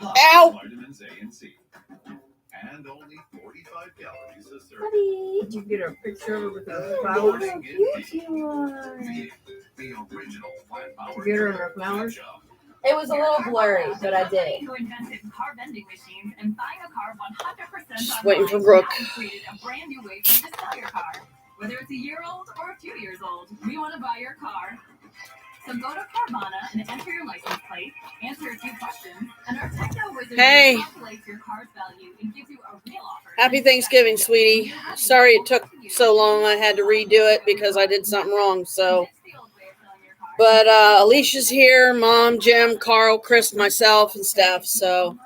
Ow! Vitamins A and C. And only 45 calories a serving. Buddy, did you get a picture of her with the flowers? How cute she was. The original flat power. Did you get her her flowers? It was a little blurry, but I did. Who invented car vending machines and buying a car 100% Just waiting for Brooke. Created a brand new way for you to sell your car. Whether it's a year old or a few years old, we want to buy your car. So go to Carvana and enter your license plate, answer a few questions, and our techno wizard calculates your car's value and gives you a real offer. Happy Thanksgiving, sweetie. Sorry it took so long. I had to redo it because I did something wrong. So, but Alicia's here, Mom, Jim, Carl, Chris, myself, and Steph. So,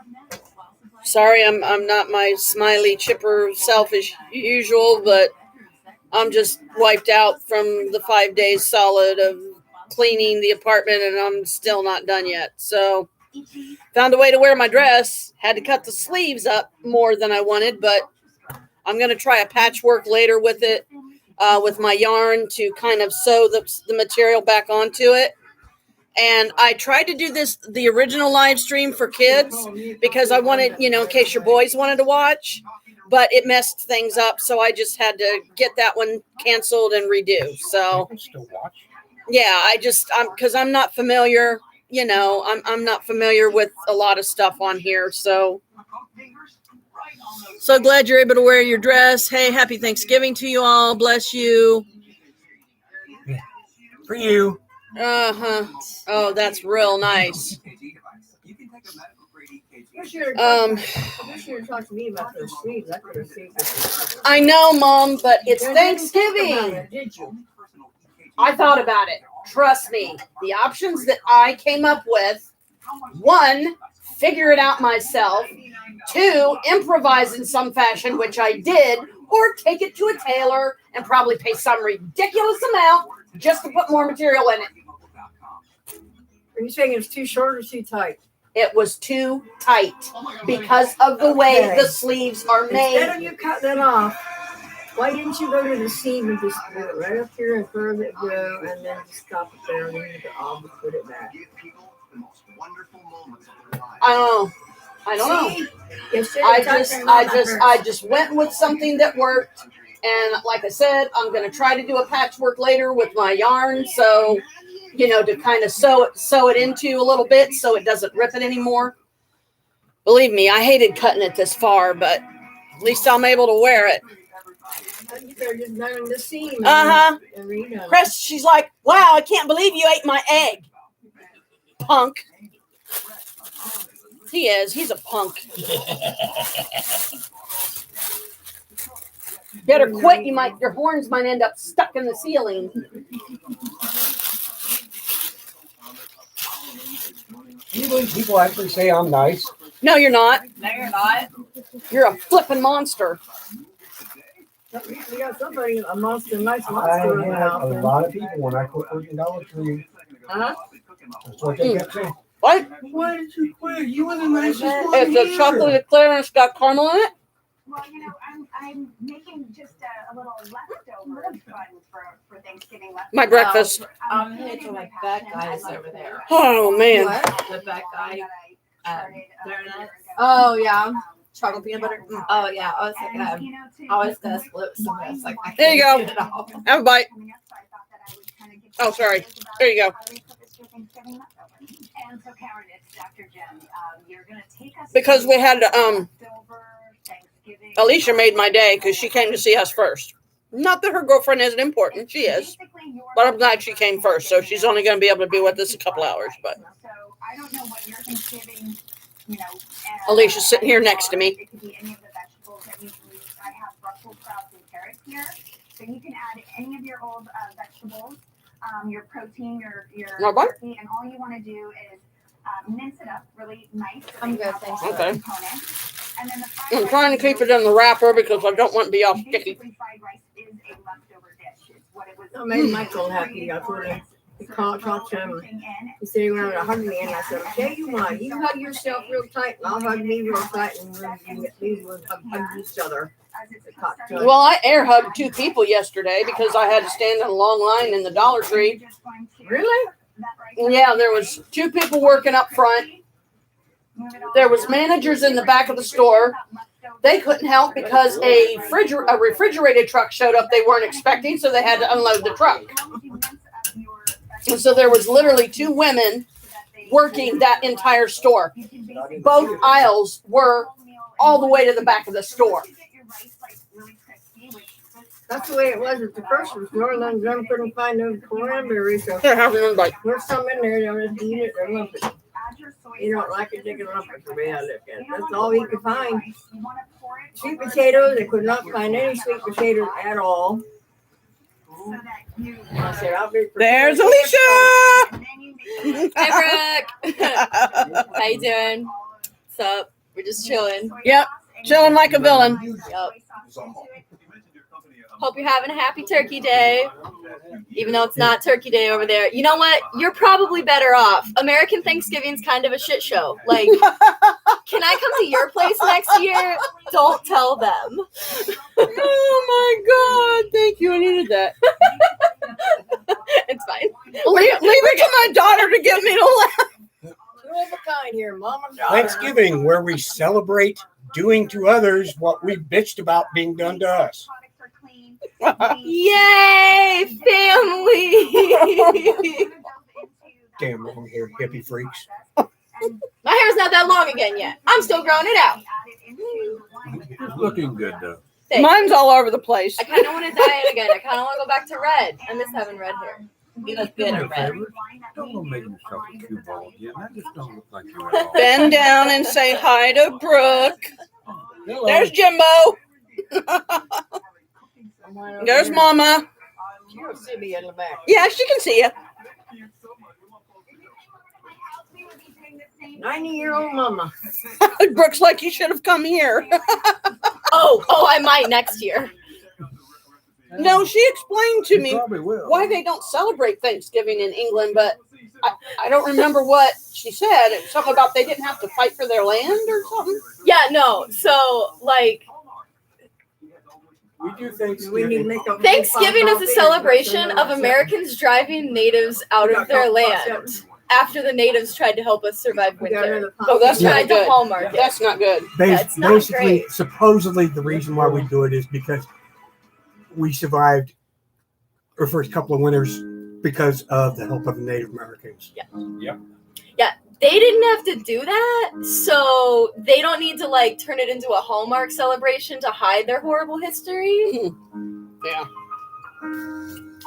sorry I'm not my smiley, chipper self as usual, but I'm just wiped out from the 5 days solid of cleaning the apartment, and I'm still not done yet. So found a way to wear my dress. Had to cut the sleeves up more than I wanted, but I'm going to try a patchwork later with it, with my yarn to kind of sew the material back onto it. And I tried to do the original live stream for kids because I wanted, in case your boys wanted to watch, but it messed things up. So I just had to get that one canceled and redo. So Still watch. yeah, because I'm not familiar, I'm not familiar with a lot of stuff on here. So glad you're able to wear your dress. Hey, happy Thanksgiving to you all. Bless you. Yeah. For you. Uh-huh. Oh, that's real nice. I know, Mom, but it's Thanksgiving. Did you? I thought about it. Trust me. The options that I came up with, 1, figure it out myself. 2, improvise in some fashion, which I did, or take it to a tailor and probably pay some ridiculous amount just to put more material in it. Are you saying it's too short or too tight? It was too tight because of the way the sleeves are made. Instead of you cutting it off, why didn't you go to the seam and just put it right up here and curve it go and then just stop it there and then you can put it back? I don't know. I just went with something that worked, and like I said, I'm going to try to do a patchwork later with my yarn, so to kind of sew it into a little bit so it doesn't rip it anymore. Believe me, I hated cutting it this far, but at least I'm able to wear it. They're just running the seam. Chris, she's like, wow, I can't believe you ate my egg. Punk. He is. He's a punk. Better quit. Your horns might end up stuck in the ceiling. You believe people actually say I'm nice? No, you're not. No, you're not. You're a flipping monster. You got somebody, a nice I monster in the had house. a lot of people when I quit working Dollar Tree. Huh? That's what they kept saying. What? Why did you quit? You were the nicest one It's here. a chocolate eclair and it's got caramel in it. Well, I'm making just a little leftover fun for Thanksgiving. My breakfast. I'm here to my back guys over there. Oh, man. The back guy. Donuts. Oh, yeah. Chocolate peanut butter. Oh, yeah. I was like, I was going to split some of this. Like, I There you go. can't get it all. Have a bite. Oh, sorry. There you go. And so, Karen, it's Dr. Jen. You're going to take us Because we had Thanksgiving. Alicia made my day because she came to see us first. Not that her girlfriend isn't important. She is. But I'm glad she came first. So she's only going to be able to be with us a couple hours. But So I don't know what your Thanksgiving, Alicia's sitting here next to me. It could be any of the vegetables that you've used. I have Brussels sprouts and carrots here. So you can add any of your old vegetables, your protein, your turkey, and all you want to do is mince it up really nice. So I'm that you good, have thanks. all the Okay. components. And then the fried I'm trying to keep it in the wrapper because I don't want it to be all sticky. Basically, fried rice is a leftover dish. It's what it was. I made Michael happy. I told him. He talked to him. He said he wanted to hug me, and I said, "Okay, you want? You hug yourself real tight, and I'll hug me real tight, and we'll hug each other." Well, I air hugged 2 people yesterday because I had to stand in a long line in the Dollar Tree. Really? Yeah, there was 2 people working up front. There was managers in the back of the store. They couldn't help because a refrigerated truck showed up they weren't expecting, so they had to unload the truck. And so there was literally 2 women working that entire store. Both aisles were all the way to the back of the store. That's the way it was at the grocery store. Then Jim couldn't find those cranberries. So there's some in there. They'll just eat it. They're lumpy. You don't like it, you can lump it the way I look at it. That's all he could find. Sweet potatoes. They could not find any sweet potatoes at all. I said, I'll be There's Alicia. Hey, Brooke. How you doing? What's up? We're just chilling. Yep, chilling like a villain. Yep. Hope you're having a happy Turkey Day, even though it's not Turkey Day over there. You know what? You're probably better off. American Thanksgiving's kind of a shit show. Like, can I come to your place next year? Don't tell them. Oh my God! Thank you. I needed that. It's fine. Leave it to my daughter to give me the laugh. 2 of a kind here, mom and daughter. Thanksgiving, where we celebrate doing to others what we bitched about being done to us. Yay, family! Damn long hair hippie freaks. My hair's not that long again yet. I'm still growing it out. It's looking good though. Thanks. Mine's all over the place. I kind of want to dye it again. I kind of want to go back to red. I miss having red hair. You look good in red. Don't go making yourself a cue ball again. That just don't look like you at all. Bend down and say hi to Brooke. Hello. There's Jimbo. There's Mama. She'll see me in the back. Yeah, she can see you. 90-year-old mama. Brooke's like, you should have come here. Oh, I might next year. No, she explained to You me probably will. why they don't celebrate Thanksgiving in England, but I don't remember what she said. It was something about they didn't have to fight for their land or something. Yeah, no. So, like, We do We need to Thanksgiving. make a Thanksgiving is a celebration of Americans driving natives out of their land after the natives tried to help us survive winter. Oh, that's Tried not to good. hallmark it. That's not good. That's not Basically, great. supposedly, the reason why we do it is because we survived our first couple of winters because of the help of the Native Americans. They didn't have to do that, so they don't need to like turn it into a Hallmark celebration to hide their horrible history. Yeah.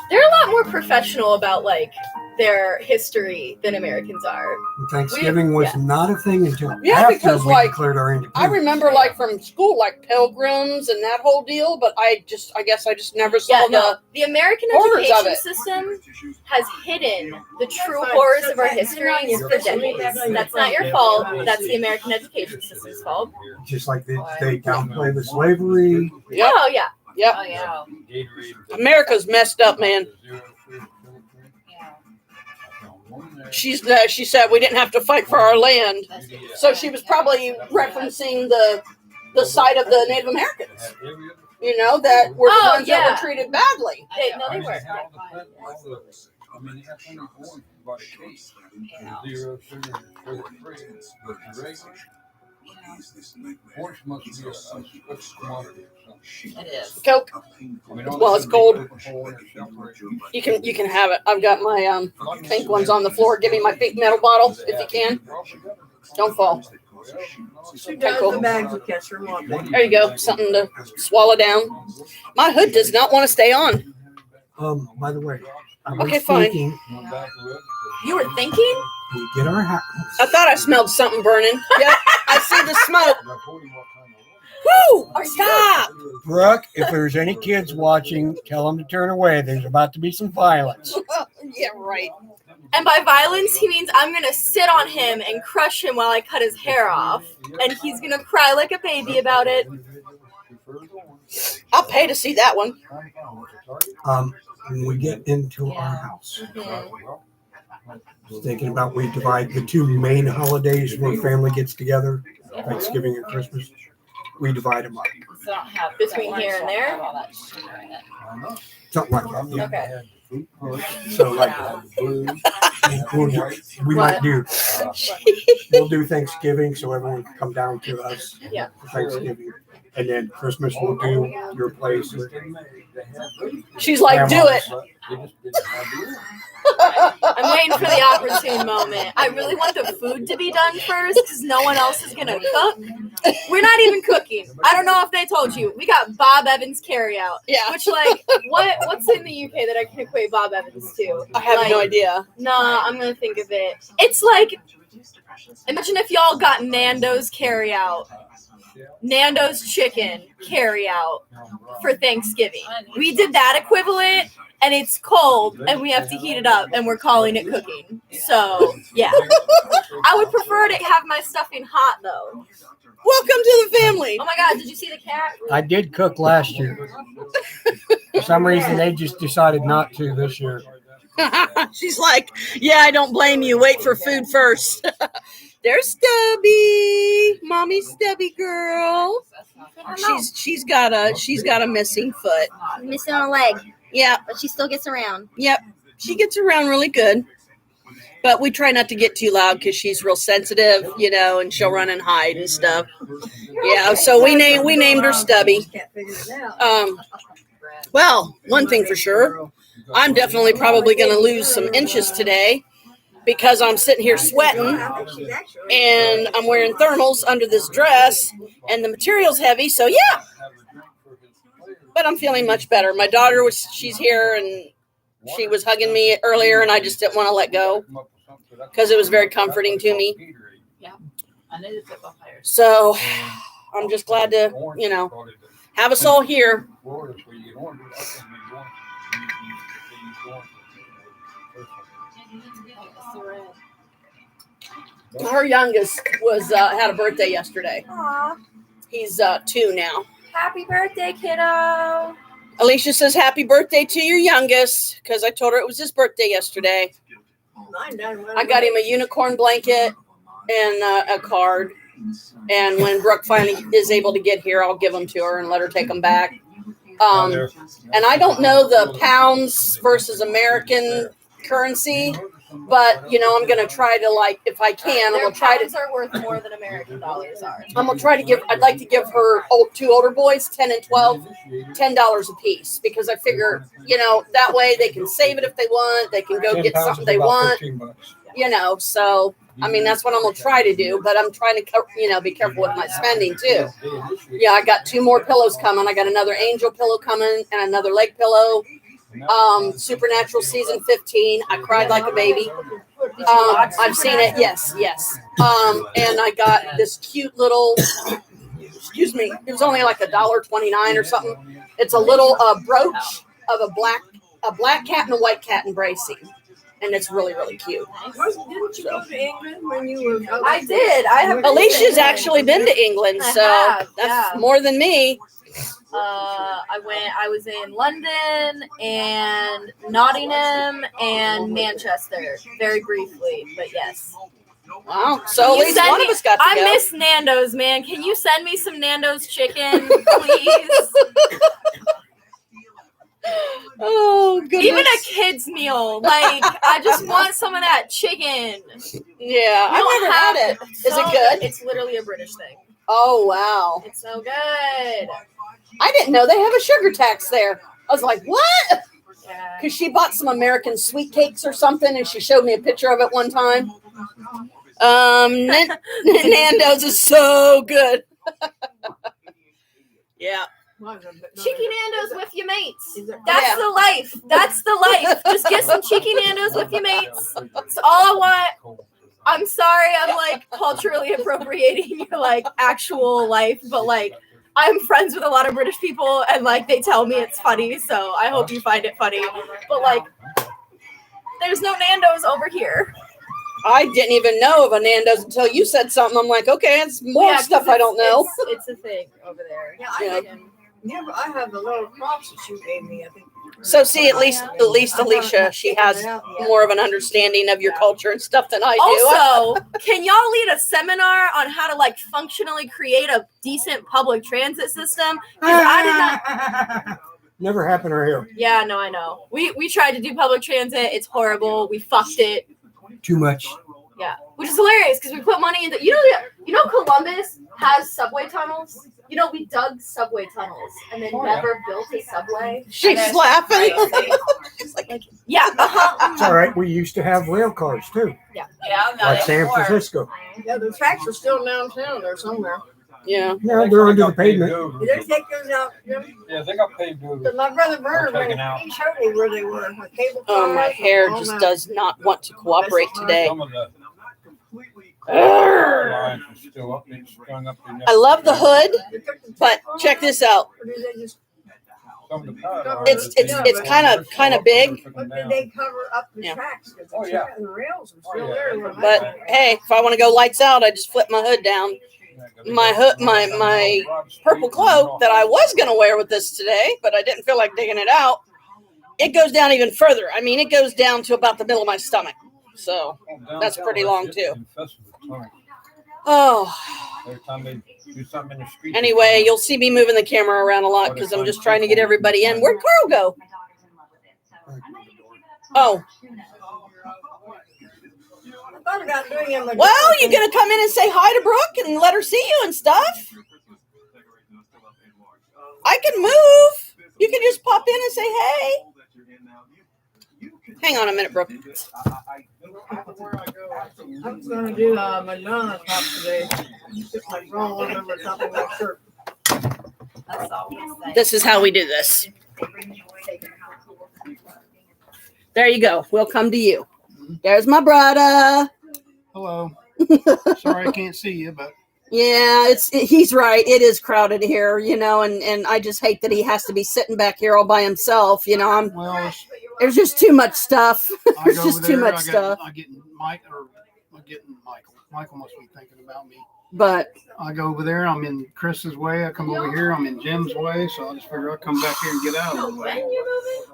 They're a lot more professional about like their history than Americans are. And Thanksgiving was not a thing until Yeah, after because, we like, declared our independence. I remember like from school, like pilgrims and that whole deal, but I guess I just never saw The American horrors of education it. system has hidden the true horrors of our history for decades. That's not your fault. That's the American education system's fault. Just like they downplay the slavery. Yep. Oh yeah. Yep. Oh yeah. America's messed up, man. She said we didn't have to fight for our land, so she was probably referencing the side of the Native Americans. You know, that were the ones that were treated badly. They were. I mean, that's only one by the case. 0 sugar, sugar-free, but the regular horse must be a commodity or something. It is. Coke. I mean, Well, it's cold. You You can have it. I've got my pink ones on the floor. Give me my pink metal bottle if you can. Don't fall. She does the bags will catch her one day. There you go. Something to swallow down. My hood does not want to stay on. By the way, I was Okay, fine. thinking You were thinking? we get our house. I thought I smelled something burning. Yeah, I see the smoke. Woo! Stop! Brooke, if there's any kids watching, tell them to turn away. There's about to be some violence. Yeah, right. And by violence, he means I'm going to sit on him and crush him while I cut his hair off. And he's going to cry like a baby about it. I'll pay to see that one. When we get into our house, thinking about we divide the 2 main holidays where family gets together, Thanksgiving and Christmas. We divide them up. So I don't have between here and there. Something like that. Yeah. Okay. So like we might do. We'll do Thanksgiving so everyone can come down to us. Yeah. For Thanksgiving, and then Christmas we'll do your place. She's like, do it. I'm waiting for the opportune moment. I really want the food to be done first because no one else is gonna cook. We're not even cooking. I don't know if they told you. We got Bob Evans carryout. Yeah. Which what's in the UK that I can equate Bob Evans to? I have no idea. Nah, I'm gonna think of it. It's like, imagine if y'all got Nando's carryout. Nando's chicken carryout for Thanksgiving. We did that equivalent, and it's cold, and we have to heat it up, and we're calling it cooking. So, yeah. I would prefer to have my stuffing hot, though. Welcome to the family. Oh my God, did you see the cat? I did cook last year. For some reason, they just decided not to this year. She's like, yeah, I don't blame you. Wait for food first. There's Stubby, mommy Stubby girl. She's got a missing foot. Missing a leg. Yeah, But she still gets around. yep. She gets around really good, but we try not to get too loud because she's real sensitive, and she'll run and hide and stuff. Yeah, so we named her Stubby. Can't figure it out. Well, one thing for sure, I'm definitely probably going to lose some inches today because I'm sitting here sweating I think she's actually. and I'm wearing thermals under this dress and the material's heavy. So yeah, but I'm feeling much better. My daughter she's here and she was hugging me earlier and I just didn't want to let go because it was very comforting to me. So I'm just glad to, have us all here. Her youngest was had a birthday yesterday. Aw, He's 2 now. happy birthday, kiddo. Alicia says happy birthday to your youngest because I told her it was his birthday yesterday. Mine done well. I got him a unicorn blanket and a card. And when Brooke finally is able to get here, I'll give them to her and let her take them back. And I don't know the pounds versus American currency, but I'm gonna try to if I can, I'm Their gonna try pounds to. are worth more than American dollars are. I'm gonna try to give. I'd like to give her 2 older boys, 10 and 12, $10 a piece because I figure that way they can save it if they want. They can go get something they want. So I mean that's what I'm gonna try to do. But I'm trying to be careful with my spending too. Yeah, I got 2 more pillows coming. I got another angel pillow coming and another leg pillow. Supernatural season 15. I cried like a baby. I've seen it. Yes. And I got this cute little. Excuse me. It was only like $1.29 or something. It's a little brooch of a black cat and a white cat embracing, and it's really really cute. Didn't you go to England when you were? I did. I have. Alicia's actually been to England, I so have, that's yeah. more than me. I was in London and Nottingham and Manchester very briefly, but yes. Wow. So at You least send one me- of us got to I go. miss Nando's, man. Can you send me some Nando's chicken, please? Oh goodness. Even a kid's meal. I just want some of that chicken. Yeah, We don't I've never had it. It's Is so it good? It's literally a British thing. Oh wow. It's so good. I didn't know they have a sugar tax there. I was like, what? Yeah. Because she bought some American sweet cakes or something, and she showed me a picture of it one time. Nando's is so good. Yeah. Cheeky Nando's with your mates. Is it- That's Yeah. the life. That's the life. Just get some cheeky Nando's with your mates. That's all I want. I'm sorry, I'm culturally appropriating your actual life, but I'm friends with a lot of British people and they tell me it's funny, so I hope you find it funny. But there's no Nando's over here. I didn't even know of a Nando's until you said something. I'm like, okay, it's more Yeah, 'cause stuff I don't know. It's a thing over there. Yeah, Yeah. I have the little cross that you gave me. I think. So see, at least Alicia, she has more of an understanding of your culture and stuff than I do. Also, can y'all lead a seminar on how to functionally create a decent public transit system? Because I did not. Never happened right here. Yeah, no, I know. We tried to do public transit. It's horrible. We fucked it. too much. Yeah, which is hilarious because we put money into you know Columbus has subway tunnels. You know, we dug subway tunnels and then never built a subway. She's laughing. She's like, yeah, It's all right. We used to have rail cars too, yeah, like San Francisco. Yeah, the tracks are still downtown there somewhere. Yeah. Yeah, they're under the pavement. Did they take those out, Jim? Yeah, they got paved over. Because my brother Bernard, They're taken out. he showed me where they were. The cable Oh, my cars hair and all just that. does not want to cooperate today. Some of the Urgh. lines are still up and strung up. I love the hood, They took the but top check off, this out. or did they just, Some of the power It's lines- kind of big. but did they cover up the Yeah. tracks? Because Oh, the yeah. track and the rails are still Oh, yeah. there. when I But got there. hey, if I want to go lights out, I just flip my hood down. My purple cloak that I was gonna wear with this today, but I didn't feel like digging it out. It goes down even further. I mean, it goes down to about the middle of my stomach. So, that's pretty long, too. oh. Every time they do something in the street. Anyway, you'll see me moving the camera around a lot because I'm just trying to get everybody in. Where'd Carl go? Oh, I thought about doing him a well, you gonna come in and say hi to Brooke and let her see you and stuff? I can move. You can just pop in and say hey. Hang on a minute, Brooke. I was going to do Madonna top today. Put my wrong one over the top of my shirt. that's all we say. This is how we do this. There you go. We'll come to you. There's my brother. Hello. Sorry I can't see you, but Yeah, he's right. It is crowded here, you know, and I just hate that he has to be sitting back here all by himself. You know, well, there's just too much stuff. I There's go just over too there. much I'm stuff. getting Michael. Michael must be thinking about me. But I go over there. I'm in Chris's way. I come over here. I'm in Jim's way. So I just figure I'll come back here and get out of the way.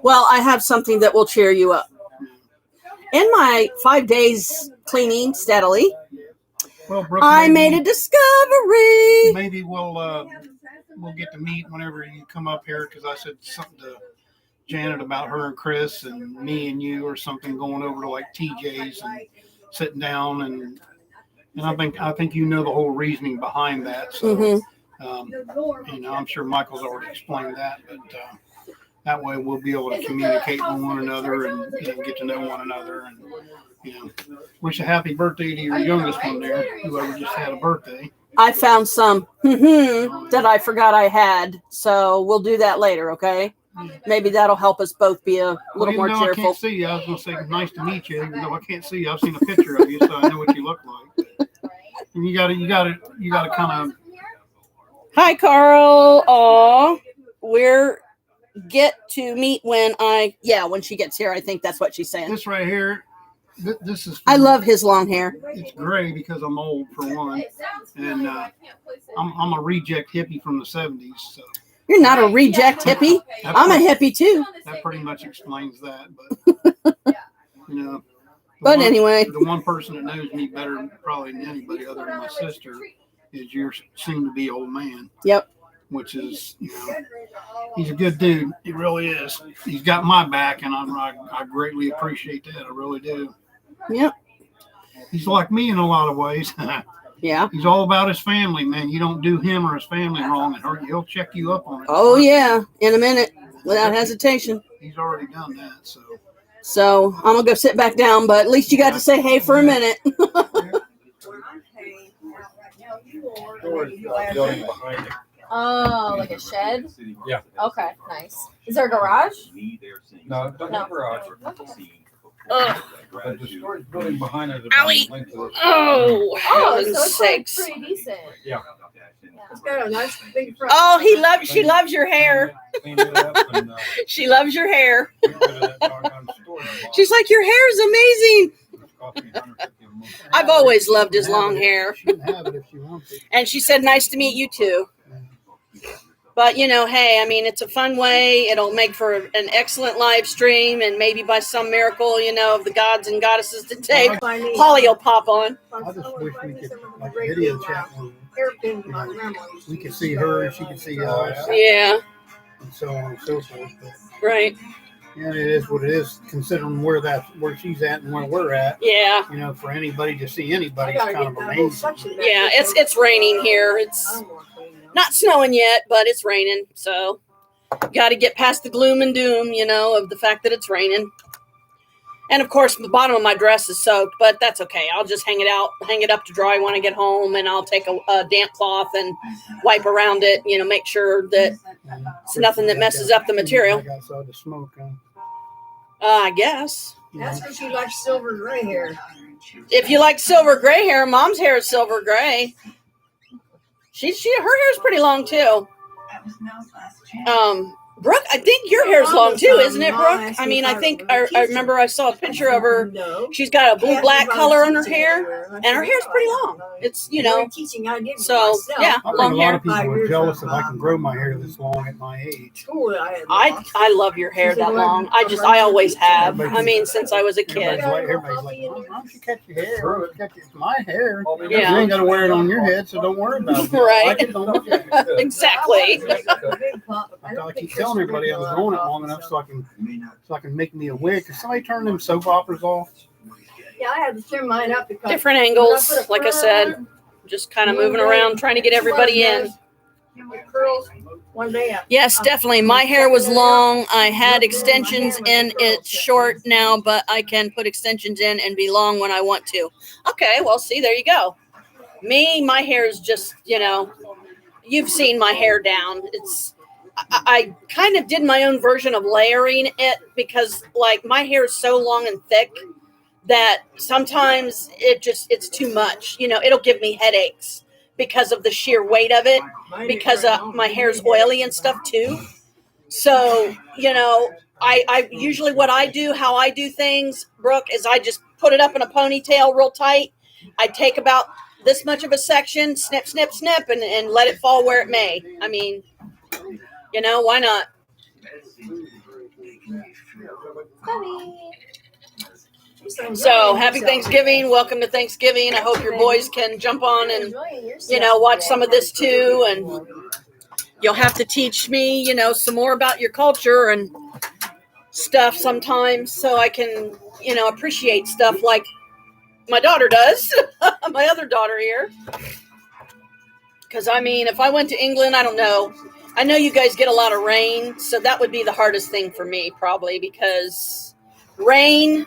well, I have something that will cheer you up. In my 5 days cleaning steadily, Well, Brooke, I made a discovery. maybe we'll get to meet whenever you come up here because I said something to Janet about her and Chris and me and you or something going over to like TJ's and sitting down and I think you know the whole reasoning behind that. So Mhm. you know, I'm sure Michael's already explained that, but that way we'll be able to communicate with one another and get to know one another and wish a happy birthday to your youngest one there, whoever just had a birthday. I found some that I forgot I had, so we'll do that later, okay? Maybe that'll help us both be a little more I cheerful. can't see you. I was going to say nice to meet you, even though I can't see you. I've seen a picture of you, so I know what you look like. And you got to kind of. Hi, Carl. Aw, we're get to meet when she gets here. I think that's what she's saying. This right here, this is. I love his long hair. It's gray because I'm old for one, and I'm a reject hippie from the '70s. So You're not a reject hippie. I'm a hippie too. that pretty much explains that. But the But one- anyway. the one person that knows me better probably than anybody other than my sister is your soon-to-be old man. Yep. Which is, he's a good dude. He really is. He's got my back, and I greatly appreciate that. I really do. Yep. He's like me in a lot of ways. Yeah. He's all about his family, man. You don't do him or his family wrong, and he'll check you up on it. Oh yeah, in a minute, without hesitation. He's already done that, so. So I'm gonna go sit back down, but at least you got to say hey for a minute. Building behind it. Oh, like a shed? Yeah. Okay, nice. Is there a garage? No, don't No. have garage. Ugh. But the storage building behind it is Owie. about the length of this. Oh, Oh, heaven's so it's like sakes! pretty decent. Yeah. It's got a nice big front. Oh, she loves your hair. Cleaned it up and She loves your hair. get rid of that doggone storage box. She's like, your hair is amazing. It's cost me $150 a month. I've always loved his long hair. She can have it if she wants it. And she said, nice to meet you too. But, hey, I mean, it's a fun way. It'll make for an excellent live stream. And maybe by some miracle, of the gods and goddesses today, Holly will pop on. I just wish we could like video chat when we could see her and she could see us Yeah, and so on and so forth. But right. Yeah, it is what it is, considering where she's at and where we're at. Yeah. You know, for anybody to see anybody, I it's gotta kind get of that whole amazing. section back. Yeah, it's raining here. It's not snowing yet, but it's raining. So got to get past the gloom and doom, you know, of the fact that it's raining. And of course, the bottom of my dress is soaked, but that's okay. I'll just hang it up to dry when I get home, and I'll take a damp cloth and wipe around it, you know, make sure that it's nothing that messes up the material. Back outside the smoke, huh? I guess. That's because she likes silver gray hair. If you like silver gray hair, Mom's hair is silver gray. Her hair's pretty long too. Brooke, I think your hair's long too, isn't it, Brooke? I mean, I think I remember I saw a picture of her. She's got a blue-black color on her hair, and her hair's pretty long. It's, you know, so yeah, I think long a lot hair. of people are jealous that I can grow my hair this long at my age. I love your hair that long. I always have. I mean, since I was a kid. Everybody's like, why don't you cut your hair? It's my hair. Yeah. You ain't got to wear it on your head, so don't worry about it. Right. Like it, don't look at it. Exactly. I keep telling everybody I'm growing it long enough so I can make me a wig. Can somebody turn them soap operas off? Yeah, I had to trim mine up because Different angles, like I said. Just kind of moving around, trying to get everybody in. curls one day up. Yes, definitely. My hair was long. I had extensions in. It's short now, but I can put extensions in and be long when I want to. Okay, well, see, there you go. My hair is just, you know, you've seen my hair down. I kind of did my own version of layering it because, like, my hair is so long and thick that sometimes it's too much. You know, it'll give me headaches because of the sheer weight of it, because my hair's oily and stuff too. So, you know, I usually how I do things, Brooke, is I just put it up in a ponytail real tight. I take about this much of a section, snip, snip, snip, and let it fall where it may. I mean, you know, why not? So happy Thanksgiving. Welcome to Thanksgiving. I hope your boys can jump on and, you know, watch some of this too. And you'll have to teach me, you know, some more about your culture and stuff sometimes so I can, you know, appreciate stuff like my daughter does. My other daughter here. Because, I mean, if I went to England, I don't know. I know you guys get a lot of rain, so that would be the hardest thing for me probably, because rain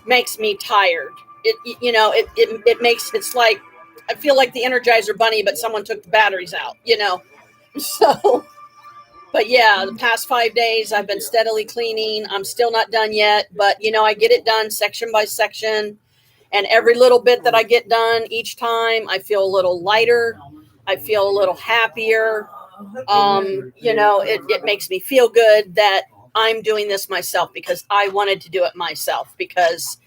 makes me tired. It makes, it's like, I feel like the Energizer Bunny, but someone took the batteries out, you know. So, but yeah, the past 5 days I've been steadily cleaning. I'm still not done yet, but, you know, I get it done section by section. And every little bit that I get done each time, I feel a little lighter. I feel a little happier. You know, it makes me feel good that I'm doing this myself, because I wanted to do it myself, because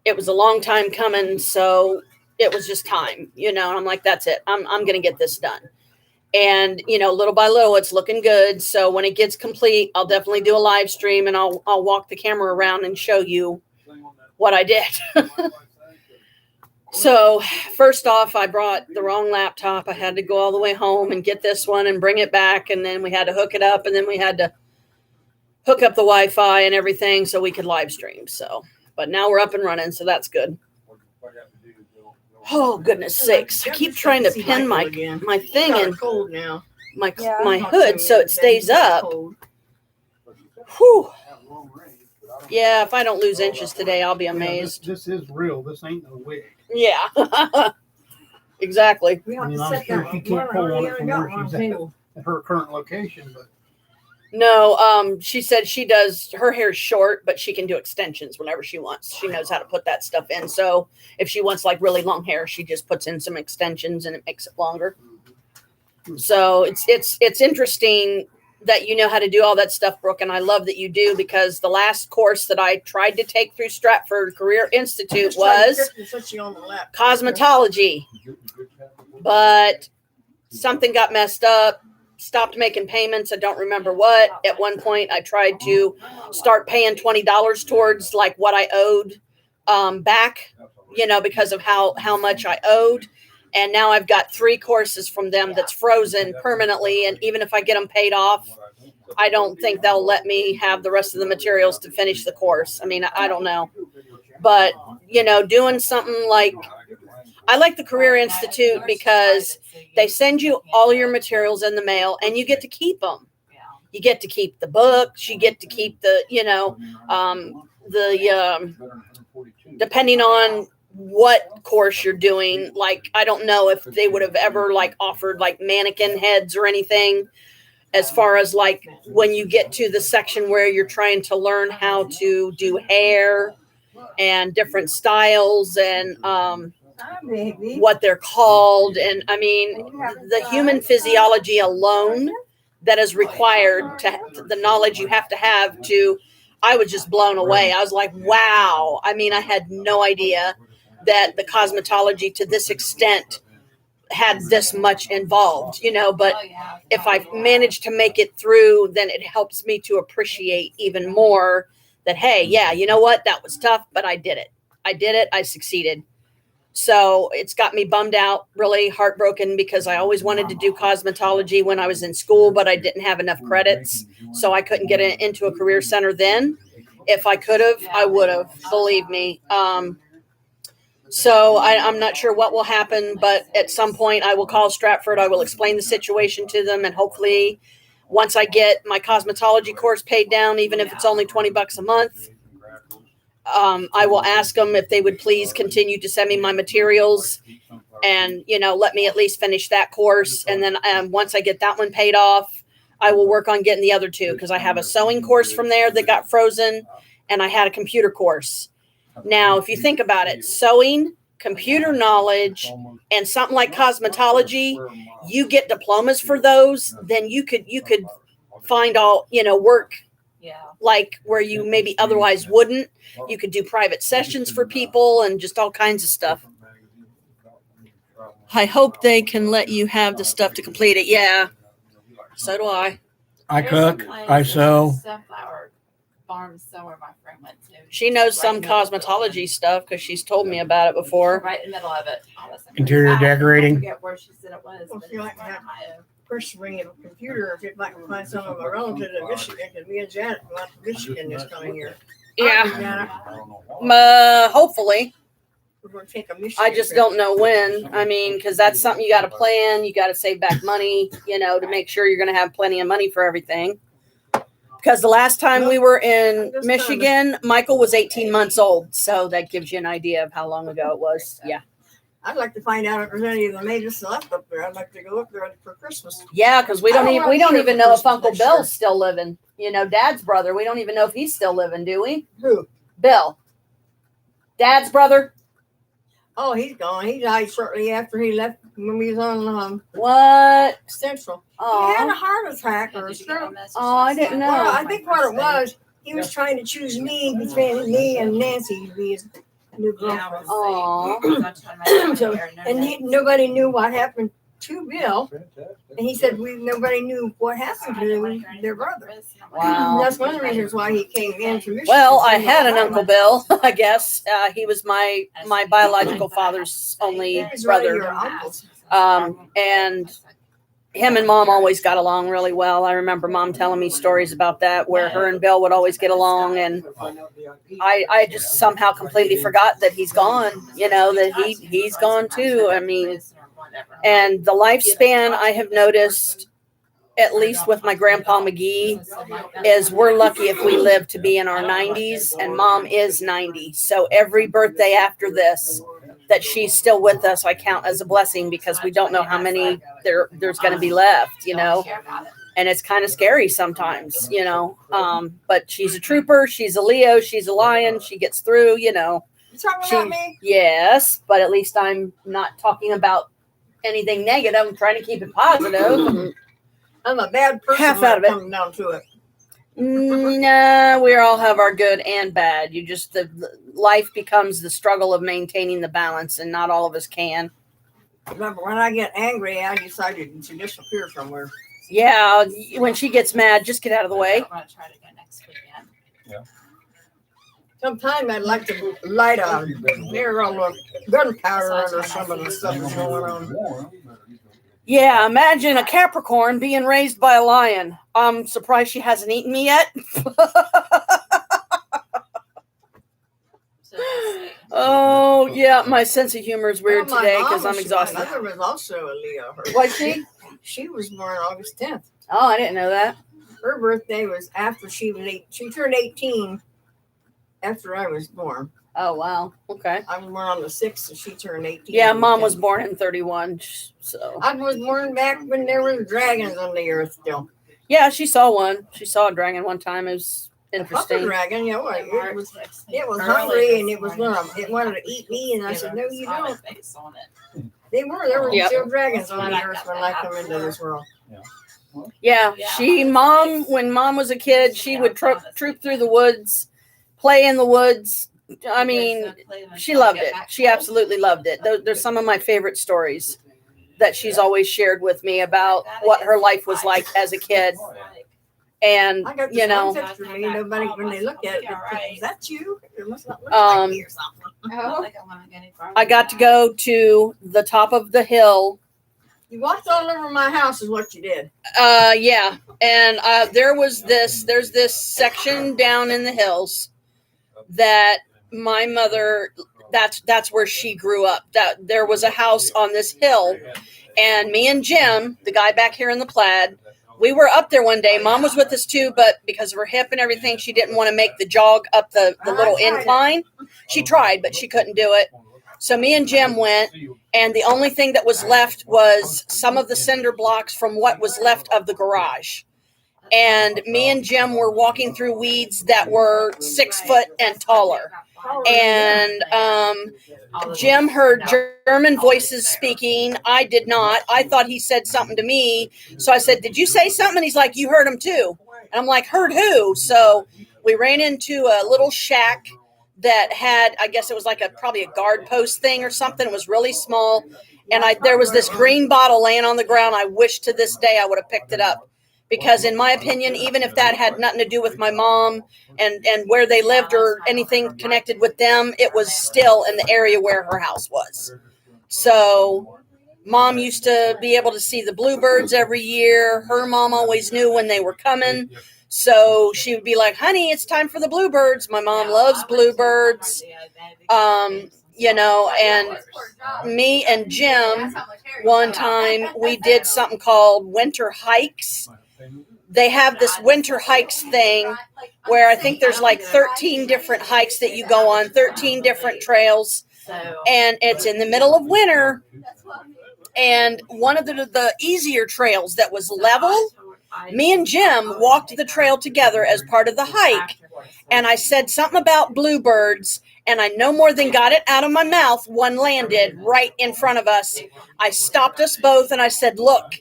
it was a long time coming. So it was just time, you know, and I'm like, that's it. I'm going to get this done. And, you know, little by little, it's looking good. So when it gets complete, I'll definitely do a live stream, and I'll walk the camera around and show you what I did. So first off, I brought the wrong laptop. I had to go all the way home and get this one and bring it back. And then we had to hook it up, and then we had to hook up the Wi-Fi and everything so we could live stream. So, but now we're up and running. So that's good. Oh, goodness sakes. I keep trying to pin my thing in my hood so it stays up. Whew. Yeah, if I don't lose inches today, I'll be amazed. This is real. This ain't no wig. Yeah. Exactly. I mean, I'm sure she can't pull on it from where she's at her current location, but no, she said she does, her hair's short, but she can do extensions whenever she wants. She knows how to put that stuff in. So if she wants like really long hair, she just puts in some extensions and it makes it longer. So it's interesting that you know how to do all that stuff, Brooke, and I love that you do, because the last course that I tried to take through Stratford Career Institute was cosmetology, but something got messed up, stopped making payments. I don't remember what. At one point I tried to start paying $20 towards like what I owed back, you know, because of how much I owed. And now I've got 3 courses from them that's frozen permanently. And even if I get them paid off, I don't think they'll let me have the rest of the materials to finish the course. I mean, I don't know. But, doing something like, I like the Career Institute because they send you all your materials in the mail and you get to keep them. You get to keep the books. You get to keep the, depending on what course you're doing. Like, I don't know if they would have ever like offered like mannequin heads or anything, as far as like when you get to the section where you're trying to learn how to do hair and different styles and what they're called. And I mean, the human physiology alone that is required to the knowledge you have to, I was just blown away. I was like, wow. I mean, I had no idea that the cosmetology to this extent had this much involved, but if I manage to make it through, then it helps me to appreciate even more that, hey, yeah, you know what? That was tough, but I did it. I succeeded. So it's got me bummed out, really heartbroken, because I always wanted to do cosmetology when I was in school, but I didn't have enough credits. So I couldn't get into a career center then. If I could have, I would have, believe me. So I'm not sure what will happen, but at some point I will call Stratford. I will explain the situation to them. And hopefully once I get my cosmetology course paid down, even if it's only $20 a month, I will ask them if they would please continue to send me my materials and, let me at least finish that course. And then once I get that one paid off, I will work on getting the other two, because I have a sewing course from there that got frozen and I had a computer course. Now, if you think about it, sewing, computer knowledge, and something like cosmetology, you get diplomas for those, then you could find all, work like where you maybe otherwise wouldn't. You could do private sessions for people and just all kinds of stuff. I hope they can let you have the stuff to complete it. Yeah, so do I. I cook, I sew. Sunflower farm somewhere my friend went to. She knows some cosmetology stuff because she's told me about it before. Right in the middle of it. Interior decorating. I forget where she said it was. Well, But she like it's to have- Ohio. First bring in a computer, if you'd like to find some of our relatives in Michigan, because me and Janet go out to Michigan this coming year. Yeah, Janet, hopefully. we're going to take a Michigan. I just trip. don't know when. I mean, because that's something you got to plan. You got to save back money, to make sure you're going to have plenty of money for everything. Because the last time we were in Michigan, Michael was 18 months old. So that gives you an idea of how long ago it was. Yeah. I'd like to find out if there's any of the natives left up there. I'd like to go up there for Christmas. Yeah, because we I don't don't want even to know if Christmas Uncle next Bill's year. still living. Dad's brother. We don't even know if he's still living, do we? Who? Bill. Dad's brother. Oh, he's gone. He died shortly after he left when we was on What? Central. He had a Oh, heart attack or a Did you get a stroke. message Oh, I last didn't night? know. Well, I think what it was, he was trying to choose me between me and Nancy to be his new Yeah, girlfriend. oh. So, and nobody knew what happened to Bill. And he said nobody knew what happened to their brother. Wow. That's one of the reasons why he came into Michigan. Well, I had an Uncle Bill, I guess. He was my biological father's only He was really brother. your uncle. And him and Mom always got along really well. I remember Mom telling me stories about that, where her and Bill would always get along. And I just somehow completely forgot that he's gone, that he's gone too. I mean, and the lifespan I have noticed, at least with my grandpa McGee, is we're lucky if we live to be in our 90s, and Mom is 90. So every birthday after this that she's still with us, I count as a blessing, because we don't know how many there's going to be left, and it's kind of scary sometimes, but she's a trooper. She's a Leo. She's a lion. She gets through, You talking about me? Yes, but at least I'm not talking about anything negative. I'm trying to keep it positive. I'm a bad person Half when out of it it. comes down to it. Nah, we all have our good and bad. The life becomes the struggle of maintaining the balance, and not all of us can. Remember, when I get angry, I decided to disappear somewhere. Yeah, when she gets mad, just get out of the way. I'm gonna try to go next weekend. Sometimes I'd like to light a near all the gunpowder under some of the stuff that's going on. Yeah, imagine a Capricorn being raised by a lion. I'm surprised she hasn't eaten me yet. Oh, yeah, my sense of humor is weird Well, my today mom because I'm was- exhausted. My mother was also a Leo. Was she? She was born August 10th. Oh, I didn't know that. Her birthday was after she was 8. She turned 18 after I was born. Oh, wow. Okay. I was born on the 6th, and she turned 18. Yeah, on the Mom was 10th. born in 31, so. I was born back when there were dragons on the earth still. Yeah, she saw one. She saw a dragon one time. It was A interesting. puppet dragon, yeah, well, it was Early hungry this and it was morning. it wanted to eat me, and I said, "No, you Solid don't." face on it. There were Yep. still dragons on the That's earth what when I I got come that into this world. Yeah, when Mom was a kid, she would troop through the woods, play in the woods. I mean, she loved it. She absolutely loved it. There's some of my favorite stories that she's always shared with me about what her life was like as a kid. And, I got this you know, one picture of me. Nobody, when they look at it, they think, "Is that you? It must not look Um, like me or something." I got to go to the top of the hill. You walked all over my house, is what you did. Yeah. And there's this section down in the hills that my mother, that's where she grew up. That there was a house on this hill, and me and Jim, the guy back here in the plaid, we were up there one day. Mom was with us too, but because of her hip and everything, she didn't want to make the jog up the little incline. She tried, but she couldn't do it. So me and Jim went, and the only thing that was left was some of the cinder blocks from what was left of the garage. And me and Jim were walking through weeds that were 6 foot and taller. And Jim heard German voices speaking. I did not. I thought he said something to me. So I said, "Did you say something?" And he's like, "You heard him too." And I'm like, "Heard who?" So we ran into a little shack that had, I guess it was like probably a guard post thing or something. It was really small. And there was this green bottle laying on the ground. I wish to this day I would have picked it up. Because in my opinion, even if that had nothing to do with my mom and where they lived or anything connected with them, it was still in the area where her house was. So Mom used to be able to see the bluebirds every year. Her mom always knew when they were coming. So she would be like, "Honey, it's time for the bluebirds." My mom loves bluebirds. You know, and me and Jim, one time we did something called winter hikes. They have this winter hikes thing where I think there's like 13 different hikes that you go on, 13 different trails, and it's in the middle of winter. And one of the easier trails that was level, me and Jim walked the trail together as part of the hike. And I said something about bluebirds, and I no more than got it out of my mouth. One landed right in front of us. I stopped us both and I said, "Look."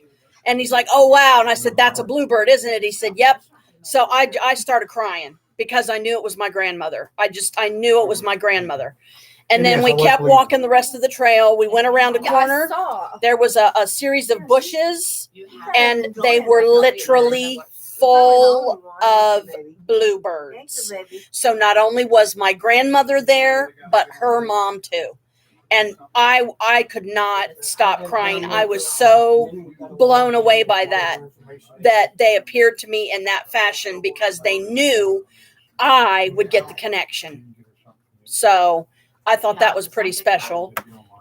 And he's like, "Oh, wow." And I said, "That's a bluebird, isn't it?" He said, "Yep." So I started crying because I knew it was my grandmother. I knew it was my grandmother. And then we kept walking the rest of the trail. We went around a corner. There was a series of bushes, and they were literally full of bluebirds. So not only was my grandmother there, but her mom too. And I could not stop crying. I was so blown away by that they appeared to me in that fashion because they knew I would get the connection. So I thought that was pretty special.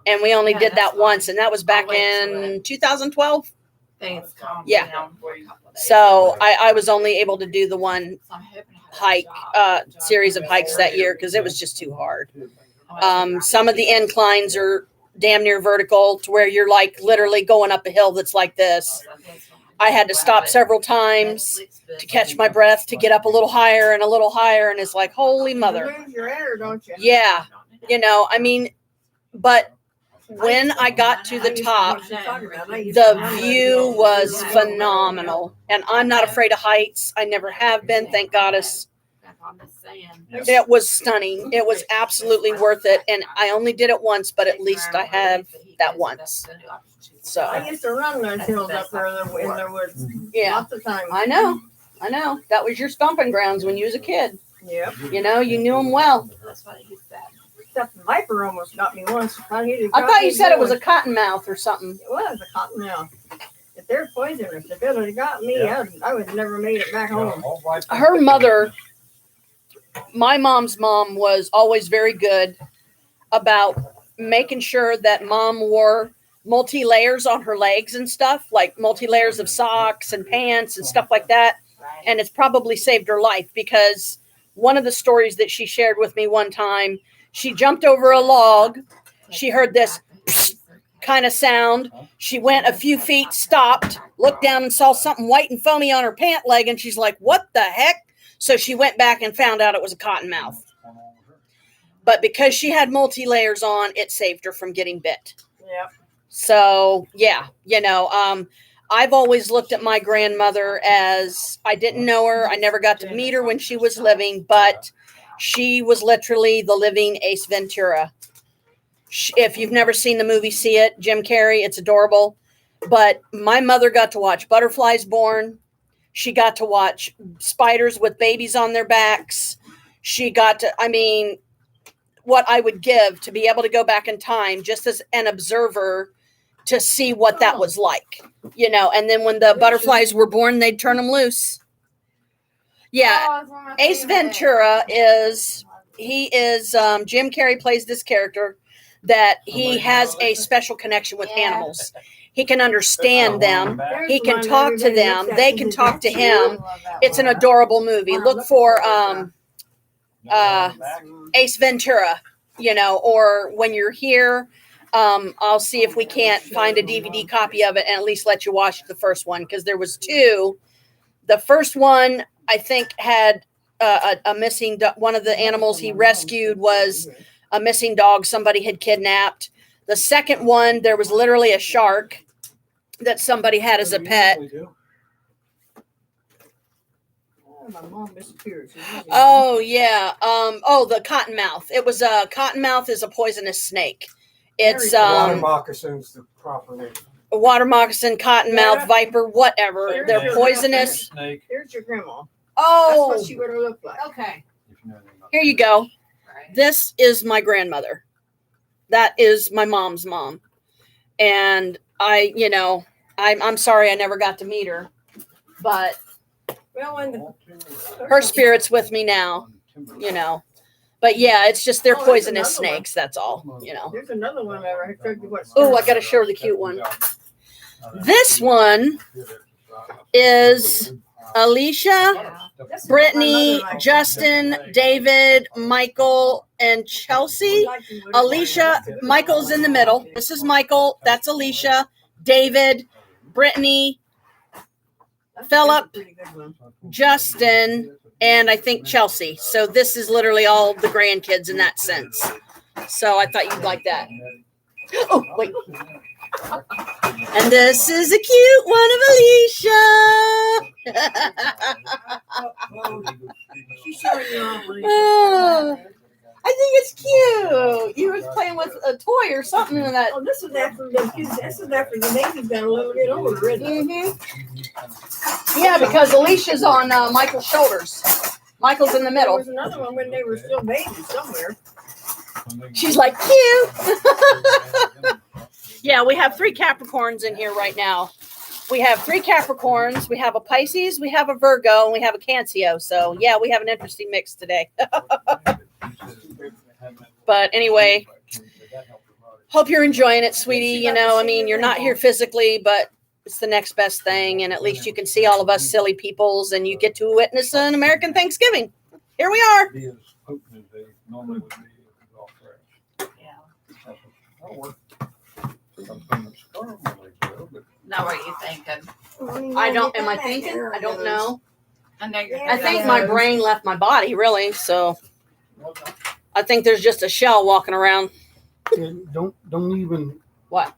And we only did that once, and that was back in 2012. Yeah. So I was only able to do the one hike, series of hikes that year because it was just too hard. Some of the inclines are damn near vertical to where you're like literally going up a hill that's like this. I had to stop several times to catch my breath to get up a little higher, and it's like, holy mother. You lose your air, don't you? Yeah. You know, I mean, but when I got to the top, the view was phenomenal. And I'm not afraid of heights. I never have been, thank goddess. It was stunning. It was absolutely worth it. And I only did it once, but at least I have that once. So I used to run those hills up there in the woods. yeah, Lots of times. I know. That was your stomping grounds when you was a kid. Yep. You know, you knew them well. Except the viper almost got me once. I thought you said it was a cottonmouth or something. It was a cottonmouth. They're poisonous. If it had got me, I would have never made it back home. Her mother, my mom's mom, was always very good about making sure that mom wore multi-layers on her legs and stuff, like multi-layers of socks and pants and stuff like that. And it's probably saved her life, because one of the stories that she shared with me one time, she jumped over a log. She heard this kind of sound. She went a few feet, stopped, looked down and saw something white and foamy on her pant leg. And she's like, what the heck? So she went back and found out it was a cottonmouth. But because she had multi-layers on, it saved her from getting bit. Yeah. So, yeah, I've always looked at my grandmother as, I didn't know her. I never got to meet her when she was living, but she was literally the living Ace Ventura. If you've never seen the movie, see it. Jim Carrey, it's adorable. But my mother got to watch Butterflies Born. She got to watch spiders with babies on their backs. She got to, what I would give to be able to go back in time just as an observer to see what that was like, and then when the butterflies were born, they'd turn them loose. Yeah. Ace Ventura Jim Carrey plays this character that he has a special connection with animals. He can understand them. He can talk to them. They can talk to him. It's an adorable movie. Look for Ace Ventura, or when you're here, I'll see if we can't find a DVD copy of it and at least let you watch the first one, because there was two. The first one, I think, had a missing one of the animals he rescued was a missing dog somebody had kidnapped. The second one, there was literally a shark that somebody had as a pet. My mom disappeared. Oh, yeah. The cottonmouth. It was a cottonmouth is a poisonous snake. It's water moccasin's the proper name. A water moccasin, cottonmouth, viper, whatever. Here's They're your poisonous. Snake. Here's your grandma. Oh, That's what she would have looked like. Okay. here you go. Right. This is my grandmother. That is my mom's mom. And I'm sorry I never got to meet her, but Well, when her spirit's with me now, But yeah, it's just they're Oh, there's poisonous another one. snakes. That's all, there's another one I showed you what. Oh, I got to show the cute one. This one is Alicia, This is Brittany, my mother liked. Justin, David, Michael, and Chelsea. Alicia, Michael's in the middle. This is Michael. That's Alicia, David, Brittany, Philip, Justin, and I think Chelsea. So this is literally all the grandkids in that sense. So I thought you'd like that. Oh, wait. And this is a cute one of Alicia. She's showing you off. Oh, I think it's cute. You was playing with a toy or something in that. Oh, this is after the kids. This is after the baby's got a little bit older, isn't it? Yeah, because Alicia's on Michael's shoulders. Michael's in the There middle. was another one when they were still babies somewhere. She's like, cute. Yeah, we have 3 Capricorns in here right now. We have 3 Capricorns. We have a Pisces, we have a Virgo, and we have a Cancer. So, yeah, we have an interesting mix today. But anyway, hope you're enjoying it, sweetie. You're not here physically, but it's the next best thing. And at least you can see all of us silly peoples and you get to witness an American Thanksgiving. Here we are. Now what are you thinking? Am I thinking? I don't know. I know you're. I think my brain left my body, really. So I think there's just a shell walking around. And don't even What?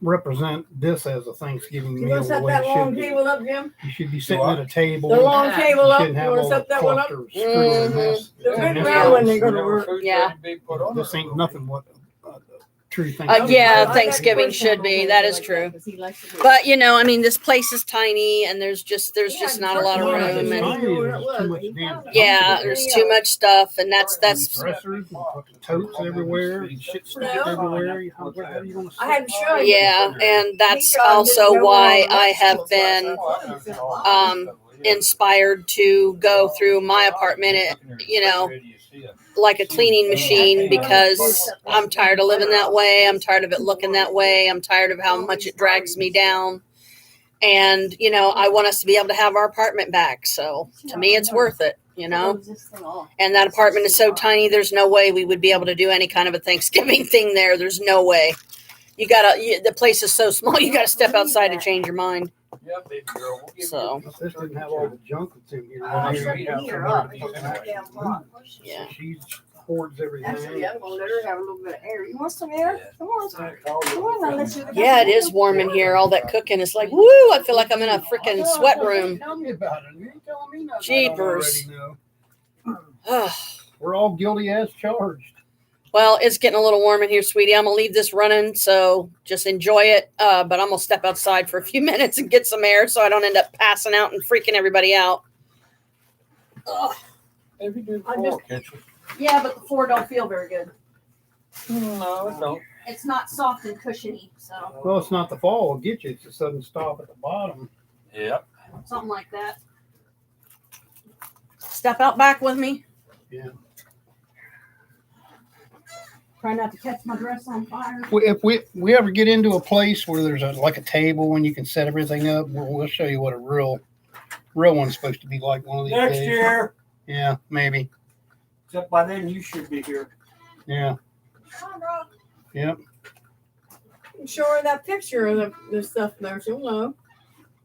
represent this as a Thanksgiving You meal want to the set way that it long should be. table up, Jim? You should be sitting at a table. The long Yeah. table You up. shouldn't You have want all to the set that one up? clutter screwing in this. They're And good this round when house, they go to work. Yeah. This ain't nothing what true thing. Yeah, Thanksgiving should be. That is true. But you know, I mean, this place is tiny, and there's just not a lot of room, and yeah, there's too much stuff, and that's dressers, and fucking totes everywhere, and shit stacked everywhere. How are you gonna I had to show you. yeah, and that's also why I have been inspired to go through my apartment, you know, like a cleaning machine, because I'm tired of living that way. I'm tired of it looking that way. I'm tired of how much it drags me down. And, you know, I want us to be able to have our apartment back. So to me, it's worth it, you know. And that apartment is so tiny, there's no way we would be able to do any kind of a Thanksgiving thing there. There's no way. The place is so small, you gotta step outside to change your mind. Yeah, baby girl. So This didn't have all the junk that's in here. I'll shut the heater up. yeah. She hoards everything. Actually, I'm gonna let her have a little bit of air. You want some air? Come on. Come on, I'll let you. Yeah, it is warm in here. All that cooking is like, woo, I feel like I'm in a freaking sweat room. Tell me about it. You ain't telling me nothing. Jeepers. I don't already know. We're all guilty as charged. Well, it's getting a little warm in here, sweetie. I'm gonna leave this running, so just enjoy it. But I'm gonna step outside for a few minutes and get some air, so I don't end up passing out and freaking everybody out. Ugh. Every day I just- Yeah, but the floor don't feel very good. No, it don't. It's not soft and cushiony, so Well, it's not the fall will get you. It's a sudden stop at the bottom. Yep. something like that. Step out back with me. Yeah. Try not to catch my dress on fire. If we ever get into a place where there's like a table and you can set everything up, we'll show you what a real one's supposed to be like one of these Next days. year. Yeah, maybe. Except by then you should be here. Yeah. Yep. Show her that picture of the stuff there. She'll know.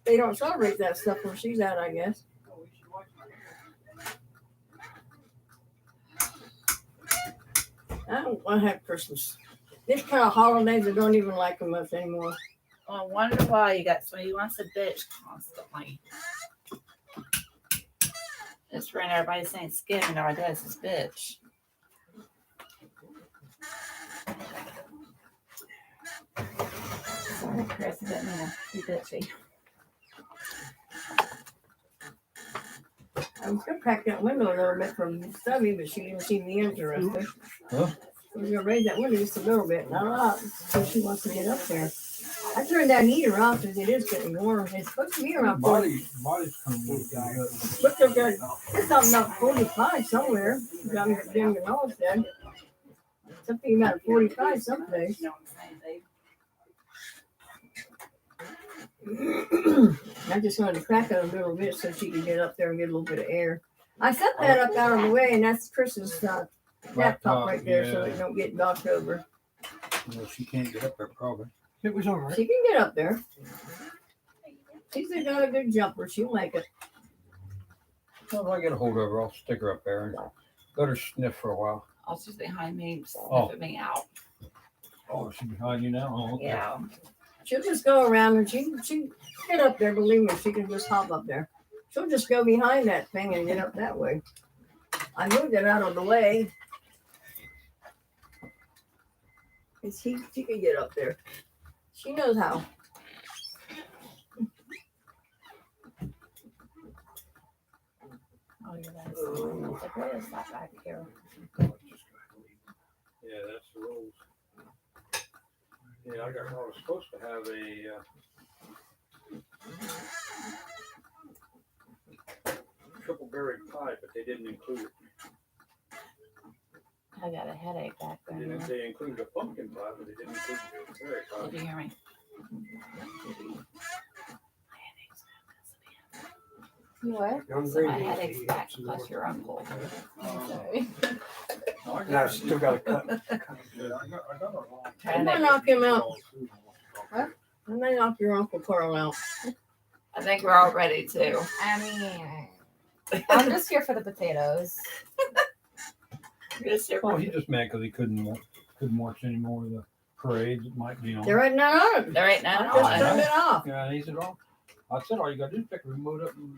They don't celebrate that stuff where she's at, I guess. I don't want to have Christmas. This kind of holidays, I don't even like them much anymore. I wonder why you got somebody who wants to bitch constantly. Just ran everybody's Thanksgiving, all I does is bitch. Sorry, Chris, I didn't mean to be bitchy. I was gonna crack that window a little bit from Stubby, but she didn't seem interested. Huh? I was gonna raise that window just a little bit, not a lot, so she wants to get up there. I turned that heater off because it is getting warm. It's supposed to be around 40. Body's coming with But there's something up 45 somewhere. Down here, Jim Janell said. Something about 45 someplace. I just wanted to crack it a little bit so she could get up there and get a little bit of air. I set that up out of the way, and that's Chris's laptop right there, so it don't get knocked over. Well, she can't get up there probably. It was all right. She can get up there. She's got a good jumper. She'll make it. Well, if I get a hold of her, I'll stick her up there and let her sniff for a while. I was just behind me, Oh. sniffing me out. Oh, she's behind you now? Oh, okay. Yeah. She'll just go around and she get up there. Believe me, she can just hop up there. She'll just go behind that thing and get up that way. I moved it out of the way. And she can get up there. She knows how. Oh, you're right. Like, what is that back here? Yeah, that's the rules. Yeah, I was supposed to have a triple berry pie, but they didn't include it. I got a headache back there. They included a pumpkin pie, but they didn't include the berry pie. Did you hear me? You what? So my headache's back plus your uncle. Sorry. And I still got a cut. I'm gonna knock him out. I'm gonna knock your Uncle Carl out. I think we're all ready to. I mean, I'm just here for the potatoes. Oh, he's just mad because he couldn't watch any more of the parades. It might be on. They're right now on. There ain't none I just on. turned it off. Yeah, and he said, "Oh, I said all you got to do is pick the remote up and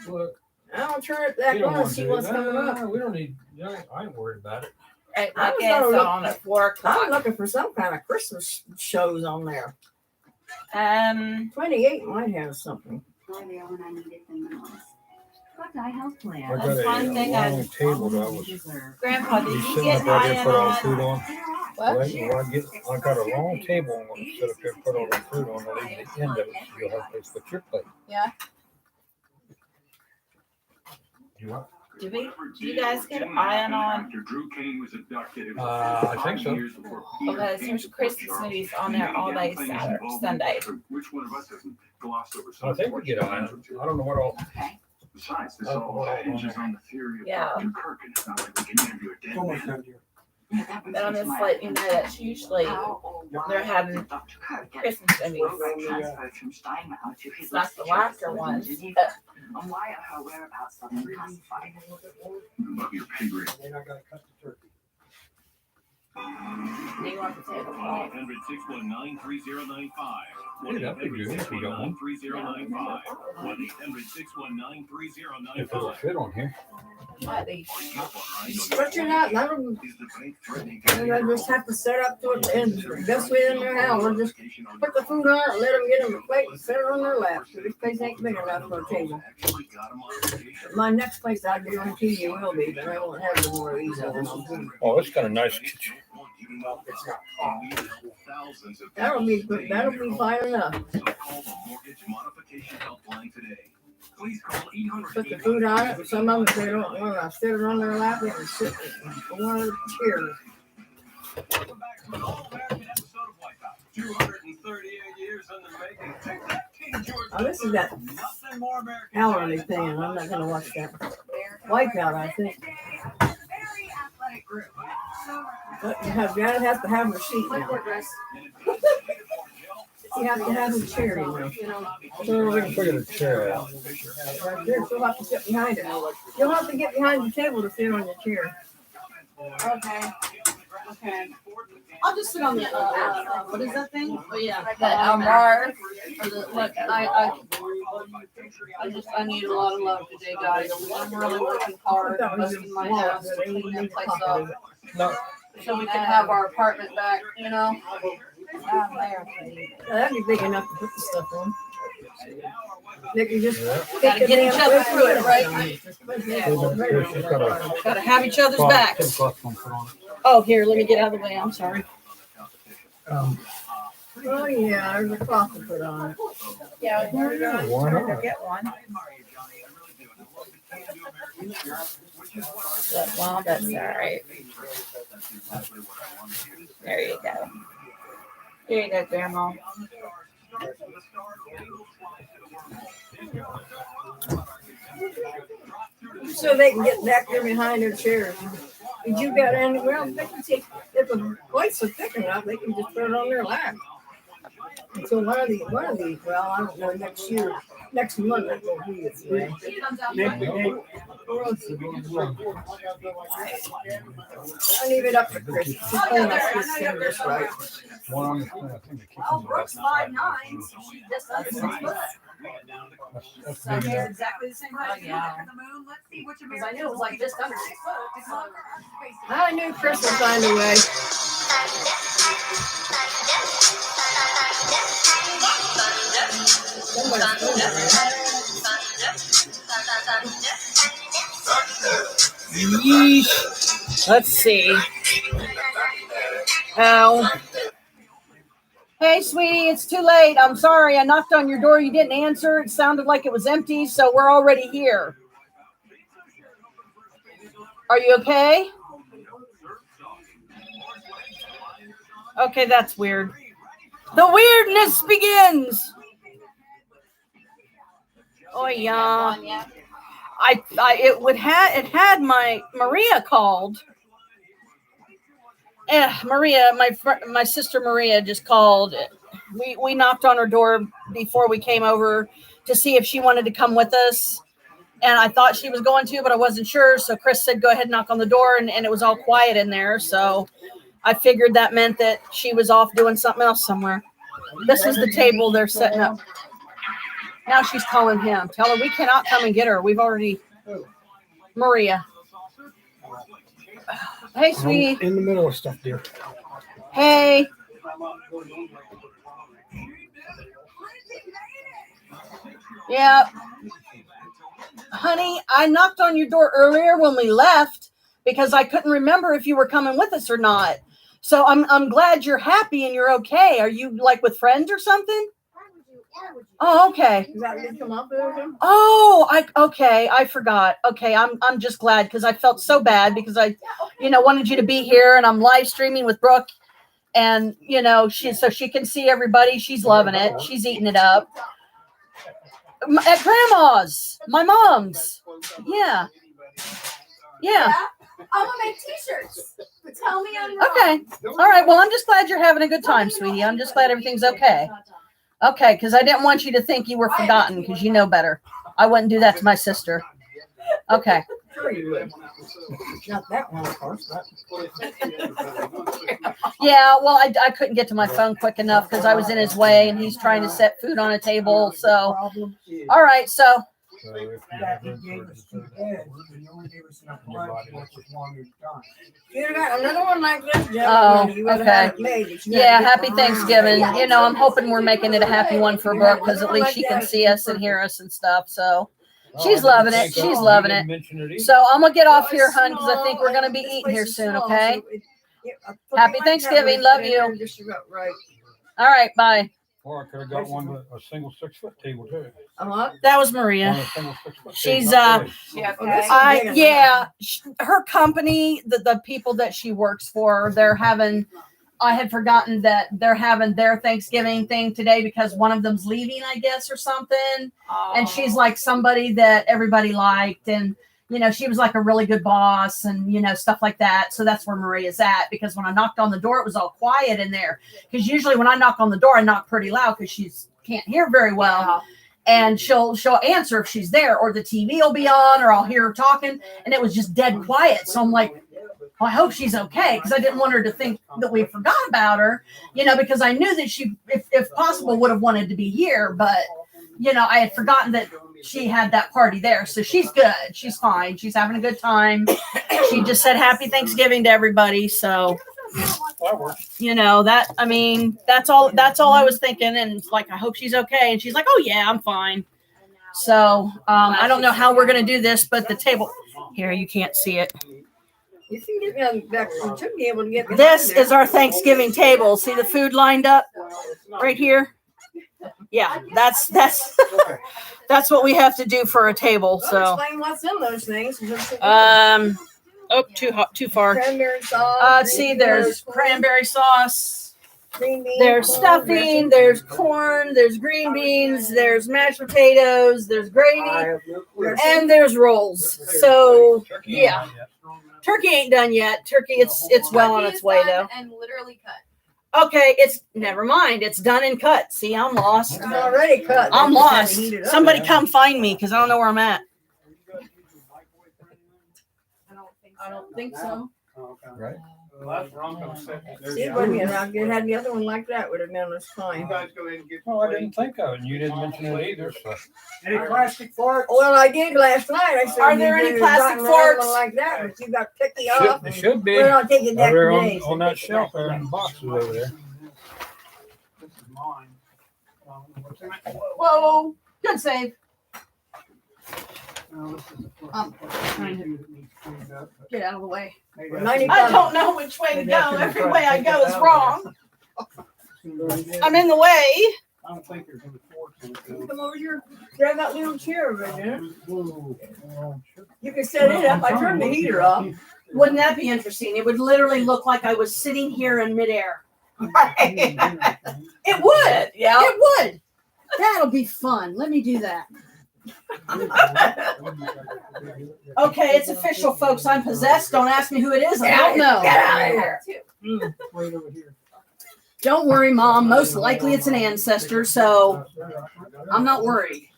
look." I'll turn it We back don't on want and see to. what's coming up. We don't need. I ain't worried about it. Right, I my was gas gonna look- on at 4 I'm o'clock. looking for some kind of Christmas shows on there. 28 might have something. I got That's a one thing I- long table that I was Grandpa, did be you sitting get up right there, iron put all the on? food on. What? I got a long table I'm gonna sit up there, put all the food on, and leave the end of it, so you'll have a place to put your plate. Yeah. You want? Do you guys get iron on? I think so. Because there's Christmas movies on there all day Saturday, Sunday. I think we get iron. I don't know what all. Besides, this all hinges on the theory of Yeah. Dr. Kirk, and it's not like we can interview a dead So much man. down here. But I'm just letting you know that's usually they're having Christmas movies. It's not the Whacker ones. Above your pay grade. And I gotta cut the turkey. Do you want the table? 1-800-619-3095. Yeah, that'd be good if you got one. 1-800-619-3095. If it'll 1-800-619-3095. fit on here. At least. Stretch it out, let them, and I just have to set up to it, and the best way in their house, or just put the food on it, let them get them a plate, and set it on their lap. This place ain't big enough for a table. My next place, I guarantee you will be, but I won't have no more of these other ones. Oh, it's got a nice kitchen. That'll be good, that'll be fine enough. Put the food on it, and some of them, if they don't want to sit it on their lap, they can sit in one of the chairs. 238 years in the making. Take that, King George. Oh, this is that Nothing more American. hourly thing, and I'm not gonna watch that. Wipeout, I think. But you gotta have to have a sheet now. You have to have a chair, you know. So We can figure the chair out. right there, you'll have to sit behind it. You'll have to get behind the table to sit on your chair. Okay. Okay. I'll just sit on the what is that thing? Oh yeah. The bar. Look, I need a lot of love today, guys. I'm really working hard, busting my ass to clean that place up. No. So we can have our apartment back, you know? That'd be big enough to put the stuff on. They can just Gotta get each other through it, right? She's got a Gotta have each other's Ten backs. bucks on put on it. Oh, here, let me get out of the way. I'm sorry. Oh, yeah, there's a cloth to put on it. Yeah, we're going Why to not? get one. Well, that's all right. There you go. Here you go, Grandma. So they can get back there behind their chairs. Did you got any, well, they can take, if the plates are thick enough, they can just put it on their lap. And so one of these, well, I don't know, next month, it will be it's three. I leave it up to Chris. She's pulling us this thing just right. One on the I think the kitchen. Oh, Brooke's 5'9", so she just under 6 foot. That's So big they're enough. exactly the same height. yeah. The moon. Let's see which Because I knew it was like just under 6 foot. It's not basically. I knew Chris would find a way. Somebody's doing it. Yeesh. Let's see. Oh. Hey, sweetie, it's too late. I'm sorry. I knocked on your door. You didn't answer. It sounded like it was empty, so we're already here. Are you okay? Okay, that's weird. The weirdness begins. Oh yeah. It had my Maria called. Maria, my sister Maria just called. We knocked on her door before we came over to see if she wanted to come with us. And I thought she was going to, but I wasn't sure. So Chris said, go ahead and knock on the door. And it was all quiet in there. So I figured that meant that she was off doing something else somewhere. This is the table they're setting up. Now she's calling him. Tell her we cannot come and get her. We've already... Maria. Hey, sweetie. I'm in the middle of stuff, dear. Hey. Yeah. Honey, I knocked on your door earlier when we left because I couldn't remember if you were coming with us or not. So I'm glad you're happy and you're okay. Are you like with friends or something? Oh, okay. Is that what come up with him? Oh, I forgot. Okay, I'm just glad because I felt so bad because I, wanted you to be here and I'm live streaming with Brooke and so she can see everybody. She's loving it. She's eating it up. At grandma's, my mom's. Yeah. I'm gonna make t-shirts. Tell me I'm wrong. Okay. All right. Well, I'm just glad you're having a good time, sweetie. I'm just glad everything's okay. Okay, because I didn't want you to think you were forgotten because you know better. I wouldn't do that to my sister. Okay. Sure you would. Not that one, of course. Yeah, well, I couldn't get to my phone quick enough because I was in his way and he's trying to set food on a table. So, all right. So, You got another one like this, Oh, you would have okay. had it made. You yeah, gotta happy get around. Thanksgiving. I'm hoping we're making it a happy one for Brooke because at least she can see us and hear us and stuff. So, she's loving it. She's loving it. So, I'm going to get off here, hun, because I think we're going to be eating here soon, okay? Happy Thanksgiving. Love you. Right. All right, bye. Or I could have got one with a single 6-foot table too. That was Maria. One with a single 6-foot She's, table. her company, the people that she works for, I had forgotten that they're having their Thanksgiving thing today because one of them's leaving, I guess, or something. And she's like somebody that everybody liked. And, she was like a really good boss and, stuff like that. So that's where Maria's at because when I knocked on the door, it was all quiet in there. Because usually when I knock on the door, I knock pretty loud because she can't hear very well. And she'll answer if she's there or the TV will be on or I'll hear her talking. And it was just dead quiet. So I'm like, well, I hope she's okay because I didn't want her to think that we forgot about her, because I knew that she, if possible, would have wanted to be here. But, I had forgotten that she had that party there. So she's good. She's fine. She's having a good time. She just said happy Thanksgiving to everybody. So, that's all I was thinking. And like, I hope she's okay. And she's like, oh yeah, I'm fine. So, I don't know how we're going to do this, but the table here, you can't see it. You can get me on the back. You should be able to get me. This is our Thanksgiving table. See the food lined up right here? Yeah, that's what we have to do for a table. So explain what's in those things. Too far. Cranberry sauce. See, there's cranberry sauce. Green beans, There's corn, stuffing. There's corn. There's green beans. There's mashed potatoes. There's gravy, and there's rolls. So yeah, turkey ain't done yet. Turkey, it's well on its way though. And literally cut. Okay, never mind. It's done and cut. See, I'm lost. It's already cut. I'm lost. Somebody come find me because I don't know where I'm at. I don't think so. Right. See, it wouldn't have good. Had the other one like that would have been as fine. Well, I didn't think of it. And you didn't mention it either. So. Any plastic forks? Well, I did last night. I said, Are there any plastic forks? Like that, but you got picky off. It should be. We're not taking that They're today. on that shelf there in the boxes over there. This is mine. Whoa, good save. No, this is the first I'm one. trying to get out of the way. Maybe I don't know which way to go. Every way I go is wrong. I'm in the way. I don't think there's any forks in it. Come over here, grab that little chair right there. Whoa. You can set it up. I turned the heater off. Wouldn't that be interesting? It would literally look like I was sitting here in midair. It would. Yeah. It would. That'll be fun. Let me do that. Okay, it's official, folks. I'm possessed. Don't ask me who it is. I don't know. Get out of here. Wait over here. Don't worry, Mom. Most likely it's an ancestor, so I'm not worried.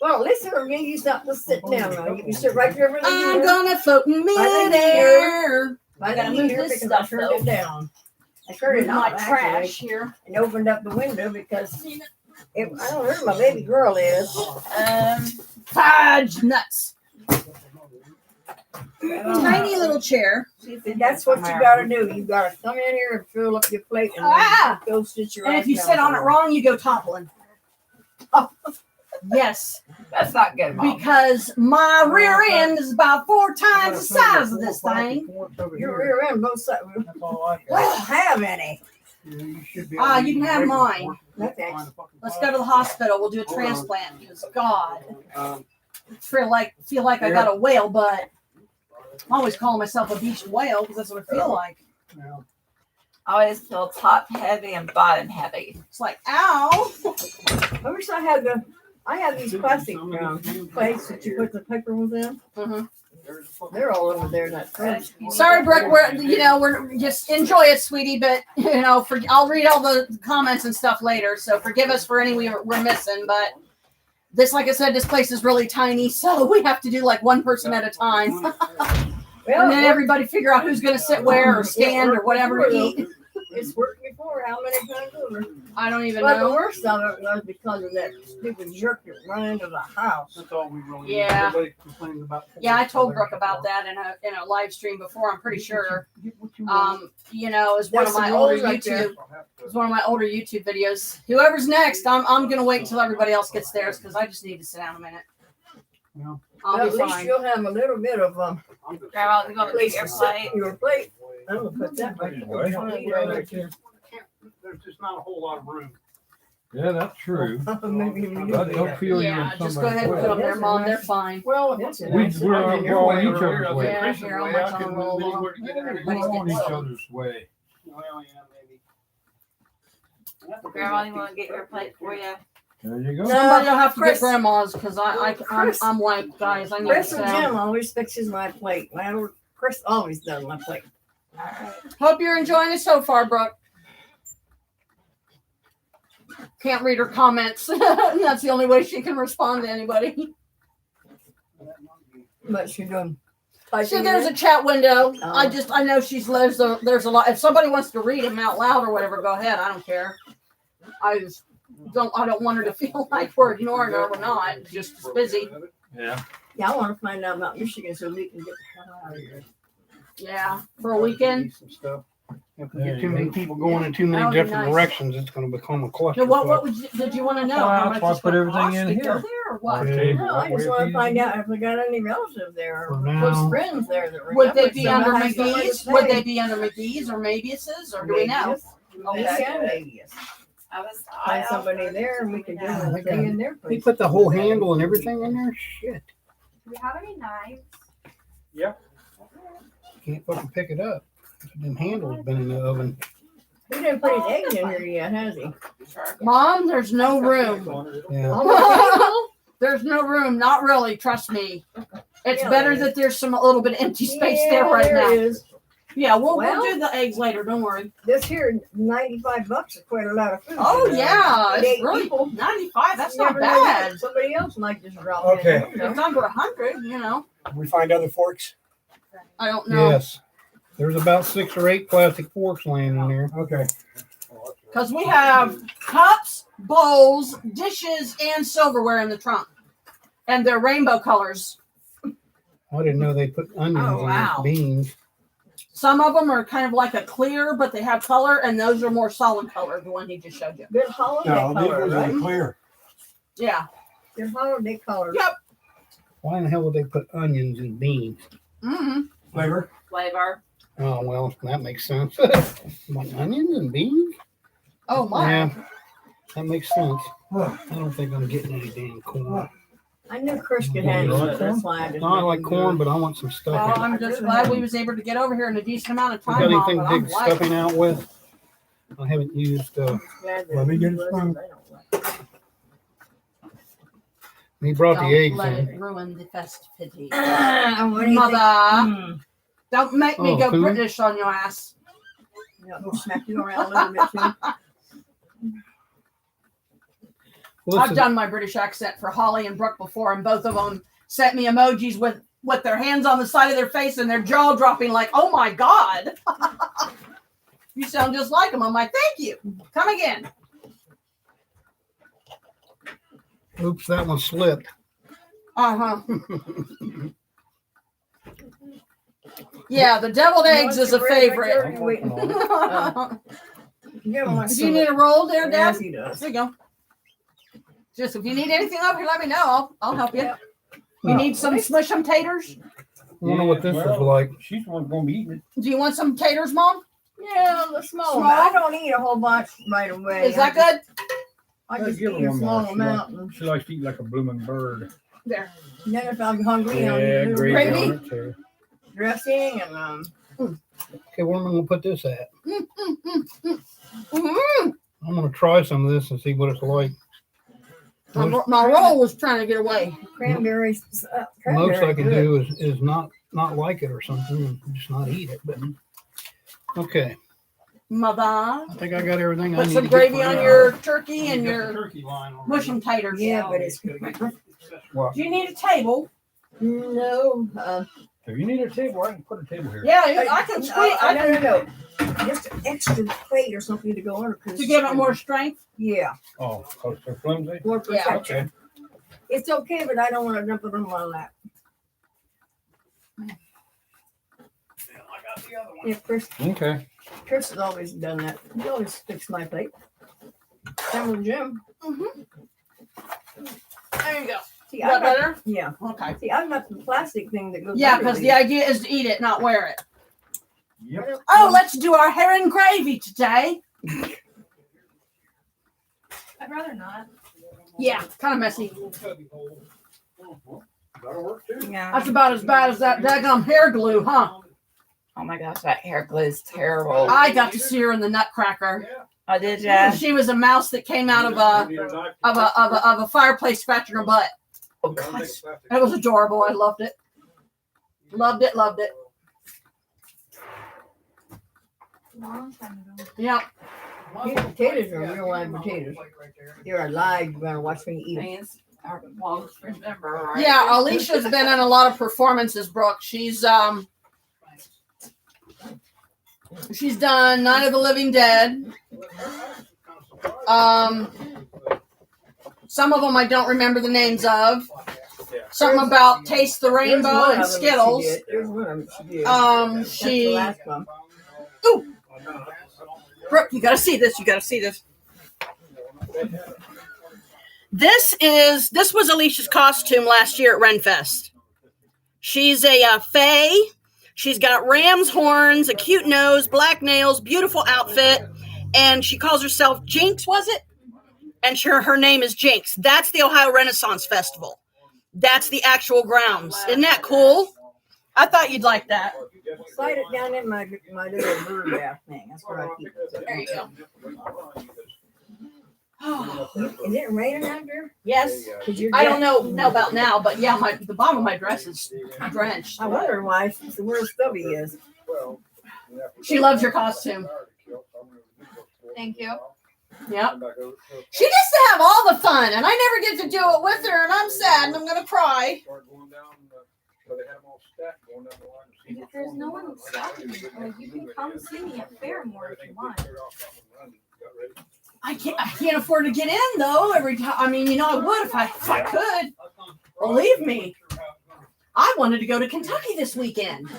Well, listen, we're going to use something to sit down now. You can sit right there over the I'm heater. gonna float in midair. I gotta move this because stuff, I turned though. it down. I turned it My off, trash here. and opened up the window because I don't know where my baby girl is. Fudge nuts. Tiny little chair. That's what you gotta do. You gotta come in here and fill up your plate and then go sit your And ass if you down sit on it somewhere. wrong, you go toppling. Yes, That's not good, Mom. because my rear end is about 4 times the size of this thing. Your rear end both sides. That's all I I don't have any. You should be You can have mine. Okay. Let's go to the hospital. We'll do a transplant. Because God, Um, feel like I got a whale butt. I always call myself a beached whale because that's what I feel like. yeah. I always feel top heavy and bottom heavy. It's like, ow. I wish I had these plastic plates that you put the paper within. Mhm. They're all over there in that fridge. Sorry, Brooke. We're just enjoy it, sweetie. But I'll read all the comments and stuff later. So forgive us for any we're missing. But this, like I said, this place is really tiny, so we have to do like one person at a time, and then everybody figure out who's going to sit where or stand or whatever to eat. It's worked before. How many times over? I don't even But the know. worst of it was because of that stupid jerk that ran into the house. That's all we really Yeah. Everybody complaining about. Yeah, I told Brooke about that in a live stream before. I'm pretty sure. Is one of my older YouTube. It's one of my older YouTube videos. Whoever's next, I'm gonna wait until everybody else gets theirs because I just need to sit down a minute. Yeah. I'll At be least fine. you'll have a little bit of Grandma, you gonna place get your to sit plate? your plate. I'm gonna put that right there. There's just not a whole lot of room. Yeah, that's true. Maybe we do But they'll that. feel you Yeah, in just go somebody's ahead and way. put them there, Mom. They're fine. Well, it's We're all in each other's way. Yeah, here, I'll let y'all roll along. We're all in each other's way. Well, yeah, maybe. Grandma, you wanna get your plate for you? There you go. Somebody will have to Chris- get grandma's because I'm white, guys. I need to Chris sit and down. Jim always fixes my plate. Well, Chris always does my plate. Hope you're enjoying it so far, Brooke. Can't read her comments. That's the only way she can respond to anybody. But she's doing. So there's a chat window. Oh. I know there's a lot. If somebody wants to read them out loud or whatever, go ahead. I don't care. I don't want her to feel like we're ignoring her. We're not. It's just busy. Yeah. Yeah, I want to find out about Michigan so we can get the hell out of here. Yeah, for a weekend. Some stuff. If we get too many people going in too many That would be different nice. directions, it's going to become a cluster. So what did you want to know? How much That's why I it's put gonna everything cost in to go here. there or what? Okay. No, I just want to find out if we got any relatives there or For close now. friends there that Would they remember be somebody under has somebody to McGee's? Would stay. they be under McGee's or Mabius's or do we know? Maybe and maybe. I was. Find somebody there and we can do Yeah, I anything in their They place. put the whole handle and everything in there? Shit. Do we have any knives? Can't fucking pick it up. Them handles been in the oven. He didn't put his eggs in here yet, has he? Mom, there's no room. Yeah. There's no room. Not really. Trust me. It's Yeah, better there is. that there's a little bit of empty space there right there now. is. Yeah, we'll Well- do the eggs later. Don't worry. This here, $95 is quite a lot of food. Oh yeah, Eight it's really people. 95. That's You not never know bad. what somebody else might just drop Okay. in. you know. It's under 100. You know. We find other forks? I don't know Yes. There's about 6 or 8 plastic forks laying in there. Okay. because we have cups, bowls, dishes, and silverware in the trunk, and they're rainbow colors. I didn't know they put onions Oh, wow. in beans. Some of them are kind of like a clear, but they have color, and those are more solid color. The one he just showed you. Good holiday No, these color, ones are right? clear. Yeah. Good holiday color. Yep. Why in the hell would they put onions in beans? Mm-hmm. Flavor? Flavor. Oh, well, that makes sense. Like onions and beans? Oh my. Yeah, that makes sense. I don't think I'm getting any damn corn. I knew Chris could handle it. That's why I just. I like corn, but I want some Well, stuffing. I'm just glad we was able to get over here in a decent amount of You time. got Mom, anything but to I'm dig like, stuffing out with? I haven't used, Let me get it from- he brought the don't eggs let in. it ruin the festivity. What do you Mother, think? don't make me Oh, go food? British on your ass. Yeah, we'll smack you around a little bit too. Well, I've this is- done my British accent for Holly and Brooke before, and both of them sent me emojis with their hands on the side of their face and their jaw dropping like, oh my God. You sound just like them. I'm like, thank you. Come again. Oops, that one slipped. Uh-huh. Yeah, the deviled eggs is a favorite. I'm working on it. Do you need a roll there, Dad? Yes, he does. There you go. Just if you need anything up here, let me know. I'll help you. Yep. You need some smush 'em taters? I wonder what this is like. She's the one going to be eating it. Do you want some taters, Mom? Yeah, the small. Small? I don't eat a whole bunch right away. Is that good? I I'll just give eat her a one small more. amount. And She likes to eat like a blooming bird. There. then if I'm hungry, I'll Yeah, do gravy Gravy? on it too. dressing and Okay, where am I gonna put this at? Mm-hmm. I'm gonna try some of this and see what it's like. My roll was trying to get away. cranberries. Most I can good. do is not like it or something, and just not eat it. But okay, Mother. I think I got everything I Put need some to gravy get for on now. your turkey and You got your the turkey line already. mush 'em taters. Yeah, but it's What? Do you need a table? no. If you need a table, I can put a table here. Yeah, I can squeeze. I can No. Just an extra plate or something to go on it. to give it more strength. Yeah, Oh, so they're flimsy? more Yeah. protection. Okay. It's okay, but I don't want to dump it on my lap. Yeah, Chris Okay. has always done that. He always fixed my plate. Same with Jim. There you go. See, Is that I got, better? yeah. Okay. See, I've got the plastic thing that goes. Yeah, because the everywhere. idea is to eat it, not wear it. Yep. Oh, let's do our herring gravy today. I'd rather not. Yeah, it's kind of messy. That'll work too. Yeah. That's about as bad as that daggum hair glue, huh? Oh my gosh, that hair glue is terrible. I got to see her in the Nutcracker. Oh, did ya? She was a mouse that came out of a fireplace scratching her butt. Oh gosh. It was adorable. I loved it. Loved it. Loved it. Yeah. These potatoes are real live potatoes. They're alive. You're gonna watch me eat them. Thanks. Well, remember, right? Yeah, Alicia's been in a lot of performances, Brooke. She's done Night of the Living Dead. Some of them I don't remember the names of. Something about Taste the Rainbow and Skittles. There's one of them she did. That's the She last one. Ooh. Brooke, you gotta see this. You gotta see this. This was Alicia's costume last year at Renfest. She's a fae. She's got ram's horns, a cute nose, black nails, beautiful outfit, and she calls herself Jinx, was it? And her name is Jinx. That's the Ohio Renaissance Festival. That's the actual grounds. Isn't that cool? I thought you'd like that. Slide it down in my little bird bath thing. That's where I keep it. There you go. Is it raining out there? Yes. 'Cause you're I don't dead. know about now, but yeah, the bottom of my dress is drenched. I wonder why. Where Stubby is. She loves your costume. Thank you. Yep. She gets to have all the fun, and I never get to do it with her, and I'm sad, and I'm gonna cry. There's no one stopping me. Like, you can come see me at Fairmore if you want. I can't afford to get in though. Every time, I mean, I would if I could. Believe me, I wanted to go to Kentucky this weekend.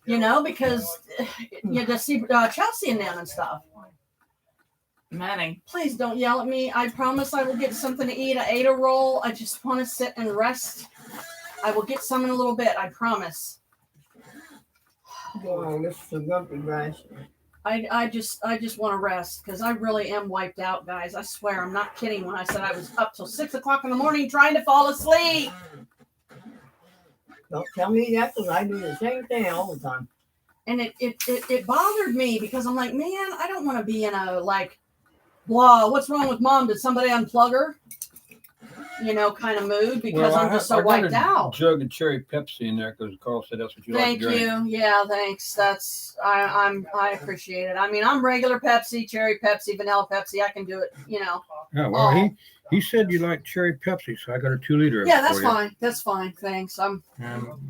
Because you to see Chelsea and them and stuff. Money. Please don't yell at me. I promise I will get something to eat. I ate a roll. I just want to sit and rest. I will get some in a little bit. I promise. Oh, this is a grumpy rice. I just want to rest because I really am wiped out, guys. I swear, I'm not kidding when I said I was up till 6 o'clock in the morning trying to fall asleep. Don't tell me that because I do the same thing all the time. And it bothered me because I'm like, man, I don't want to be in a blah, what's wrong with mom? Did somebody unplug her? Kind of mood because I'm just so wiped out. Jug of cherry Pepsi in there because Carl said that's what you Thank like to drink. you. Yeah, thanks. I appreciate it. I mean, I'm regular Pepsi, cherry Pepsi, vanilla Pepsi. I can do it, Yeah, well, Oh. he said you like cherry Pepsi, so I got a 2-liter. Yeah, that's fine. That's fine. Thanks. And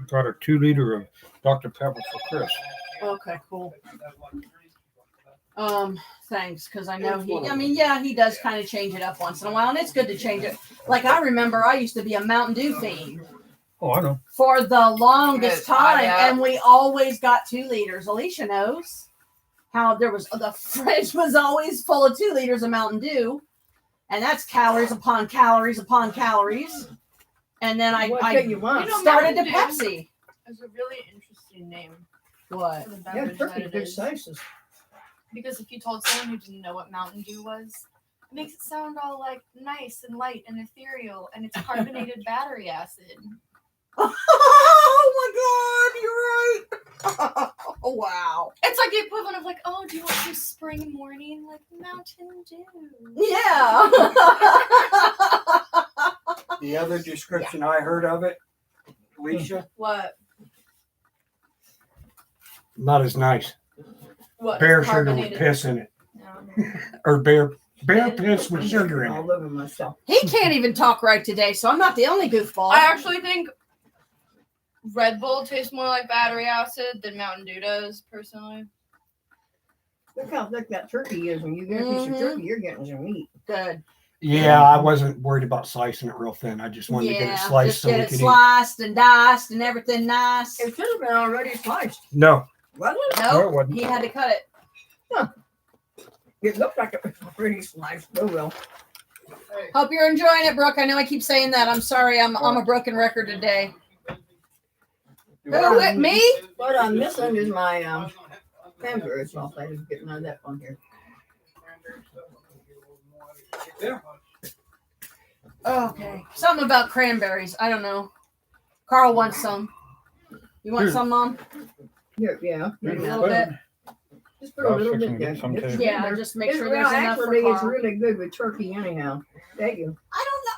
got a 2-liter of Dr. Pepper for Chris. Okay, cool. Thanks, because I know he does kind of change it up once in a while, and it's good to change it. Like, I remember I used to be a Mountain Dew fiend. Oh, I know. for the longest Good. time, Yeah. and we always got 2 liters. Alicia knows how the fridge was always full of 2 liters of Mountain Dew, and that's calories upon calories upon calories. And then I started to Pepsi. It's a really interesting name What? for the Yeah, beverage that turkey it good is. sizes. Because if you told someone who didn't know what Mountain Dew was, it makes it sound all like nice and light and ethereal, and it's carbonated battery acid. Oh my God, you're right. Oh, wow. It's like the equivalent of like, oh, do you want some spring morning like Mountain Dew? Yeah. The other description I heard of it, Alicia, What? not as nice. What? Bear sugar with Carbonated? piss in it, No. or bear piss with sugar in it. All over myself. He can't even talk right today, so I'm not the only goofball. I actually think Red Bull tastes more like battery acid than Mountain Dew does, personally. Look how thick that turkey is. When you get a piece of turkey, you're getting some meat. Good. Yeah, I wasn't worried about slicing it real thin. I just wanted to get it sliced just so get we it could sliced and diced and everything nice. It should have been already sliced. eat. No, Wasn't it? no, it Nope, wasn't. he had to cut it. It looked like it was already sliced. Oh well. Hope you're enjoying it, Brooke. I know I keep saying that. I'm sorry. I'm a broken record today. Who with me? What I'm missing is my cranberry sauce. I was getting out of that one here. Okay. Something about cranberries. I don't know. Carl wants some. You want Here. some, Mom? Here, yeah. A little bit. Just put a little bit there. Some It's too. Yeah, there. just make sure Well, there's enough for actually, it's Carl. really good with turkey anyhow. Thank you. I don't know.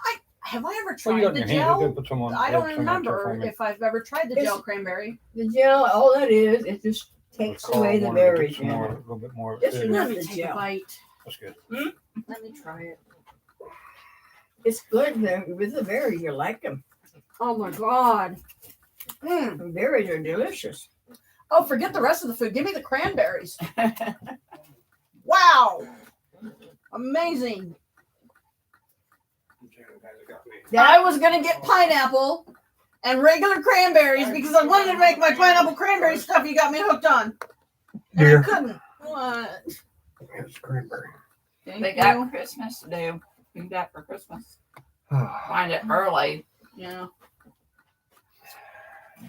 Have I ever Well, tried you got the in your hand. You gel? gotta put some on. I don't some on top remember for me. if I've ever tried the It's- gel cranberry. The gel, all that is, it just takes Carl away the wanted to get berries. some more, a Yeah. little bit more. This is food. not Let me the take a gel. bite. That's good. Let me try it. It's good with the berries. You like them. Oh my God. Mm. The berries are delicious. Oh, forget the rest of the food. Give me the cranberries. Wow. Amazing. I was going to get pineapple and regular cranberries because I wanted to make my pineapple cranberry stuff you got me hooked on. And Here. I couldn't. What? It's cranberry. Thank They you. got Christmas to do. Do that for Christmas. Find it early. Yeah.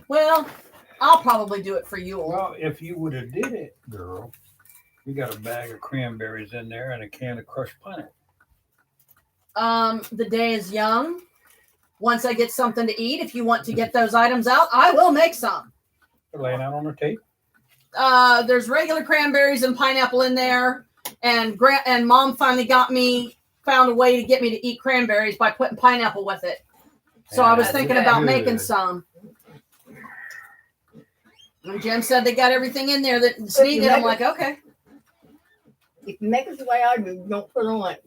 Well, I'll probably do it for you all. Well, if you would have did it, girl, you got a bag of cranberries in there and a can of crushed pineapple. The day is young. Once I get something to eat, if you want to get those items out, I will make some. They're laying out on the tape. There's regular cranberries and pineapple in there, and Mom finally found a way to get me to eat cranberries by putting pineapple with it. So I was That's thinking good. about making some. And Jim said they got everything in there that's needed. I'm like, okay. If you make it the way I do, don't put on like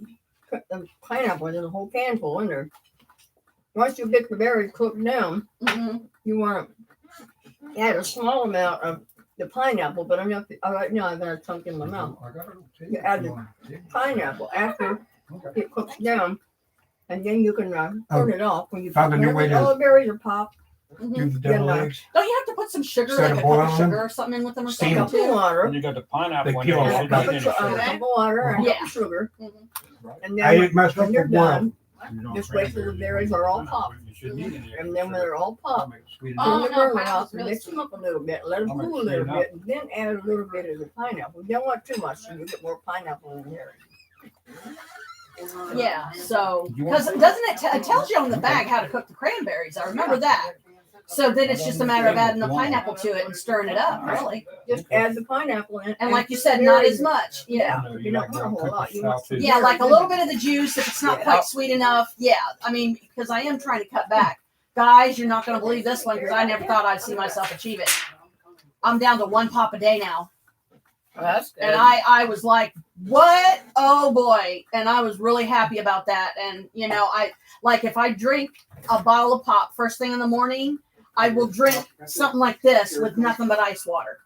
pineapple. There's a whole can full in there. Once you get the berries cooked down, you want to add a small amount of the pineapple, but I'm not. Right now, I've got a chunk in my mouth. You add the pineapple after it cooks down, and then you can turn it off when you Found a new way to all the berries are popped. do the deviled eggs. Don't you have to put some sugar, Instead like of a cup of boiling them, sugar or something in with them or steam something Cup of too? water. And you got the pineapple They in peel there. off And a cup of Sugar. water and a cup Yeah. of sugar. And I then ate my stuff when you're with boil. done, just wait till the berries are all popped. And then when they're all popped, turn Oh, the no, burner pineapple's off and really mix them up a little bit, let them I'll cool a make little sweet bit, and then add a little bit of the pineapple. You don't want too much, so you get more pineapple in there. Yeah, so You want because doesn't it tells you on the bag how to cook the cranberries? I remember that. So then it's just a matter of adding the pineapple to it and stirring it up, really. Just add the pineapple in. And like you said, not as much. Yeah. You don't want a whole lot. You want some Yeah, like a berries little in bit of the juice if it's not quite sweet enough. Yeah, I mean, because I am trying to cut back. Guys, you're not going to believe this one because I never thought I'd see myself achieve it. I'm down to 1 pop a day now. Well, that's good. And I was like, what? Oh boy. And I was really happy about that. And, you know, if I drink a bottle of pop first thing in the morning, I will drink something like this with nothing but ice water.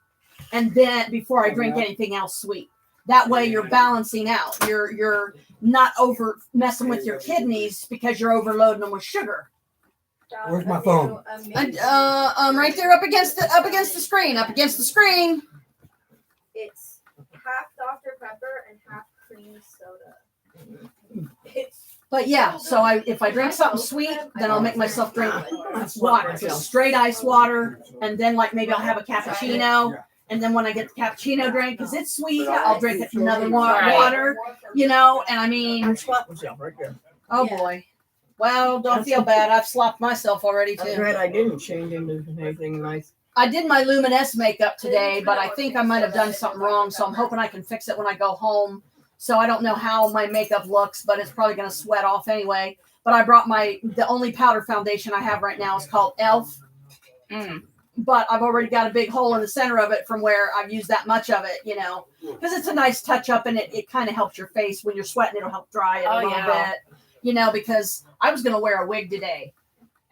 And then before I drink anything else sweet. That way you're balancing out. You're not over messing with your kidneys because you're overloading them with sugar. Where's my phone? Right there, up against the screen. It's half Dr. Pepper and half cream soda. But yeah, so if I drink something sweet, then I'll make myself drink water, just straight ice water, and then like maybe I'll have a cappuccino, and then when I get the cappuccino drink, because it's sweet, I'll drink another water, and I mean, I slapped myself right there. oh boy. Well, don't feel bad. I've slopped myself already I'm too. glad I didn't change into anything nice. I did my Luminous makeup today, but I think I might have done something wrong, so I'm hoping I can fix it when I go home. So I don't know how my makeup looks, but it's probably going to sweat off anyway. But I brought the only powder foundation I have right now is called Elf. But I've already got a big hole in the center of it from where I've used that much of it, because it's a nice touch up and it kind of helps your face when you're sweating. It'll help dry it a little bit, because I was going to wear a wig today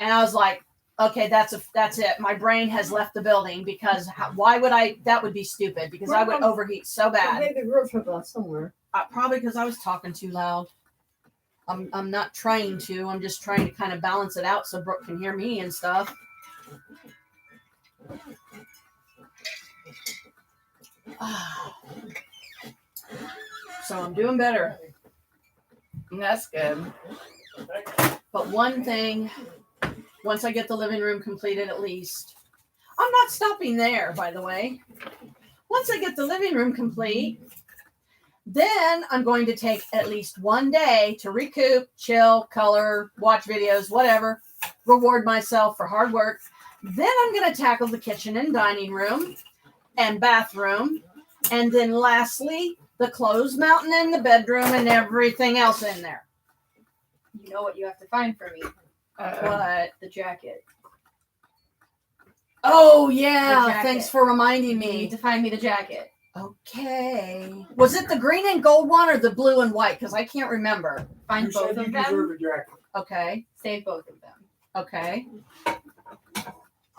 and I was like, okay, that's it. My brain has left the building because why would I? That would be stupid because I would overheat so bad. Maybe the girls have somewhere. Probably because I was talking too loud. I'm not trying to. I'm just trying to kind of balance it out so Brooke can hear me and stuff. So I'm doing better. That's good. But one thing, once I get the living room completed at least, I'm not stopping there, by the way. Once I get the living room complete, then I'm going to take at least one day to recoup, chill, color, watch videos, whatever, reward myself for hard work. Then I'm going to tackle the kitchen and dining room and bathroom. And then lastly, the clothes mountain in the bedroom and everything else in there. You know what you have to find for me? What? The jacket. Oh, yeah. The jacket. Thanks for reminding You need me. to find me the jacket. Okay. Was it the green and gold one or the blue and white? Because I can't remember. Find both of them. Okay. Save both of them. Okay.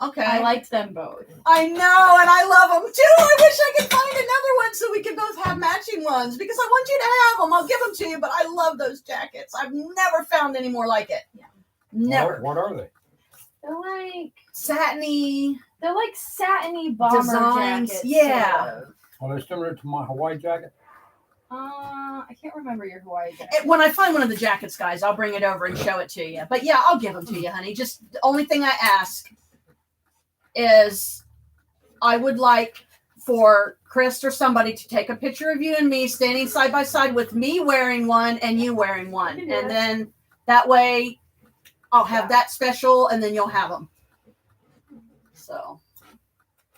Okay. I liked them both. I know, and I love them too. I wish I could find another one so we could both have matching ones because I want you to have them. I'll give them to you, but I love those jackets. I've never found any more like it. Yeah. Never. What are they? They're like Satiny. They're like satiny bomber Designs, jackets. yeah. Sort of. Are they similar to my Hawaii jacket? I can't remember your Hawaii jacket. When I find one of the jackets, guys, I'll bring it over and show it to you. But yeah, I'll give them to you, honey. Just the only thing I ask is I would like for Chris or somebody to take a picture of you and me standing side by side with me wearing one and you wearing one. Yeah. And then that way I'll have that special and then you'll have them. So,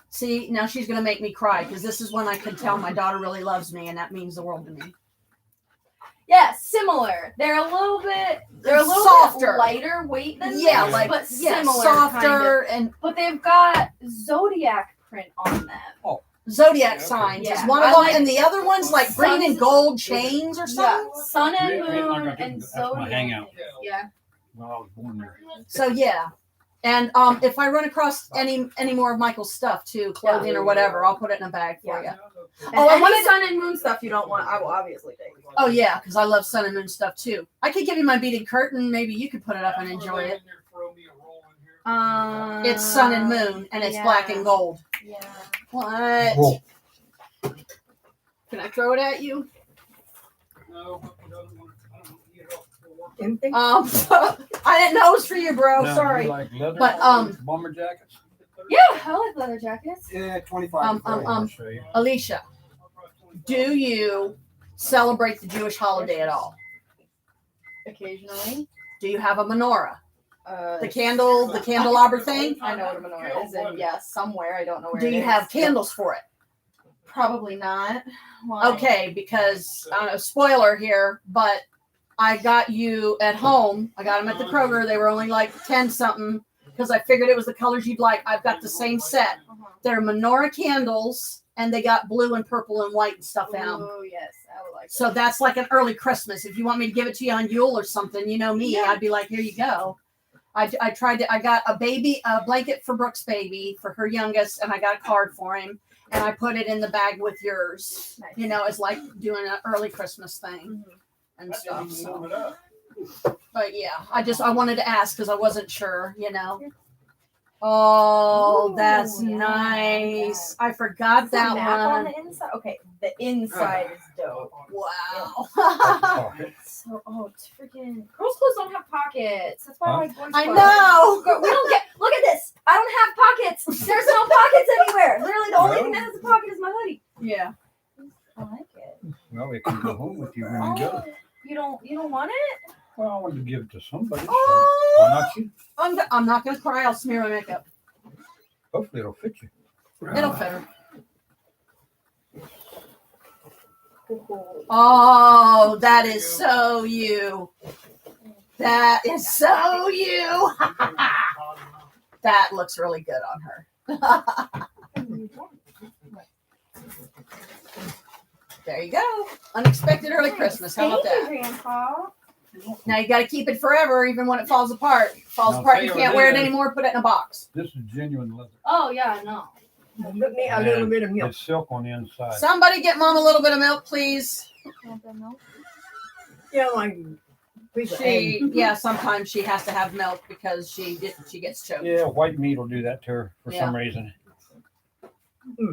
see, now she's going to make me cry because this is when I can tell my daughter really loves me and that means the world to me. Yeah, similar. They're a little bit Softer. bit lighter weight than Yeah, this, like but yeah, similar softer kind and of. But they've got zodiac print on them. zodiac signs Yeah. is one of I them, like and the other one's like green suns- and gold chains or Yeah, something. sun and Yeah, yeah, moon like I and did- that's my zodiac. hangout. Yeah. Well, I was born there. So yeah, and if I run across any more of Michael's stuff too, clothing or whatever, I'll put it in a bag for you. And Oh, I any wanted- sun and moon stuff you don't want, I will obviously take. Oh yeah, because I love sun and moon stuff too. I could give you my beaded curtain. Maybe you could put it up and enjoy it. It's sun and moon, and it's black and gold. Yeah. What? Whoa. Can I throw it at you? Empty? I didn't know it was for you, bro. Now, Sorry. you like leather But, bomber jackets? Yeah, I like leather jackets. Yeah, 25. I'll show you. Alicia, do you celebrate the Jewish holiday at all? Occasionally. Do you have a menorah? The Uh, candelabra thing? I know what a menorah is, and yes, somewhere I don't know where. Do it you is. have candles for it? Probably not. Why? Okay, because spoiler here, but I got you at home. I got them at the Kroger. They were only like 10 something because I figured it was the colors you'd like. I've got the same set. They're menorah candles, and they got blue and purple and white and stuff in them. Oh yes, I would like. So that's like an early Christmas. If you want me to give it to you on Yule or something, you know me, I'd be like, here you go. I got a blanket for Brooke's baby, for her youngest, and I got a card for him. And I put it in the bag with yours. Nice. You know, it's like doing an early Christmas thing and stuff. So. But yeah, I wanted to ask because I wasn't sure, you know. Oh, that's nice. I forgot Is the that map on one. the inside? Okay, the inside is dope. Wow. So, it's freaking. Girls' clothes don't have pockets. That's why I like boys' I clothes. know. We don't get. Look at this. I don't have pockets. There's no pockets anywhere. Literally, the only thing that has a pocket is my hoodie. Yeah. I like it. Well, it can go home with you when you go. You don't want it? Well, I wanted to give it to somebody. So Oh. why not you? I'm not gonna cry. I'll smear my makeup. Hopefully it'll fit you. It'll fit her. Oh, that is so you. That is so you. That looks really good on her. There you go. Unexpected early Christmas. How about that? Grandpa. Now you got to keep it forever, even when it falls apart. Falls Now, apart, say you what can't it wear it is. anymore. Put it in a box. This is genuine leather. Oh yeah, I know. Put me a little bit of milk. It's silk on the inside. Somebody get Mom a little bit of milk, please. Yeah, like piece of egg. Yeah, sometimes she has to have milk because she gets choked. Yeah, white meat will do that to her for Yeah. some reason.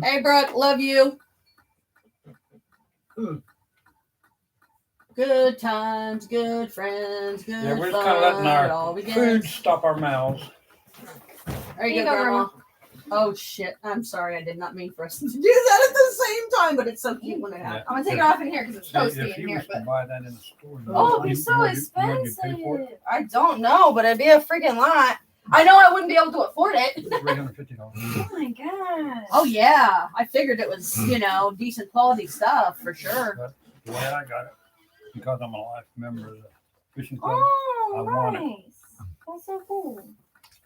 Hey, Brooke, love you. Mm. Good times, good friends, good Yeah, we're just fun. kind of letting it our all begins. food stop our mouths. There you Here go, you go, Grandma. Oh shit! I'm sorry, I did not mean for us to do that at the same time, but it's so cute when it happens. I'm gonna take it off in here because it's toasty If in you here. was to But buy that in the store, oh, it'd be you so know you'd pay for expensive. it? I don't know, but it'd be a freaking lot. I know I wouldn't be able to afford it. $350. Oh my gosh. Oh yeah, I figured it was decent quality stuff for sure. But the way I got it, because I'm a life member of the fishing club, Oh, I want it. nice. That's so cool.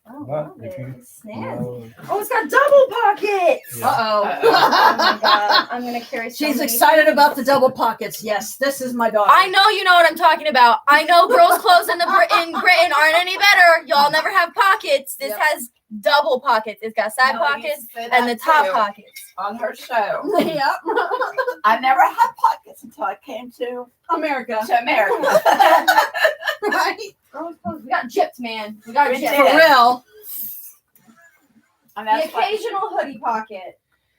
Oh, But love if you it. Snap. know, Oh, it's got double pockets. yeah. Oh my Uh-oh. god, I'm gonna carry. So She's many excited things. about the double pockets. Yes, this is my daughter. I know you know what I'm talking about. I know girls' clothes in Britain aren't any better. Y'all never have pockets. This Yep. has double pockets. It's got side pockets and the top pockets. On her show. Yep. I never had pockets until I came to America. America. Right? Girls' clothes. We got gypped, man. We got We gypped. did. For real. And The that's why, occasional hoodie pocket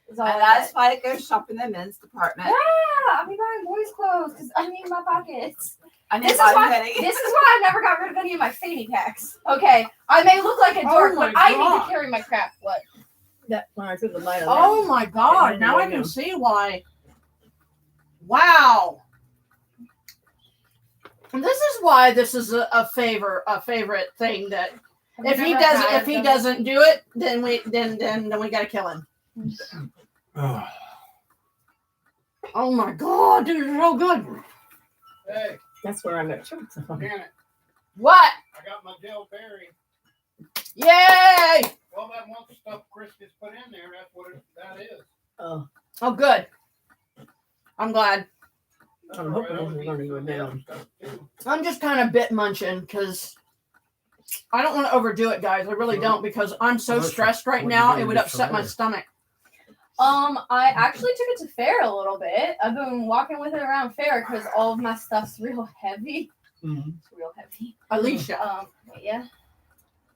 is all. and I that's why I go shop in the men's department. Yeah, I'll be buying boys' clothes because I need my pockets. I need This is my why. hoodie. This is why I never got rid of any of my fanny packs. Okay, I may look like a Oh dork, my but I need God. to carry my crap. What? That I took the light on Oh my God! Now I can see why. Wow. And this is why this is a favorite thing that Have if you he never doesn't had if he them? doesn't do it, then we gotta kill him. Oh, Oh my God, dude, it's so good. Hey, That's where I met you. damn it. What? I got my Del Berry. Yay! Well, that one stuff Chris just put in there, that's what that is. Oh, Oh, good. I'm glad. I'm hoping this is going to go down. I'm just kind of bit munching because I don't want to overdo it, guys. I really don't because I'm so stressed right now. It would upset my stomach. I actually took it to fair a little bit. I've been walking with it around fair because all of my stuff's real heavy. mhm. It's real heavy. Alicia, Yeah.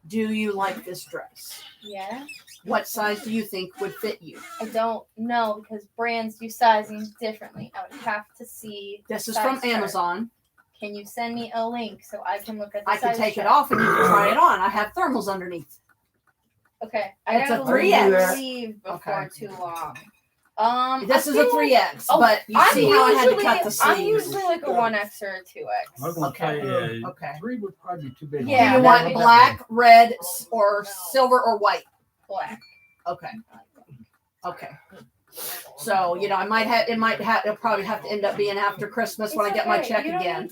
do you like this dress? Yeah. What size do you think would fit you? I don't know because brands do sizing differently. I would have to see. This is size from chart. Amazon. Can you send me a link so I can look at the I can size take it chart? off and you can try it on. I have thermals underneath. Okay. I It's a gotta 3X. leave before Okay. too long. This I is a feel 3X, Oh, but you I'm see how I had to usually- cut the I'm sleeves. usually like a 1X or a 2X. I was going to say, Okay. 3 would probably be too big. Yeah, Do you that want would- black, red, or silver or white? Black. Okay. Okay. So, it'll probably have to end up being after Christmas when I get my check again.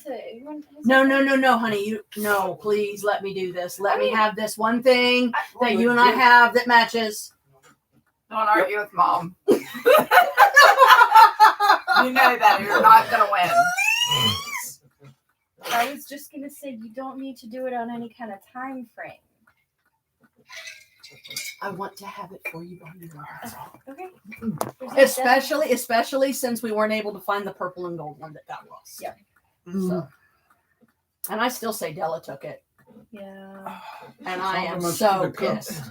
No, honey. No, please let me do this. Let me have this one thing that you and I have that matches. Don't argue with mom. You know that you're not gonna win. I was just gonna say you don't need to do it on any kind of time frame. I want to have it for you by you. Okay. Especially since we weren't able to find the purple and gold one that got lost. Yeah. So. And I still say Della took it. Yeah. And I am Compliment so to the cook. pissed.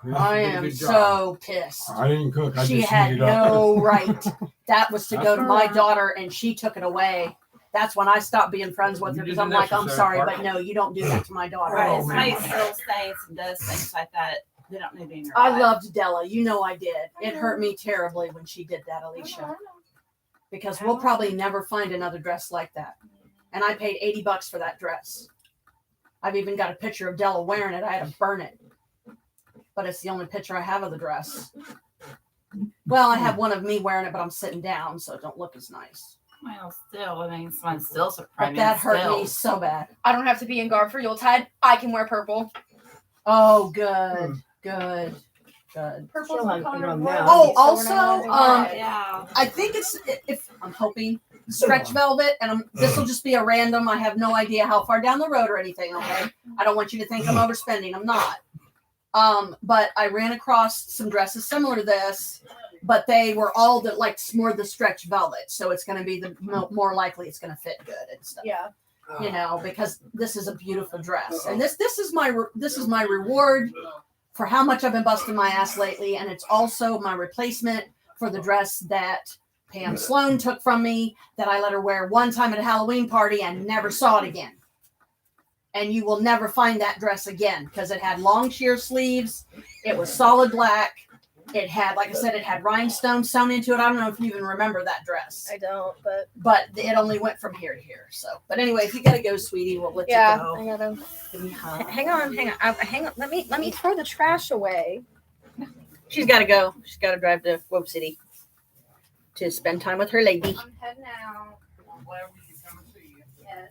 Yeah, I she did a am good job. so pissed. I didn't cook. I She just had heated up. no right. That was to That's go to all my right. daughter, and she took it away. That's when I stopped being friends with her You because did I'm the like, I'm necessary sorry, part. but no, you don't do that to my daughter. Right, Oh, if man. somebody still stays and does things like that, they don't need to be in your I life. loved Della. You know I did. It hurt me terribly when she did that, Alicia. Because we'll probably never find another dress like that. And I paid $80 for that dress. I've even got a picture of Della wearing it. I had to burn it. But it's the only picture I have of the dress. Well, I have one of me wearing it, but I'm sitting down, so it don't look as nice. Well, still, I mean, someone still But surprised. that hurt me so bad. I don't have to be in garb for Yuletide. I can wear purple. Oh, good. Good. Purple's She'll the have it color on of now. royalty, Oh, so we're also, not allowed to wear it. Yeah. I think it's, if I'm hoping, stretch velvet, and this will just be a random. I have no idea how far down the road or anything. Okay, I don't want you to think I'm overspending. I'm not. But I ran across some dresses similar to this, but they were all more the stretch velvet, so it's going to be the more likely it's going to fit good and stuff. Yeah. You know, because this is a beautiful dress, and this is my reward for how much I've been busting my ass lately, and it's also my replacement for the dress that Pam Sloan took from me that I let her wear one time at a Halloween party and never saw it again. And you will never find that dress again because it had long sheer sleeves. It was solid black. It had, like I said, it had rhinestones sewn into it. I don't know if you even remember that dress. I don't, But it only went from here to here. So, but anyway, if you gotta go, sweetie, we'll let yeah, you go. I gotta. Give me a hug. Hang on. Hang on. Let me throw the trash away. She's gotta go. She's gotta drive to Woke City to spend time with her lady. I'm heading out. Yes.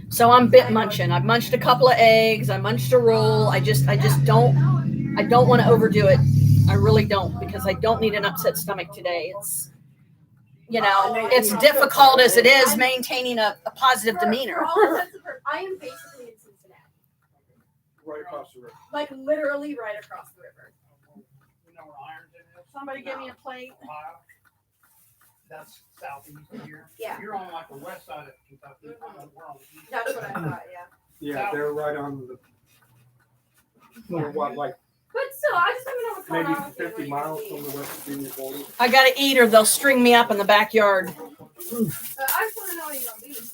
So I'm bit munching. I've munched a couple of eggs. I munched a roll. I just don't want to overdo it. I really don't because I don't need an upset stomach today. It's, it's difficult as it is maintaining a positive demeanor. I am basically in Cincinnati. Right across the river. Like literally right across the river. You know where Ironton is? Somebody give me a plate. Ohio. That's southeast of here. Yeah. You're on like the west side of Kentucky. We're on the east. That's what I thought. Yeah. Yeah, they're right on the. What, like But still, I just want to know what's going maybe on. with you 50 when miles you from the West Virginia border. I gotta eat or they'll string me up in the backyard. I just want to know when you're gonna leave. So.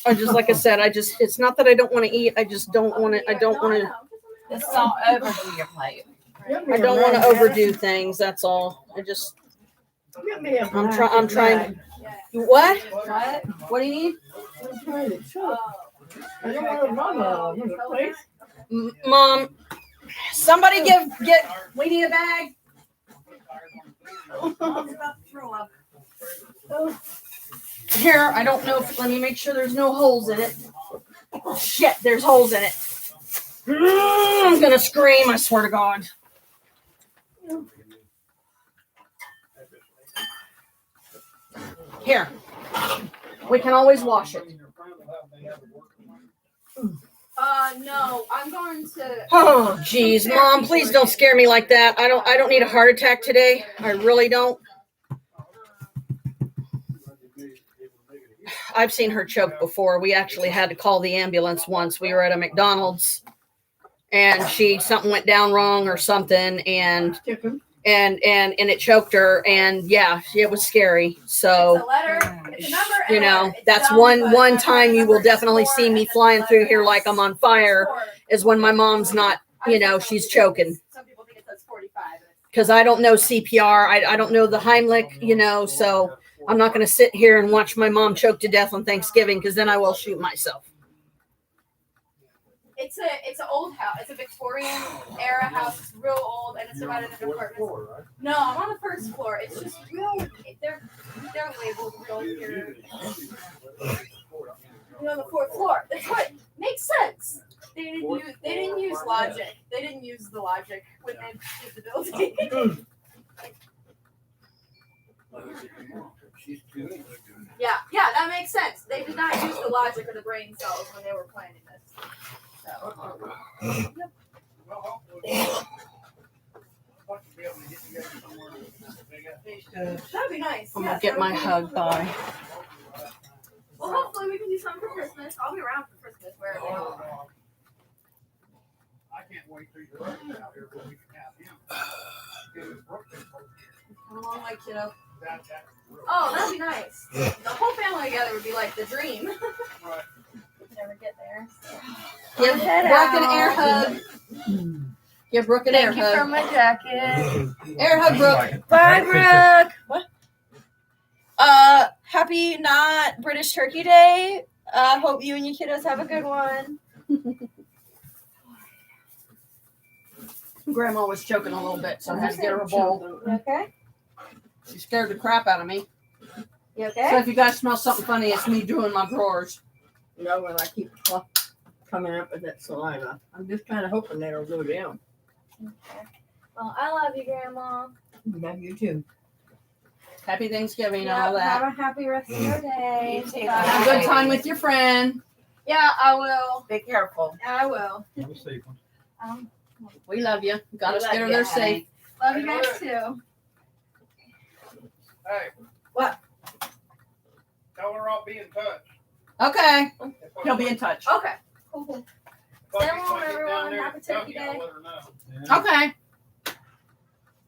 I just, like I said, it's not that I don't want to eat. I just don't want to. I don't want to. Just don't overdo your plate. I don't want to overdo things. That's all. I'm trying. What? What? What do you need? I'm trying to choke. I don't want to run out of the place. Mom, somebody we need a bag. Here, I don't know let me make sure there's no holes in it. Shit, there's holes in it. I'm gonna scream, I swear to God. Here. We can always wash it. No, I'm going to. Oh, geez, Mom, please don't scare me like that. I don't need a heart attack today. I really don't. I've seen her choke before. We actually had to call the ambulance once. We were at a McDonald's and something went down wrong or something and it choked her and yeah, it was scary. So It's a letter. It's a number. that's one time you will definitely see me flying through here like I'm on fire is when my mom's not, she's choking. Some people think it says 45. Because I don't know CPR. I don't know the Heimlich, so I'm not going to sit here and watch my mom choke to death on Thanksgiving because then I will shoot myself. It's an old house. It's a Victorian era house. It's real old, and it's divided into apartments. No, I'm on the first floor. It's just real. They're labeled real here. You're on the fourth floor. That's what makes sense. They didn't use logic. They didn't use the logic when they did the building. Yeah, that makes sense. They did not use the logic of the brain cells when they were planning this. So. That'd be nice. I'm going to get my hug. Bye. Well, hopefully we can do something for Christmas. Christmas. I'll be around for Christmas wherever you are. I can't wait till you're out here where we can have him. Come along, my kiddo. That Oh, that'd be nice. The whole family together would be like the dream. Right. Never get there. Give Brooke an air hug. Give Brooke an air Thank you for hug. my jacket. Air hug, Brooke. Bye, Brooke. What? Happy not British Turkey Day. Hope you and your kiddos have a good one. Grandma was choking a little bit, so I had to get her a bowl. You okay? She scared the crap out of me. You So okay? if you guys smell something funny, it's me doing my drawers. No, when I keep coming up with that saliva, I'm just kind of hoping that'll go down. Well, I love you, Grandma. Love you too. Happy Thanksgiving and Yeah, all have that. a happy rest of your day. You too. Have a good time with your friend. Yeah, I will. Be careful. Yeah, I will. Have a safe one. We love you. Got We us love get her you, there honey. safe. Love you guys too. Hey. What? Tell her I'll be in touch. Okay. If I- He'll be in touch. Okay. Cool. if I- Stay if I warm, get down everyone. there Happy to tell Turkey you, I'll Day. let her know. Yeah. Okay.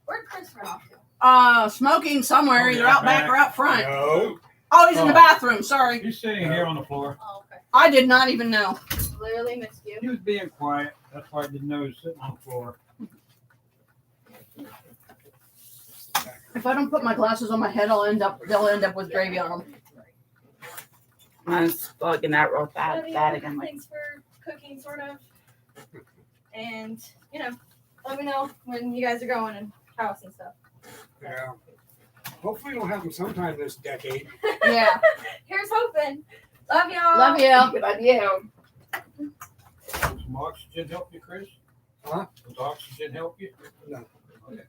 Where'd Chris run off to? Smoking somewhere, Oh, either yeah, out back or out front. No. Oh, he's in the Oh. bathroom. Sorry. He's sitting here on the floor. Oh, okay. I did not even know. Literally missed you. He was being quiet. That's why I didn't know he was sitting on the floor. If I don't put my glasses on my head, they'll end up with gravy on them. I'm slugging that real bad again. Like, Thanks for cooking, sort of. And, let me know when you guys are going and house and stuff. Yeah. Hopefully we'll have them sometime this decade. Yeah. Here's hoping. Love y'all. Love you. good idea. Does some oxygen help you, Chris? Huh? Does oxygen help you? No. Okay.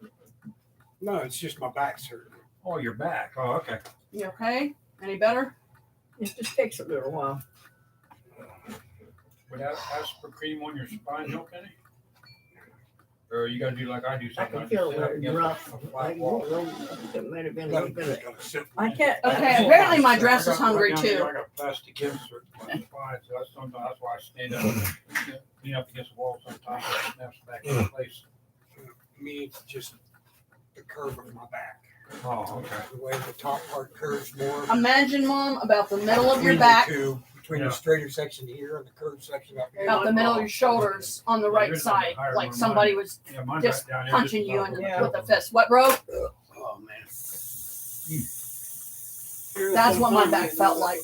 No, it's just my back's hurting. Oh, you're back. Oh, okay. You okay? Any better? It just takes a little while. Would aspirin cream on your spine help any? Or you gotta do like I do I sometimes. can feel sit up it against rough. a I flat wall. it might have been a Got little bit of got a simple- I can't. Okay, apparently my dress I is got- hungry right down here, too. I got plastic insert in my spine, so that's why I stand up, lean up against the wall sometimes. It snaps back into place. Me, it's just the curve of my back. Oh, okay. The way the top part curves more. Imagine, Mom, about the middle of your between the back, two, between Yeah. the straighter section here and the curved section up here. about the middle of your shoulders on the right side, like somebody was Yeah, mine's just right down here, punching just you about in Yeah. with a fist. What, bro? Oh man. That's what my back felt like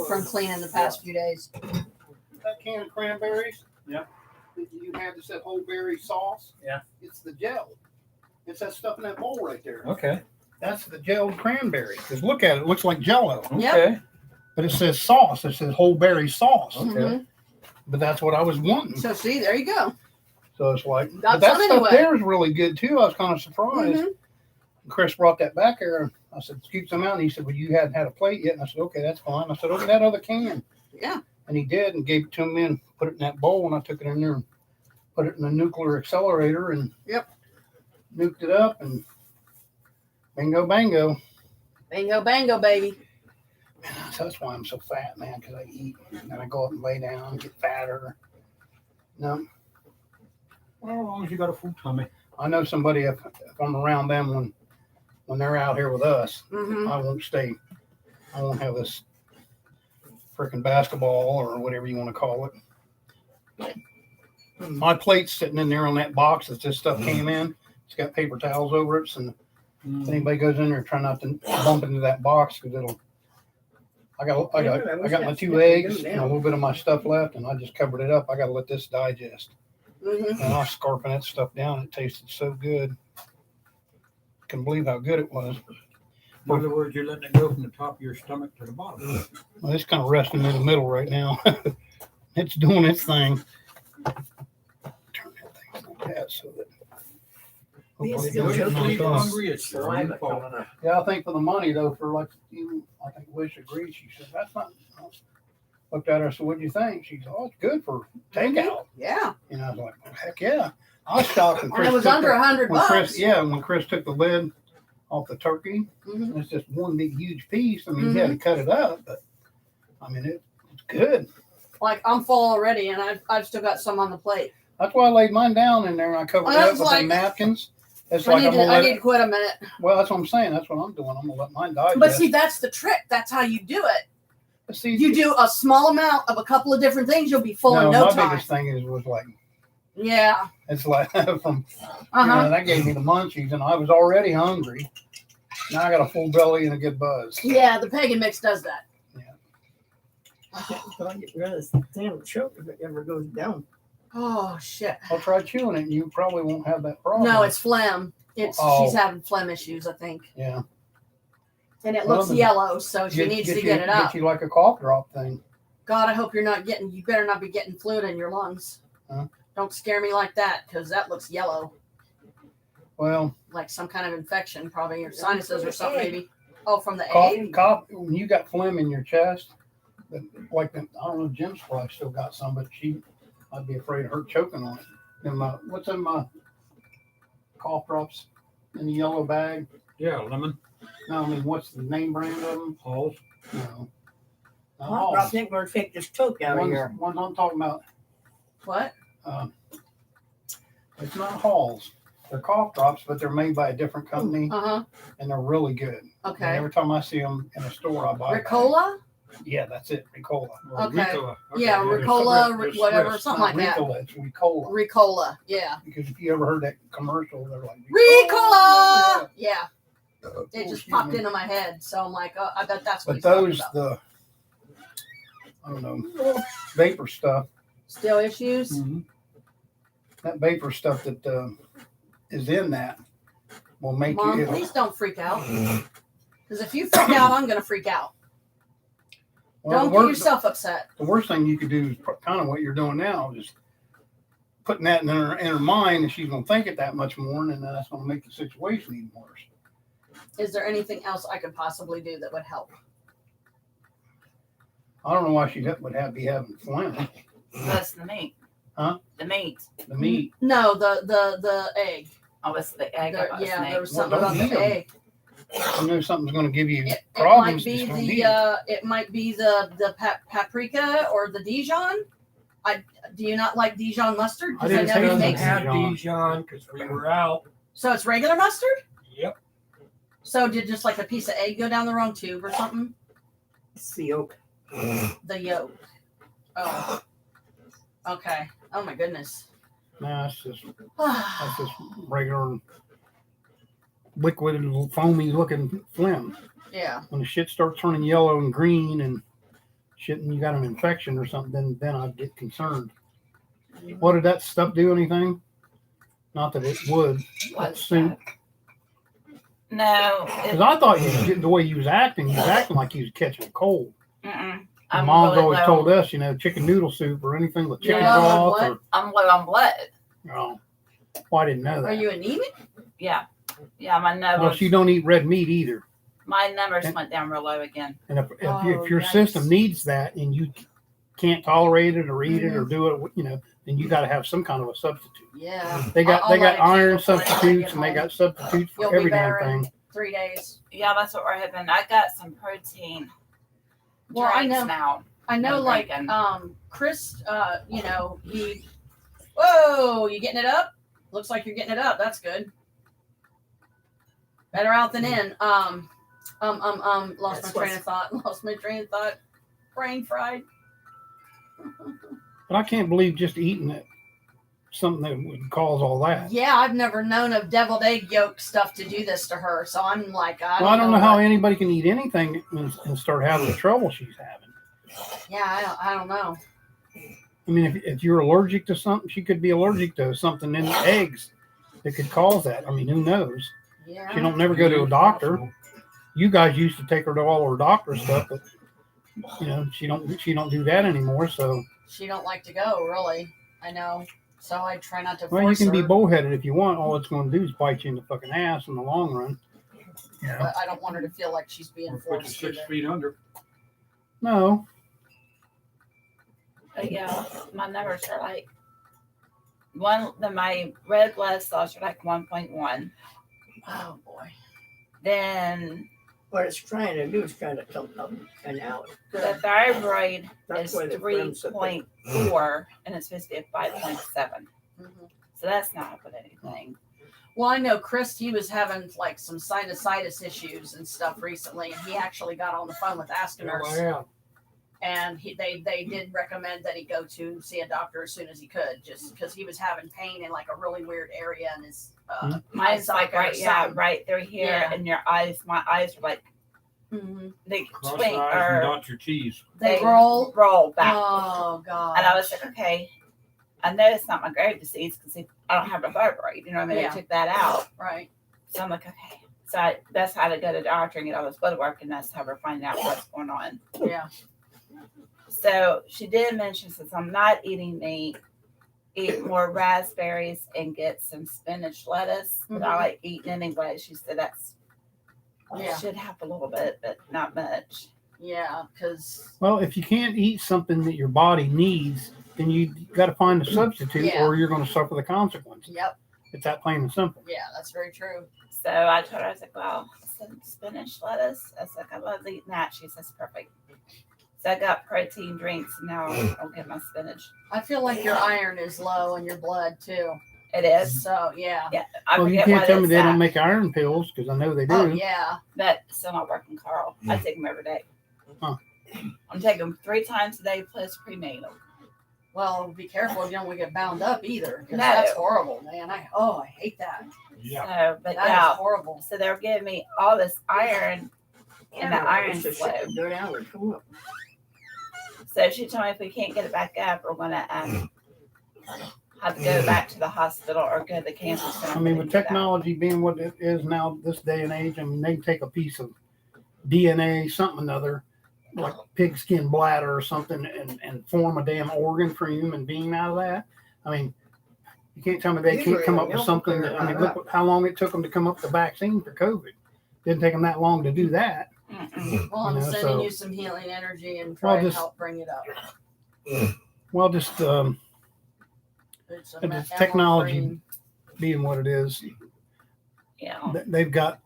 from cleaning the past few days. That can of cranberries. Yeah. That you had that said whole berry sauce. Yeah. It's the gel. It's that stuff in that bowl right there. Okay. That's the gelled cranberry. Because look at it. It looks like Jello. Yep. Okay. But it says sauce. It says whole berry sauce. Okay. Mhm. But that's what I was wanting. So see, there you go. So it's like, Got but that some stuff anyway. there is really good too. I was kind of surprised. Mhm. Chris brought that back here. And I said, scoop some out. And he said, well, you hadn't had a plate yet. And I said, okay, that's fine. I said, open that other can. Yeah. And he did and gave it to me and put it in that bowl. And I took it in there and put it in the nuclear accelerator and nuked it up and bingo, bango. Bingo, bango, baby. So that's why I'm so fat, man, because I eat and then I go up and lay down and get fatter. No, Well, as long as you got a full tummy. I know somebody, if I'm around them when they're out here with us, Mm-hmm. I won't stay. I won't have this freaking basketball or whatever you want to call it. My plate's sitting in there on that box that this stuff came in. It's got paper towels over it. And if anybody goes in there, try not to bump into that box because it'll. I got my 2 eggs and a little bit of my stuff left, and I just covered it up. I got to let this digest. Mm-hmm. And I was scarfing that stuff down. It tasted so good. Couldn't believe how good it was. In other words, you're letting it go from the top of your stomach to the bottom. Well, it's kind of resting in the middle right now. It's doing its thing. Turn that thing like that so that. hopefully it still doesn't choking knock me off. Hungry, it's your own Saliva fault. coming up. Yeah, I think for the money though, for like you, I think Wish agreed. She said, that's not. I looked at her. I said, what'd you think? She said, oh, it's good for takeout. Yeah. And I was like, well, heck yeah. I was shocked when And Chris it was took under the- $100. when Chris, yeah, when Chris took the lid off the turkey, Mhm. it's just one big huge piece. I mean, he had to cut it up, but I mean, it's Good. Like I'm full already, and I've still got some on the plate. That's why I laid mine down in there and I covered it I up was with like- them napkins. It's I like need, I'm to, gonna I let need it. to quit a minute. Well, that's what I'm saying. That's what I'm doing. I'm gonna let mine digest. But see, that's the trick. That's how you do it. But see, You do a small amount of a couple of different things, you'll be full in no my time. biggest thing was like Yeah. it's like from Uh-huh. that gave me the munchies and I was already hungry. Now I got a full belly and a good buzz. Yeah, the pagan mix does that. I get rid of this damn choke if it ever goes down. Oh shit. I'll try chewing it and you probably won't have that problem. No, it's phlegm. It's she's having phlegm issues, I think. yeah. And it Well, looks then yellow, so she needs to get it out. Get you like a cough drop thing. God, I hope you're not getting. You better not be getting fluid in your lungs. Huh? Don't scare me like that, because that looks yellow, Well, like some kind of infection, probably or sinuses or something, maybe. Oh, from the egg. cough. When you got phlegm in your chest, like I don't know, Jim's probably still got some, but I'd be afraid of her choking on it. And what's in my cough drops in the yellow bag? Yeah, lemon. No, I mean, what's the name brand of them? Halls. No. I think we're going to take this choke out of here. Ones I'm talking about, What? it's not Halls. They're cough drops, but they're made by a different company, Uh-huh. and they're really good. Okay. And every time I see them in a store, I buy them. Ricola? Yeah, that's it, Ricola. Okay. Ricola. Yeah, there's Ricola, there's whatever, Swiss. something like that. Ricola, it's Ricola. Ricola, yeah. Because if you ever heard that commercial, they're like, Ricola! Yeah. It just excuse popped me. into my head, so I'm like, oh, I bet that's what But he's talking those, about. I don't know, vapor stuff. Still issues? That vapor stuff that is in that will make Mom, you. please don't freak out. Because if you freak out, I'm going to freak out. Well, Don't get yourself upset. The worst thing you could do is kind of what you're doing now, is putting that in her mind, and she's going to think it that much more, and then that's going to make the situation even worse. Is there anything else I could possibly do that would help? I don't know why she would be having phlegm. That's the meat. Huh? The meat. The meat. No, the egg. Oh, it's the egg. Yeah, there was something Well, about don't the eat 'em. egg. I know something's going to give you It might problems. be just don't eat the paprika or the Dijon. Do you not like Dijon mustard? I Because I, didn't know say he doesn't makes have it. Dijon because we were out. So it's regular mustard. Yep. So did just like a piece of egg go down the wrong tube or something? It's the yolk. The yolk. Oh. Okay. Oh my goodness. No, that's just regular liquid and foamy looking phlegm. Yeah. When the shit starts turning yellow and green and shit, and you got an infection or something, then I'd get concerned. What did that stuff do? Anything? Not that it would. What's soup. that? No. Because I thought the way you was acting like you was catching a cold. Mm-mm. My I'm mom's really always low. told us, chicken noodle soup or anything with chicken Yeah, broth. what? Or, I'm low on blood. oh, well, I didn't know that. Are you anemic? Yeah. Yeah, my Well, numbers. she don't eat red meat either. My numbers went down real low again. And if Oh, your yikes. system needs that and you can't tolerate it or eat it or do it, then you got to have some kind of a substitute. Yeah. They got I'll they got let it iron keep going when I substitutes get and they home. got substitutes for You'll be every damn better in thing. 3 days. Yeah, that's what we're having. I got some protein Well, I drinks know. now. I know, I'm like, drinking. Chris, he. Whoa, you getting it up? Looks like you're getting it up. That's good. Better out than in. Lost That's my train of thought. Lost my train of thought. Brain fried. But I can't believe just eating it, something that would cause all that. Yeah, I've never known of deviled egg yolk stuff to do this to her. So I'm like, I don't know how what- anybody can eat anything and start having the trouble she's having. Yeah, I don't know. I mean, if you're allergic to something, she could be allergic to something in the eggs that could cause that. I mean, who knows? Yeah. She don't never go to a doctor. You guys used to take her to all her doctor stuff, but she don't do that anymore. So She don't like to go, really. I know. So I try not to well, you force can her. be bullheaded if you want. All it's going to do is bite you in the fucking ass in the long run. Yeah. But I don't want her to feel like she's being Or put you forced 6 either. feet under. No, But yeah, my numbers are like my red blood cells are like 1.1. Oh boy. Then What it's trying to do is trying to come up and out. The thyroid That's is why the friends said that. 3.4 and it's supposed to be at 5.7. Mhm. So that's not helping anything. Well, I know Chris, he was having like some sinusitis issues and stuff recently, and he actually got on the phone with Ask a Nurse, Yeah. and they did recommend that he go to see a doctor as soon as he could, just because he was having pain in like a really weird area in his Mine's like or right, yeah, something. right through here, Yeah. and your eyes. My eyes are like Mm-hmm. they Cross twink your eyes and or dot your T's. They roll. roll back. Oh god! And I was like, okay, I know it's not my grave disease because I don't have a thyroid. You know what I mean? Yeah. They took that out. right. So I'm like, okay. So that's how to go to the doctor and get all this blood work, and that's how we're finding out what's going on. Yeah. So she did mention, since I'm not eating meat, eat more raspberries and get some spinach lettuce that I like eating anyway. She said that's Yeah. should help a little bit, but not much. Yeah, because Well, if you can't eat something that your body needs, then you got to find a substitute, Yeah. or you're going to suffer the consequences. yep. It's that plain and simple. Yeah, that's very true. So I told her, I was like, well, some spinach lettuce. I was like, I love eating that. She says, perfect. So I got protein drinks, and now I'll get my spinach. I feel like your iron is low in your blood too. It is. So yeah. Yeah. I Well, you forget can't what tell me it's they at, don't make iron pills, because I know they do. Oh yeah. but still not working, Carl. I take them every day. Huh. I'm taking them 3 times a day plus prenatal. Well, be careful you don't want to get bound up either. 'Cause No. that's horrible, man. I hate that. Yeah. So, but That is yeah. horrible. So they're giving me all this iron, and the iron's It's low. just go down and come up. So she told me if we can't get it back up, we're gonna have to go back to the hospital or go to the cancer center. I mean, with and get that. technology being what it is now, this day and age, I mean, they can take a piece of DNA, something another, like pigskin bladder or something, and form a damn organ for a human being out of that. I mean, you can't tell me they can't come up with something that, I mean, look how long it took them to come up with the vaccine for COVID. Didn't take them that long to do that. Mm-mm. Well, I'm You know, sending so- you some healing energy and Well, try to just- help bring it up. Well, just It's a It's emerald technology. green being what it is, Yeah. they've got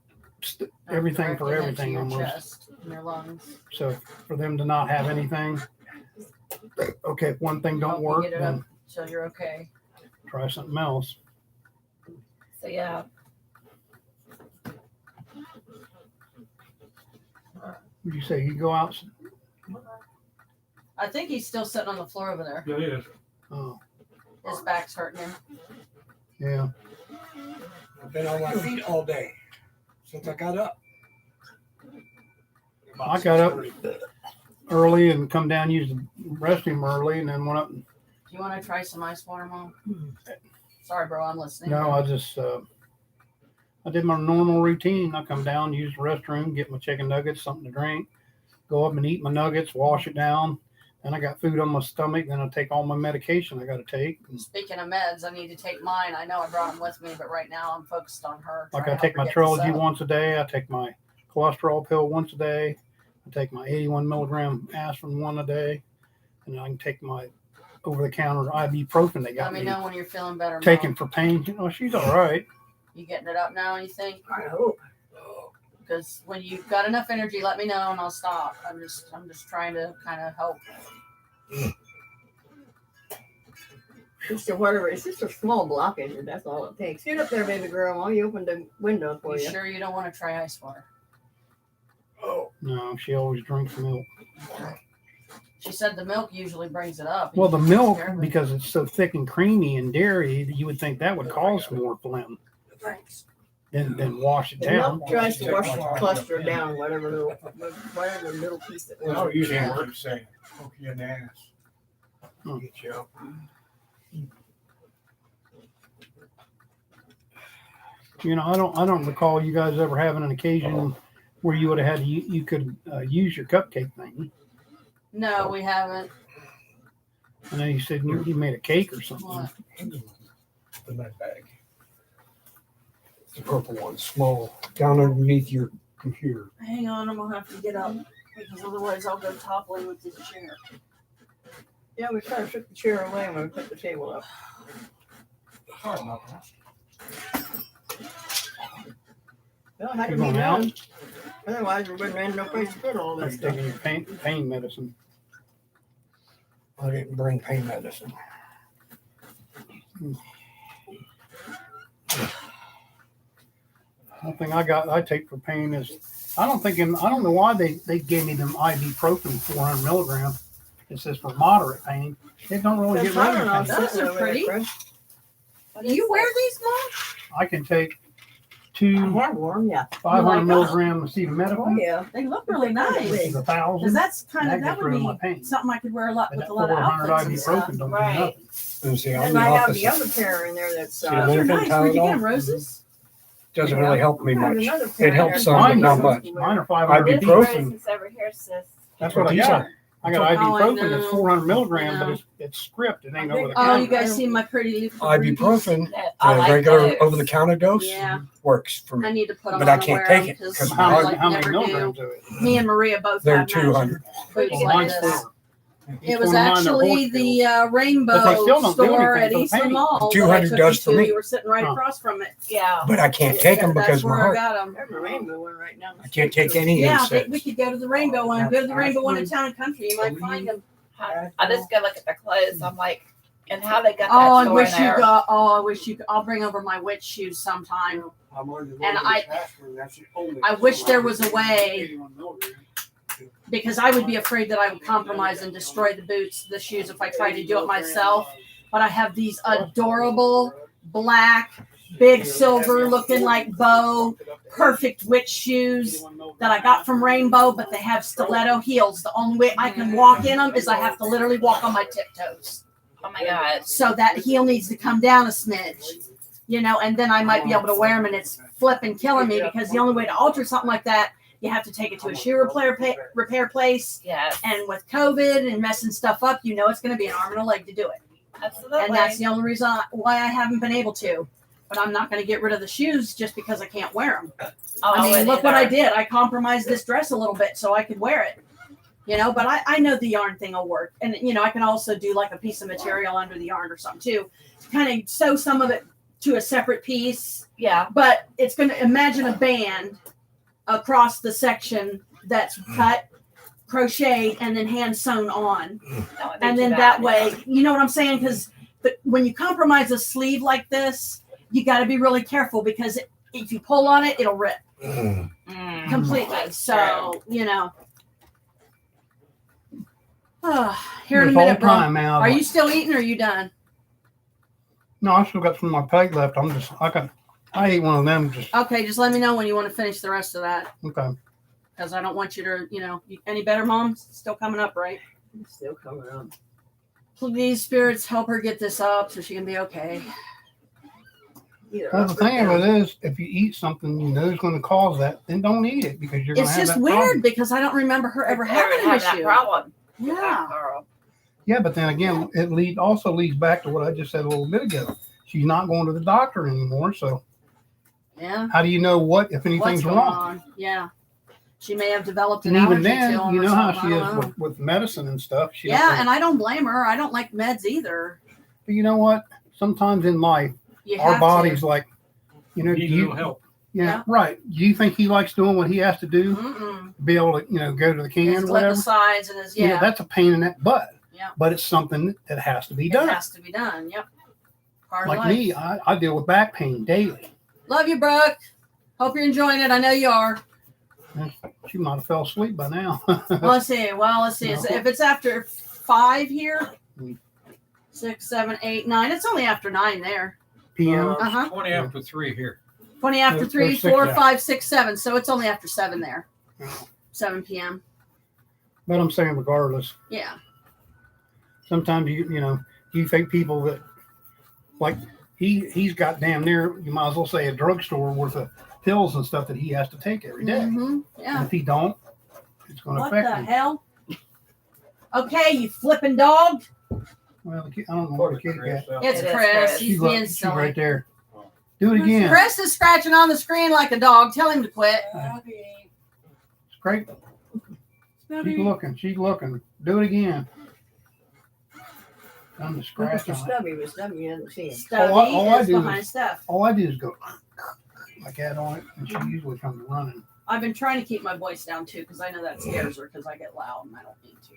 everything directing for it to everything your almost. chest and your lungs. So for them to not have anything, okay, if one thing Help don't you work, get it then up so you're okay. try something else. So yeah. Would you say you go out? I think he's still sitting on the floor over there. Yeah, it is. Oh, His back's hurting him. yeah. I've been on my feet all day since I got up. I got up early and come down, used the restroom early, and then went up. And, Do you want to try some ice water, Mom? Sorry, bro, I'm listening. no, I just I did my normal routine. I come down, use the restroom, get my chicken nuggets, something to drink, go up and eat my nuggets, wash it down. Then I got food on my stomach. Then I take all my medication I got to take. Speaking of meds, I need to take mine. I know I brought them with me, but right now I'm focused on her. Like trying I to take help my her get this Trilogy up. once a day. I take my cholesterol pill once a day. I take my 81 milligram aspirin one a day, and I can take my over-the-counter ibuprofen they Let got me me know when you're feeling better. taking Mom. for pain. You know, she's all right. You getting it up now? You think? I hope. Because when you've got enough energy, let me know and I'll stop. I'm just trying to kind of help. Just a whatever. It's just a small blockage, and that's all it takes. Get up there, baby girl. While you open the window for You you. sure you don't want to try ice water? No, she always drinks milk. She said the milk usually brings it up. Well, the You just milk, care of it. because it's so thick and creamy and dairy, you would think that would cause more phlegm. Thanks. Then wash it The down. milk tries to wash the cluster down, whatever little piece it was. Oh, usually works saying, poke you in the ass. Hmm. Get you up. You know, I don't recall you guys ever having an occasion where you would have had you could use your cupcake thing. No, we haven't. I know you said you made a cake or something. What? In that bag. The purple one, small, down underneath your computer. Hang on, I'm gonna have to get up because otherwise I'll go toppling with this chair. Yeah, we kind of took the chair away when we put the table up. Well, it had You to be going out? done. Otherwise, we wouldn't have no place to put all I'm that stuff. taking your pain medicine. I didn't bring pain medicine. One thing I take for pain is I don't know why they gave me them ibuprofen 400 milligrams. It says for moderate pain. It don't really get rid of the pain. Those are pretty. Do you wear these, Mom? I can take I 2 have one, yeah. 500 like milligram Oh, acetaminophen. yeah. They look really nice. Which is 1,000. Because that's kind of, That that gets would rid of my be pain. something I could wear a lot And with that a lot of 400 outfits and stuff. ibuprofen don't Right. do nothing. And see, I'm And the I have opposite. the other pair in there that's, Yeah, Those are American nice. Where'd you get Tylenol. them, Roses? Doesn't really help me There's much. another pair It helps in some, there. but not much. Mine are 500. Ibuprofen. This Ibuprofen. Rose's over here, sis. That's what I These got. are- I got Oh, I ibuprofen. It's know. 400 milligrams, I know. but it's script. It ain't over the Oh, counter. you guys see my pretty little Ibuprofen, I the like regular those. over-the-counter dose, Yeah, works for I me. need to put them But on I and can't wear take them it, because 'cause I How, like how many never milligrams do. of it? Me and Maria both They're have 200. boots Well, like mine's this. 4. It was Each one of mine are actually horse the pills. Rainbow But they still don't do store anything at for the Eastland pain. Mall. The that I 200 took does you for to. me. You were sitting right Huh. across from it. Yeah. But I can't take them That's because of my where I heart. got them. There's a rainbow one right now. I can't take any Yeah, insects. we could go to the Rainbow one. Go to the Rainbow one in Town and Country. You might find them. I just go look at the clothes. I'm like, and how they got that Oh, I store wish in you there. got. Oh, I wish you. I'll bring over my witch shoes sometime. And I wish there was a way, because I would be afraid that I would compromise and destroy the shoes if I tried to do it myself. But I have these adorable black, big silver looking like bow, perfect witch shoes that I got from Rainbow, but they have stiletto heels. The only way I can walk in them is I have to literally walk on my tiptoes. Oh my God. So that heel needs to come down a smidge, and then I might be able to wear them, and it's flipping killing me because the only way to alter something like that, you have to take it to a shoe repair place. Yes. And with COVID and messing stuff up, it's going to be an arm and a leg to do it. Absolutely. And that's the only reason why I haven't been able to. But I'm not going to get rid of the shoes just because I can't wear them. Oh, I mean, wouldn't look what I either. did. I compromised this dress a little bit so I could wear it. But I know the yarn thing will work. And, I can also do like a piece of material under the yarn or something too. Kind of sew some of it to a separate piece. Yeah. But it's going to imagine a band across the section that's cut, crocheted, and then hand sewn on. That would be And too then bad. that way, you know what I'm saying? Because when you compromise a sleeve like this, you got to be really careful because if you pull on it, it'll rip Mm, completely. that's So, here in a This whole minute, bro. time now, Are you still eating or are you done? No, I still got some of my peg left. I ate one of them. Just Okay, just let me know when you want to finish the rest of that okay. because I don't want you to, any better, Mom? Still coming up, right? It's still coming up. Please, spirits, help her get this up so she can be okay. Either Well, up the or thing of down. it is, if you eat something you know is going to cause that, then don't eat it because you're going It's to have just that weird problem. because I don't remember her ever having an Having that issue. problem. Yeah. That girl. Yeah, but then again, it also leads back to what I just said a little bit ago. She's not going to the doctor anymore, so Yeah. how do you know if What's anything's going wrong? on? Yeah. She may have developed an And even allergy then, to them you or know how something, she I is don't know. with medicine and stuff. She Yeah, don't- and I don't blame her. I don't like meds either. but you know what? Sometimes in life, You our have body's to. like, do you help. Yeah, Yeah. right. Do you think he likes doing what he has to do Mm-mm. to be able to, go to the can His or whatever? glipticides and his, You know, yeah, that's a pain in that butt. Yeah. But it's something that has to be it done. has to be done. Yep. Part of Like life. me, I deal with back pain daily. Love you, Brooke. Hope you're enjoying it. I know you are. She might have fell asleep by now. Let's see. Well, let's see. No. If it's after 5 here, Mm. 6, 7, 8, 9. It's only after 9 there. PM. Uh-huh. 20 after 3 here. 20 after There's 3, 6 4, now. 5, 6, 7. So it's only after 7 there. 7 p.m. But I'm saying regardless, Yeah. sometimes you think people that like he's got damn near, you might as well say a drugstore worth of pills and stuff that he has to take every day. Mm-hmm. And Yeah. if he don't, it's going to What the affect him. hell? Okay, you flipping dog. Well, I don't know what the kitty cat. It's It is Chris. Chris. He's being She's silly. right there. Do it again. Chris is scratching on the screen like a dog. Tell him to quit. It's great. She's looking. She's looking. Do it again. I'm the scratch Mr. on it. Stubby was Stubby. You didn't see him. Stubby all I is do behind stuff. All I do is go. like that on it, and she usually comes running. I've been trying to keep my voice down too because I know that scares her because I get loud and I don't need to.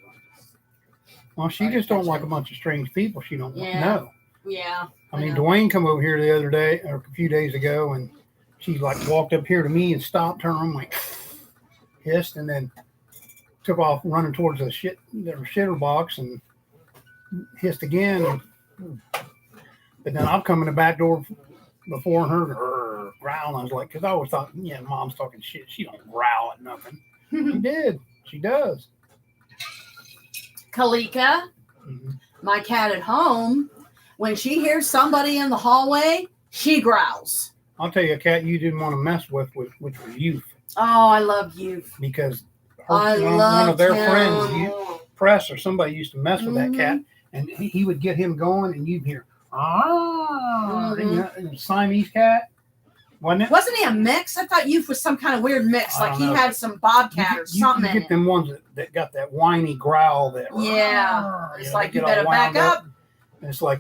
Well, she just don't like a bunch of strange people she don't know. Yeah. I mean, Dwayne come over here the other day, or a few days ago, and she like walked up here to me and stopped, turned around, like hissed, and then took off running towards the shitter box and hissed again. But then I'll come in the back door before her growling. I was like, because I always thought, yeah, Mom's talking shit. She don't growl at nothing. She did. She does. Kalika, my cat at home, when she hears somebody in the hallway, she growls. I'll tell you a cat you didn't want to mess with, which was Youth. Oh, I love Youth. Because one of their friends, Press or somebody used to mess with that cat, and he would get him going, and you'd hear, Siamese cat. Wasn't it? Wasn't he a mix? I thought Youth was some kind of weird mix. Like he had some bobcat or something. You get them ones that got that whiny growl. It's like you better back up. And it's like,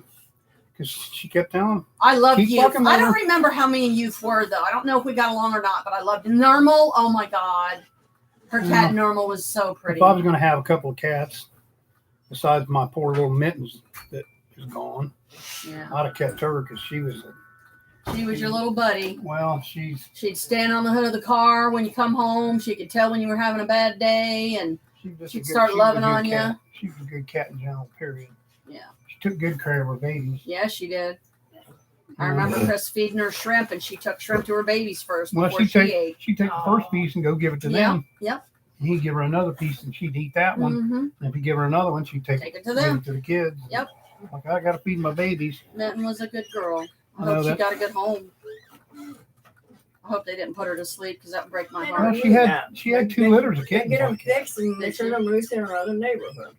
because she kept telling him. I love Youth. I don't remember how many Youth were though. I don't know if we got along or not, but I loved Normal. Oh my God, her cat Normal was so pretty. If I was going to have a couple of cats, besides my poor little Mittens that is gone, I'd have kept her because she was your little buddy. Well, she'd stand on the hood of the car when you come home. She could tell when you were having a bad day, and she'd start loving on you. She was a good cat in general, period. Yeah. She took good care of her babies. Yeah, she did. I remember Chris feeding her shrimp, and she took shrimp to her babies first before she ate. She'd take the first piece and go give it to them. Yep. And he'd give her another piece, and she'd eat that one. And if you give her another one, she'd take it to them. To the kids. Yep. Like, I got to feed my babies. Minton was a good girl. I hope she got a good home. I hope they didn't put her to sleep because that would break my heart. Well, she had 2 litters of kittens. They get them fixed and they turn them loose in another neighborhood.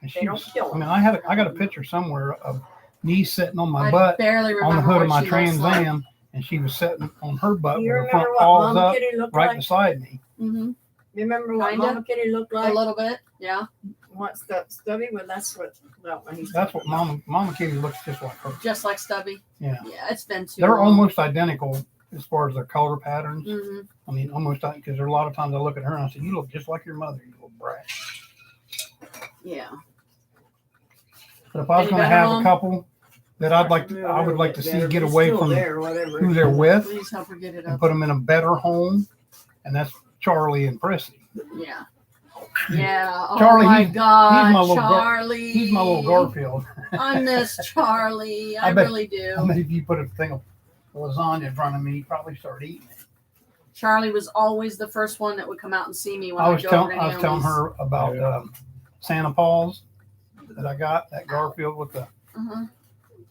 And they don't kill them. I mean, I got a picture somewhere of me sitting on my butt on the hood of my Trans Am, and she was sitting on her butt with her front paws up right beside me. Mm-hmm. Remember what Mama Kitty looked like? A little bit, yeah. What's Stubby? Well, that's what Mama Kitty looks just like her. Just like Stubby. Yeah. Yeah, it's been too They're long. almost identical as far as their color patterns. I mean, almost, because there are a lot of times I look at her and I say, "You look just like your mother, you little brat." Yeah. But if I was going to have a couple that I would like to see get away from who they're with and put them in a better home, and that's Charlie and Prissy. Yeah. Yeah. Charlie, oh my God, he's my little Charlie. He's my little Garfield. I miss Charlie. I really do. I mean, if you put a thing of lasagna in front of me, he'd probably start eating it. Charlie was always the first one that would come out and see me when I was telling her about Santa Paws that I got, that Garfield with the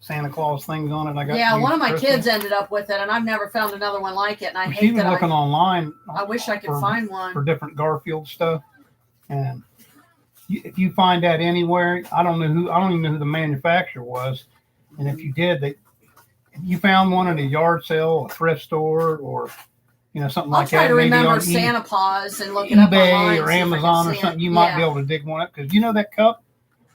Santa Claus things on it. I got one of my kids ended up with it, and I've never found another one like it. And I hate she was looking online. I wish I could find one for different Garfield stuff. And if you find that anywhere, I don't even know who the manufacturer was. And if you did, if you found one at a yard sale, a thrift store, or something like that. I'll try to remember Santa Paws and look it up online, or Amazon or something. You might be able to dig one up because that cup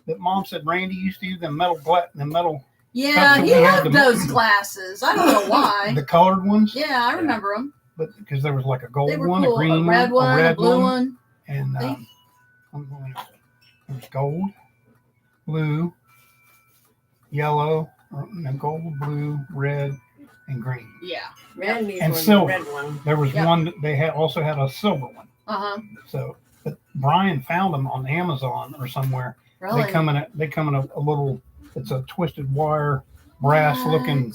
that Mom said Randy used to use, the metal. Yeah, he loved those glasses. I don't know why. The colored ones. Yeah, I remember them. But because there was like a gold one, cool. a green red one, a red a blue one, and there's gold, blue, yellow, and gold, blue, red, and green. Yeah, and silver. There was one that they also had a silver one. So, but Brian found them on Amazon or somewhere. Really? They come in a little. It's a twisted wire, brass looking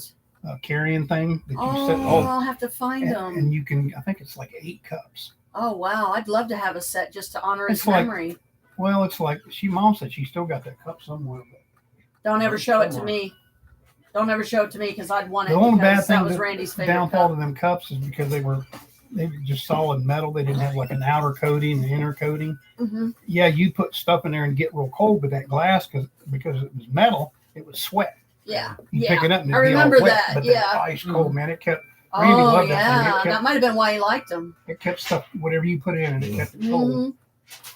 carrying thing that you set. I'll have to find them. And you can. I think it's like 8 cups. Oh wow! I'd love to have a set just to honor his memory. Well, it's like Mom said she still got that cup somewhere. But don't ever show it to me. Don't ever show it to me because I'd want it. The only bad thing that was Randy's favorite downfall to them cups is because they were just solid metal. They didn't have like an outer coating, an inner coating. Yeah, you put stuff in there and get real cold, but that glass because it was metal, it would sweat. Yeah, you pick it up and I remember wet, that. But yeah, ice cold, man. It kept. Randy loved that thing. That might have been why he liked them. It kept stuff, whatever you put in, and it kept it cold.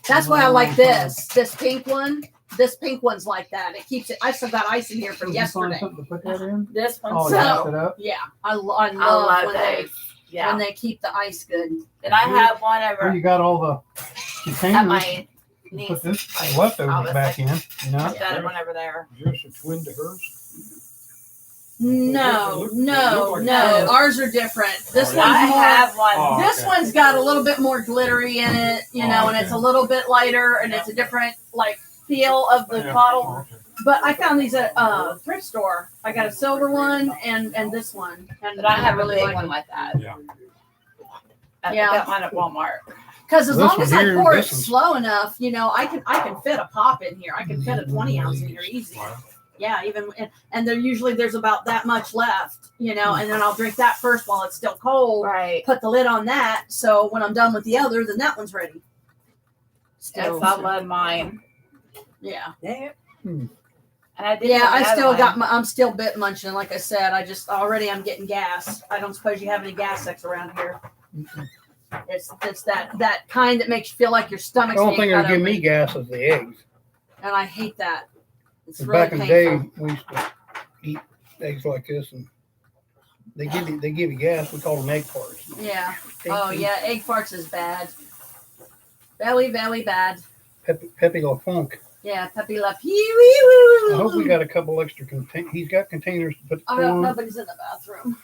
That's why I like this pink one. This pink one's like that. It keeps it. I still got ice in here from Did you find yesterday. something to put that in? This one. Oh, So- wrap it up. Yeah, I I love love when they those. Yeah. when they keep the ice good. And I have one Oh, over you got all the at containers. my You niece. put this leftovers back in. You know. I've got one over there. Is yours a twin to hers? No, They no, look like no. those. Ours are different. This Oh, one's I more. have one. Oh, This okay. one's got a little bit more glittery in it, you know, Oh, and it's a okay. little bit lighter, and it's a different like feel of the Yeah. bottle. Oh, okay. But I found these at thrift store. I got a silver one and this one, and But I have a really big like one like that. Yeah. I Yeah. got one at Walmart. because as This long as one I here, pour it this one's- slow enough, you know, I can fit a pop in here. I can fit a 20 ounce in here easy. Wow. Yeah, even and there usually there's about that much left, you know, and then I'll drink that first while it's still cold. Right. Put the lid on that, so when I'm done with the other, then that one's ready. Yes, Still, I love mine. yeah, Yeah. And I did. yeah. have I another still one. got my. I'm still bit munching. Like I said, I just already I'm getting gas. I don't suppose you have any gas sex around here. It's that kind that makes you feel like your The stomach's only being thing cut that'll give open, me gas is the eggs. and I hate that. It's 'Cause really back in the painful. day, we used to eat eggs like this, and they give you gas. We call them egg farts. Yeah. Oh yeah, egg farts is bad. Very bad. Pepe Le Funk. Yeah, Pepe La Pew. I hope we got a couple extra He's got containers to put the I don't. corn. Nobody's in the bathroom.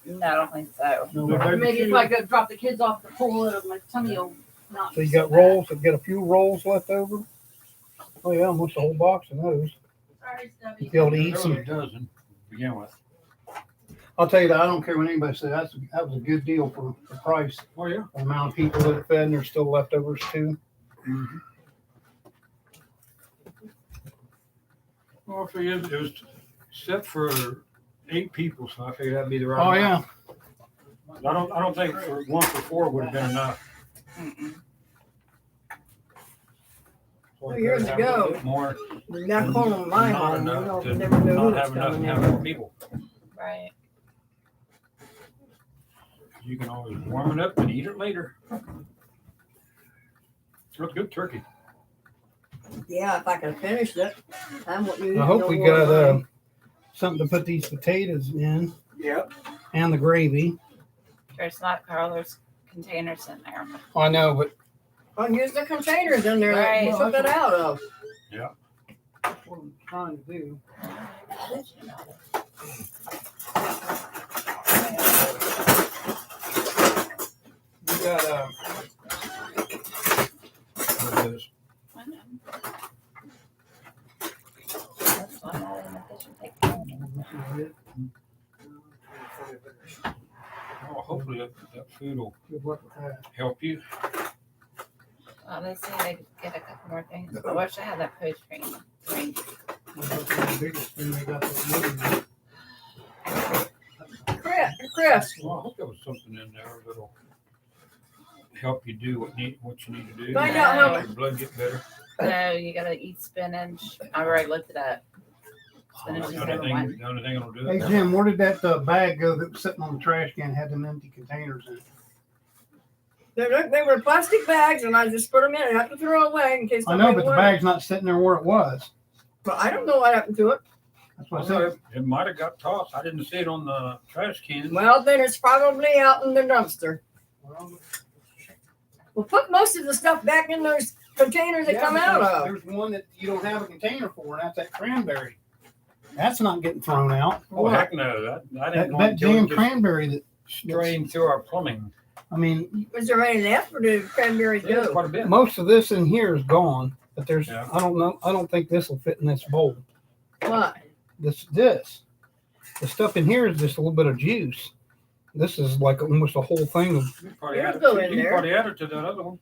No, I don't think so. No, Maybe if I go drop the kids off the pool, my tummy will not. So you be got bad. rolls. I've got a few rolls left over. Oh yeah, almost a whole box of those. Sorry, Stubby. Be able to eat There was some. a dozen to begin with. I'll tell you that I don't care what anybody says. That was a good deal for the price. Oh, yeah. The amount of people that it fed, and there's still leftovers too. Mm-hmm. Well, I figured it was set for 8 people, so I figured that'd be the right Oh amount. yeah. I don't think for 1 for 4 would have been enough. Mm-mm. So I'd Years rather have a ago. bit more, We're not calling my not home. We enough don't to never know not who's have enough coming to have in. more people. Right. You can always warm it up and eat it later. It's good turkey. Yeah, if I can finish it, I won't use I hope no we more got of mine. something to put these potatoes in. Yep. And the gravy. There's not, Carl. There's containers in there. I know, but I'll use the containers in there Right. that we took it out of. that's what I'm trying to do. We got What it is. I know. That's why I'm not in the kitchen. Take care. Oh, hopefully that food will good luck with that. help you. Oh, they say they get a couple more things. I wish I had that post cream. The biggest thing they got the Chris, Well, I hope there was something in there that'll help you do what you need to do. Find out how Make your blood get better. No, you gotta eat spinach. I already looked it up. Spinach is The number only one. thing that'll do Hey it. Jim, where did that bag go that was sitting on the trash can? Had them empty containers in it. they were plastic bags, and I just put them in. I have to throw away in case. I know, somebody but the wanted it. bag's not sitting there where it was. But I don't know what happened to it. That's what I said. It might have got tossed. I didn't see it on the trash can. Well, then it's probably out in the dumpster. We'll put most of the stuff back in those containers that Yeah, come but out there's- of. There's one that you don't have a container for, and that's that cranberry. That's not getting thrown out. Oh, heck no. I That, didn't that want to damn just cranberry that, strain through our plumbing. I mean, Was there any left, or did cranberries There's go? quite a bit. most of this in here is gone, but there's, Yeah. I don't know, I don't think this will fit in this bowl. What? This. The stuff in here is just a little bit of juice. This is like almost a whole thing of, You can probably It'll add go it- in you can there. probably add it to that other one.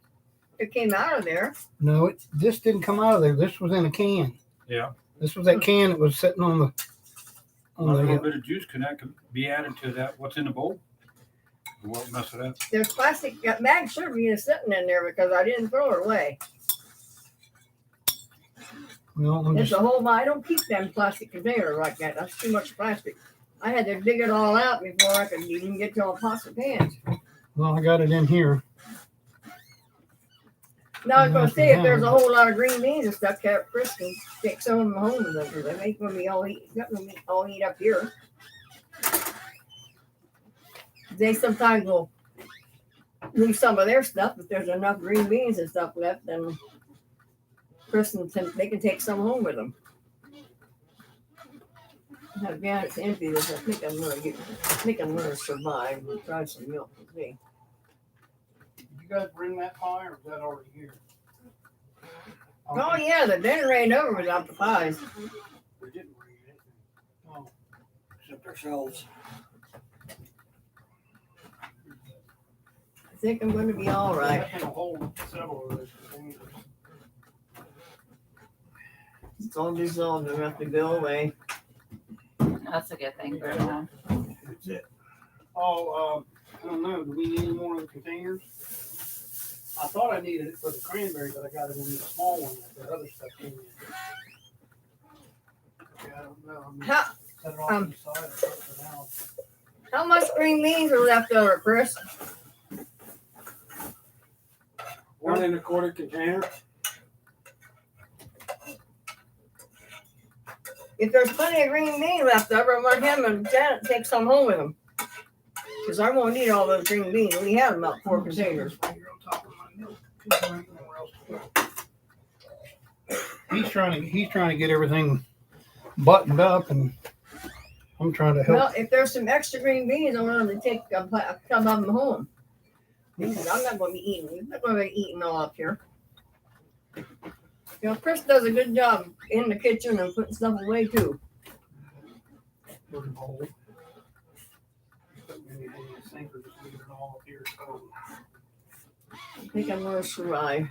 It came out of there. no, this didn't come out of there. This was in a can. Yeah. This was that can that was sitting on the, A on little the, bit of juice can that could be added to that. What's in the bowl? It won't mess it up. There's plastic bag should be sitting in there because I didn't throw it away. well, I'm It's just, a whole. I don't keep them plastic containers like that. That's too much plastic. I had to dig it all out before I could even get to a pots and pans. well, I got it in here. Now I was gonna say if there's a whole lot of green beans and stuff, Chris can take some of them home with them because they ain't gonna be all eat up here. They sometimes will leave some of their stuff if there's enough green beans and stuff left. Then Chris and they can take some home with them. Again, it's empty. I think I'm gonna survive and try some milk with me. Did you guys bring that pie or is that already here? Oh yeah, the dinner ain't over without the pies. We didn't bring anything. Oh, except ourselves. I think I'm gonna be all right. That can hold several of those containers. It's all dissolved enough to go away. That's a good thing, Grandma. That's it. Oh, I don't know. Do we need any more of the containers? I thought I needed it for the cranberry, but I got it in the small one that the other stuff came in. Okay, I don't know. I'm gonna How, set it off to the side or something else. how much green beans are left over, Chris? 1 1/4 container. If there's plenty of green beans left over, I want him and Janet take some home with them. Because I won't need all those green beans. We have about 4 containers. He's trying to get everything buttoned up, and I'm trying to help. Well, if there's some extra green beans, I want him to take some of them home. Because I'm not going to be eating. He's not going to be eating all up here. You know, Chris does a good job in the kitchen and putting stuff away too. I think I'm going to survive.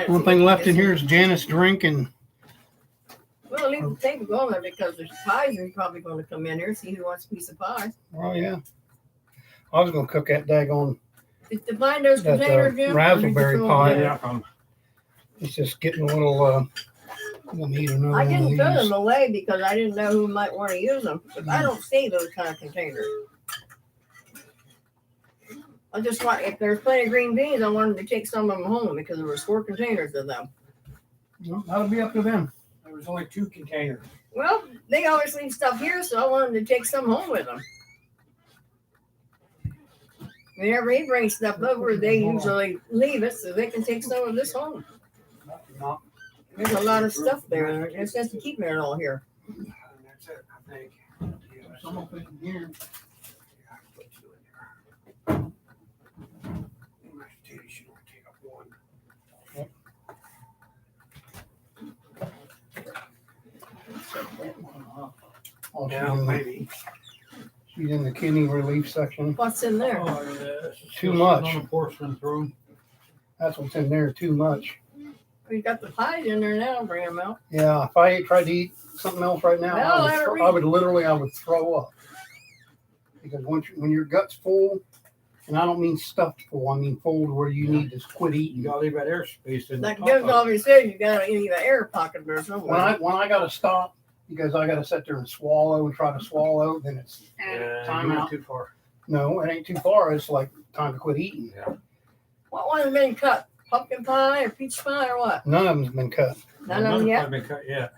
One thing left in here is Janet's drink, and well, leave the table going there because there's pies are probably going to come in here. See who wants a piece of pie. oh yeah, I was gonna cook that daggone Did you find those that containers, Jim? raspberry pie. Yeah. It's just getting a little. We'll need another I one of didn't throw these. them away because I didn't know who might want to use them. But I don't save those kind of containers. I just want, if there's plenty of green beans, I wanted to take some of them home because there was 4 containers of them. Well, that'll be up to them. There was only 2 containers. Well, they always leave stuff here, so I wanted to take some home with them. Whenever he brings stuff over, they usually leave it so they can take some of this home. There's a lot of stuff there. It's just to keep it all here. That's it, I think. Some of it in here. Oh, yeah, maybe. She's in the kidney relief section. What's in there? Too much. Porcelain throne. That's what's in there. Too much. We got the pies in there now. Bring them out. Yeah, if I tried to eat something else right now, Well, I would throw up. Because when your gut's full, and I don't mean stuffed full, I mean full to where you need to quit eating. You gotta leave that airspace in. Like Jim always says, you got to leave an air pocket there somewhere. When I gotta stop because I gotta sit there and swallow and try to swallow, then it's time out. Too far. No, it ain't too far. It's like time to quit eating. Yeah. What one has been cut? Pumpkin pie or peach pie or what? None of them's been cut. None of them yet? Been cut yet.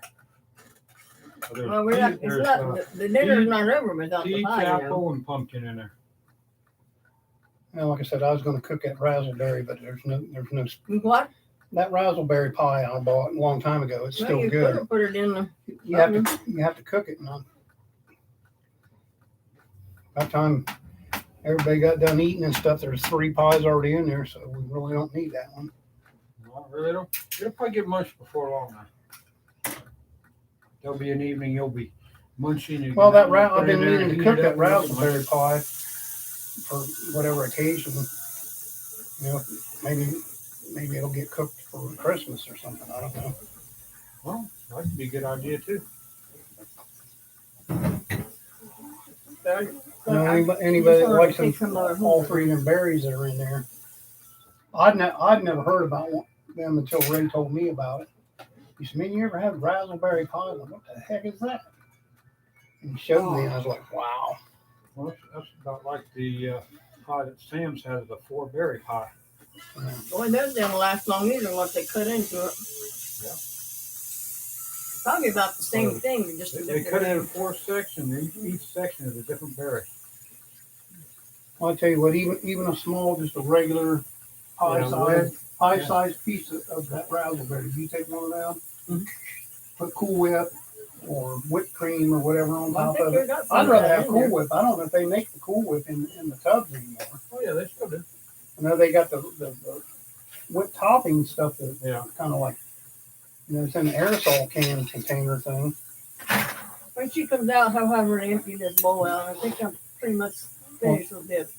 Well, we're not. It's not. The dinner's not over without the Peach, pie. apple, and pumpkin in there. Well, like I said, I was going to cook that raspberry, but there's no. What? That raspberry pie I bought a long time ago. It's still you good. Put it in the. You have to cook it. And by the time everybody got done eating and stuff, there's 3 pies already in there, so we really don't need that one. Well, really don't. It'll probably get munched before long now. There'll be an evening you'll be munching. Well, I've been needing to cook that raspberry pie for whatever occasion. You know, maybe it'll get cooked for Christmas or something. I don't know. Well, that'd be a good idea too. Anybody that likes them, all 3 of them berries that are in there. I'd never heard about them until Ray told me about it. He said, "Man, you ever have raspberry pie?" I'm like, what the heck is that? And he showed me, and I was like, "Wow." Well, that's about like the pie that Sam's had, the 4-berry pie. Boy, those didn't last long either once they cut into it. Yeah. Probably about the same thing, just a They different. cut it in 4 sections. Each section is a different berry. Well, I tell you what, even a small, just a regular pie-sized piece of that raspberry. You take one of them, put Cool Whip or whipped cream or whatever on top of it. I'd rather have Cool Whip. I don't know if they make the Cool Whip in the tubs anymore. Oh yeah, they still do. I know they got the whipped topping stuff that kind of like, it's in the aerosol can container thing. When she comes out, however, to empty this bowl out, I think I'm pretty much finished with this.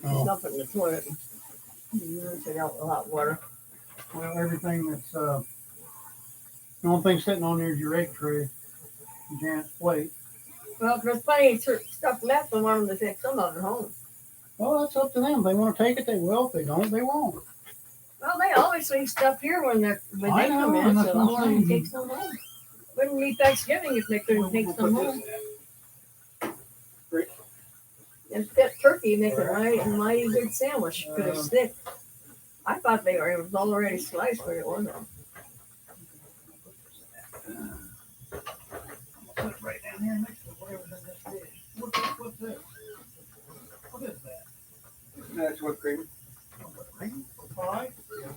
Dump it in the toilet. And take out the hot water. Well, everything that's the only thing sitting on there is your egg tray, Janet's plate. Well, there's plenty of stuff left. I want them to take some of it home. Well, that's up to them. If they want to take it, they will. If they don't, they won't. Well, they always leave stuff here when they come in, so I want them to take some home. Wouldn't be Thanksgiving if they couldn't take some home. And that turkey make a mighty good sandwich because it's thick. I thought it was already sliced, but it wasn't. Put it right down here next to whatever that is. What's this? What is that? That's whipped cream. Whipped cream for pie? Yeah.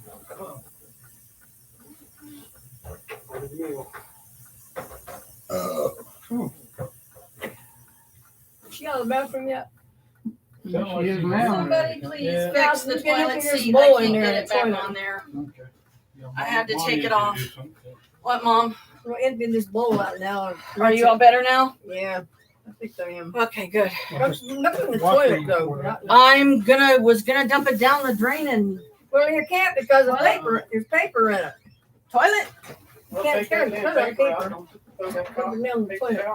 For the meal. She out of the bathroom yet? No, she is now. Somebody please Yeah. fix the Yeah, toilet there's seat. bowl I in can't there get in it the back toilet. on there. Okay. Yeah, I had to Mom take needs it to off. do something. What, Mom? We're emptying this bowl out now. Are you all better now? Yeah, I think I am. Okay, good. Nothing in the Watch toilet these though. for it. Was gonna dump it down the drain and Well, you can't because of paper. There's paper in it. toilet. You can't carry the toilet paper. Throw that Put it down the toilet.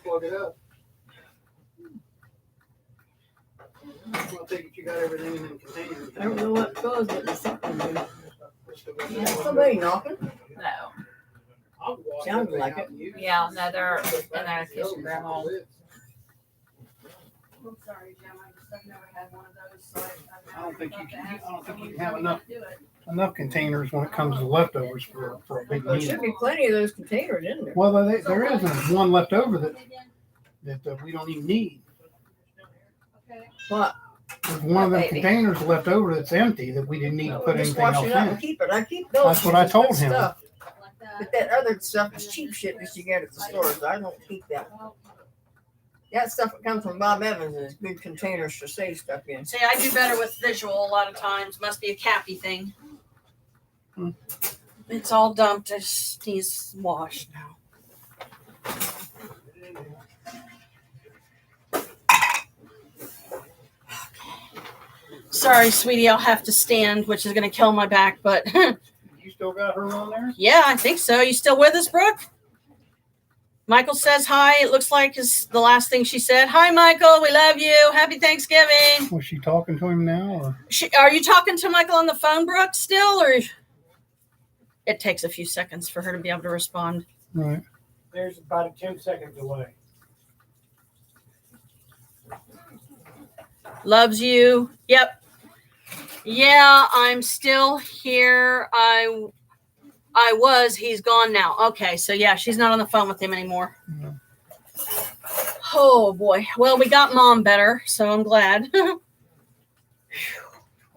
Plug it up. I think you got everything in the container. I don't know what caused it. But something did. Somebody knocking? No. Sounded like it. Yeah, no, they're in their kitchen, Grandma. I'm sorry, Jim. I've never had one of those. So I don't think you can have enough containers when it comes to leftovers for a big There meal. should be plenty of those containers, isn't there? Well, there is one left over that we don't even need. What? There's one of them Maybe. containers left over that's empty that we didn't need to put Just anything wash else it up and in. keep it. I keep those. That's what I told him. Stuff. But that other stuff is cheap shit that you get at the stores. I don't keep that. That stuff that comes from Bob Evans is good containers to save stuff in. See, I do better with visual a lot of times. Must be a Cappy thing. It's all dumped. He's washed now. Sorry, sweetie, I'll have to stand, which is going to kill my back, but You still got her on there? yeah, I think so. You still with us, Brooke? Michael says hi. It looks like is the last thing she said. Hi, Michael. We love you. Happy Thanksgiving. Was she talking to him now? Or? Are you talking to Michael on the phone, Brooke, still? Or it takes a few seconds for her to be able to respond. Right. There's about a 10-second delay. Loves you. Yep. Yeah, I'm still here. I was. He's gone now. Okay, so yeah, she's not on the phone with him anymore. Yeah. Oh boy. Well, we got Mom better, so I'm glad. A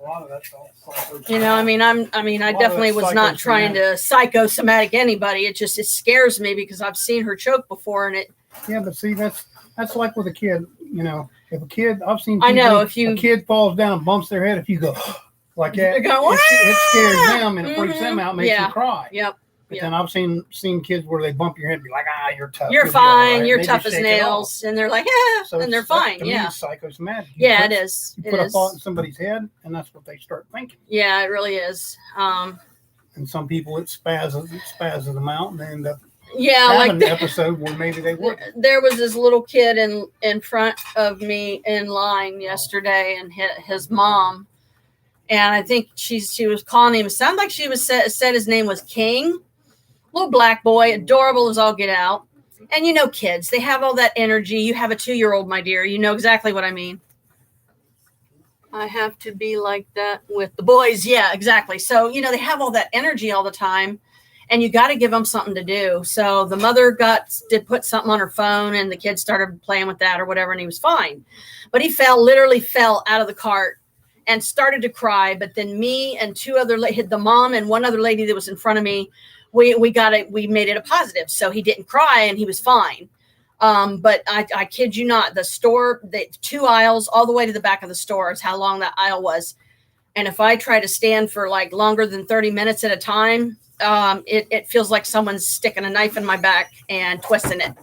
lot of that's all. You know, I definitely was not trying to psychosomatic anybody. It scares me because I've seen her choke before, and it. Yeah, but see, that's like with a kid. You know, if a kid, I've seen. I know a kid falls down and bumps their head, if you go like that, Go, it scares them and it freaks them out, makes them cry. Yep. But then I've seen kids where they bump your head, and be like, you're tough. You're You'll be all fine. right." You're They tough just as shake it off. nails, and they're like, yeah, So and they're that, fine. to me, Yeah. is psychosomatic. Yeah, it is. You put a thought in somebody's head, and that's what they start thinking. Yeah, it really is. And some people, it spazzes them out, and they end up Yeah, having like an episode where maybe they would. there was this little kid in front of me in line yesterday, and his mom, and I think she was calling him. It sounded like she was said his name was King, little black boy, adorable as all get out. And you know, kids, they have all that energy. You have a 2-year-old, my dear. You know exactly what I mean. I have to be like that with the boys. Yeah, exactly. So, you know, they have all that energy all the time, and you got to give them something to do. So the mother did put something on her phone, and the kid started playing with that or whatever, and he was fine. But he literally fell out of the cart and started to cry. But then me and the mom and one other lady that was in front of me, we made it a positive. So he didn't cry and he was fine. But I kid you not, the store, the 2 aisles all the way to the back of the store is how long that aisle was. And if I try to stand for like longer than 30 minutes at a time, it feels like someone's sticking a knife in my back and twisting it.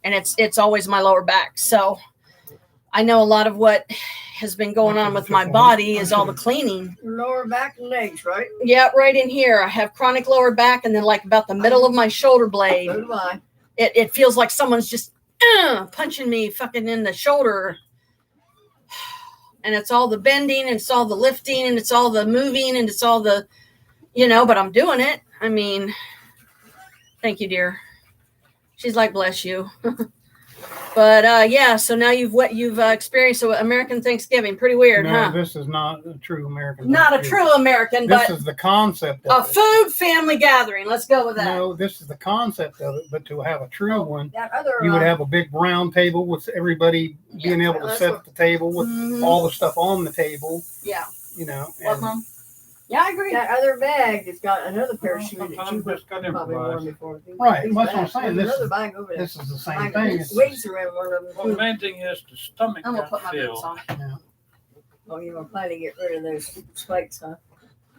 And it's always my lower back. So I know a lot of what has been going on with my body is all the cleaning. Lower back and legs, right? Yeah, right in here. I have chronic lower back, and then like about the middle of my shoulder blade. So do I. It feels like someone's just punching me fucking in the shoulder. And it's all the bending, and it's all the lifting, and it's all the moving, and it's all the, but I'm doing it. I mean, thank you, dear. She's like, bless you. But yeah, so now you've experienced American Thanksgiving. Pretty weird, No, huh? this is not a true American. Not a Thanksgiving. true American, This but is the concept a of it. food family gathering. Let's go with that. No, this is the concept of it. But to have a true one, That other you would have a big round table with everybody being able to that's set what- the table with all the stuff on the table. Yeah. And What, Mom? Yeah, I agree. that other bag has got another pair of shoes that you Sometimes just gotta probably worn improvise. before. Right, These that's what I'm bags. saying. There's This another is- bag over there. this is the same Bag thing. of weights around one of them. Well, the too. main thing is the stomach I'm gonna got put my boots filled. on. Oh, you were planning to get rid of those spikes, huh?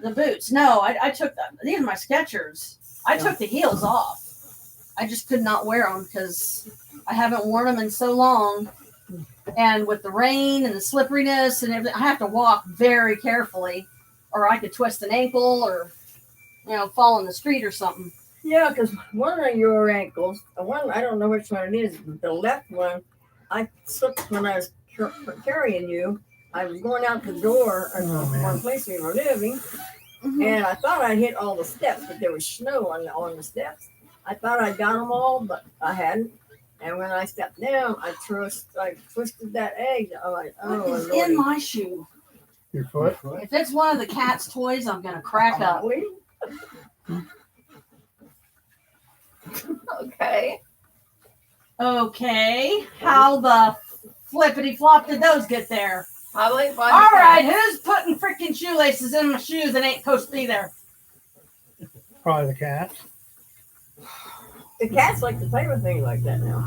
The boots. No, I took them. These are my Skechers. I took the heels off. I just could not wear them because I haven't worn them in so long. And with the rain and the slipperiness and everything, I have to walk very carefully, or I could twist an ankle or, fall in the street or something. Yeah, because one of your ankles, one I don't know which one it is, the left one, I slipped when I was carrying you. I was going out the door of one place we were living, and I thought I'd hit all the steps, but there was snow on the steps. I thought I'd got them all, but I hadn't. And when I stepped down, I twisted that egg. I'm like, oh, What is Lordy. in my shoe? Your foot. If it's one of the cat's toys, I'm gonna crack up. Okay. Okay. How the flippity flop did those get there? Probably one. All right, who's putting freaking shoelaces in my shoes that ain't supposed to be there? Probably the cat. The cats like to play with things like that now.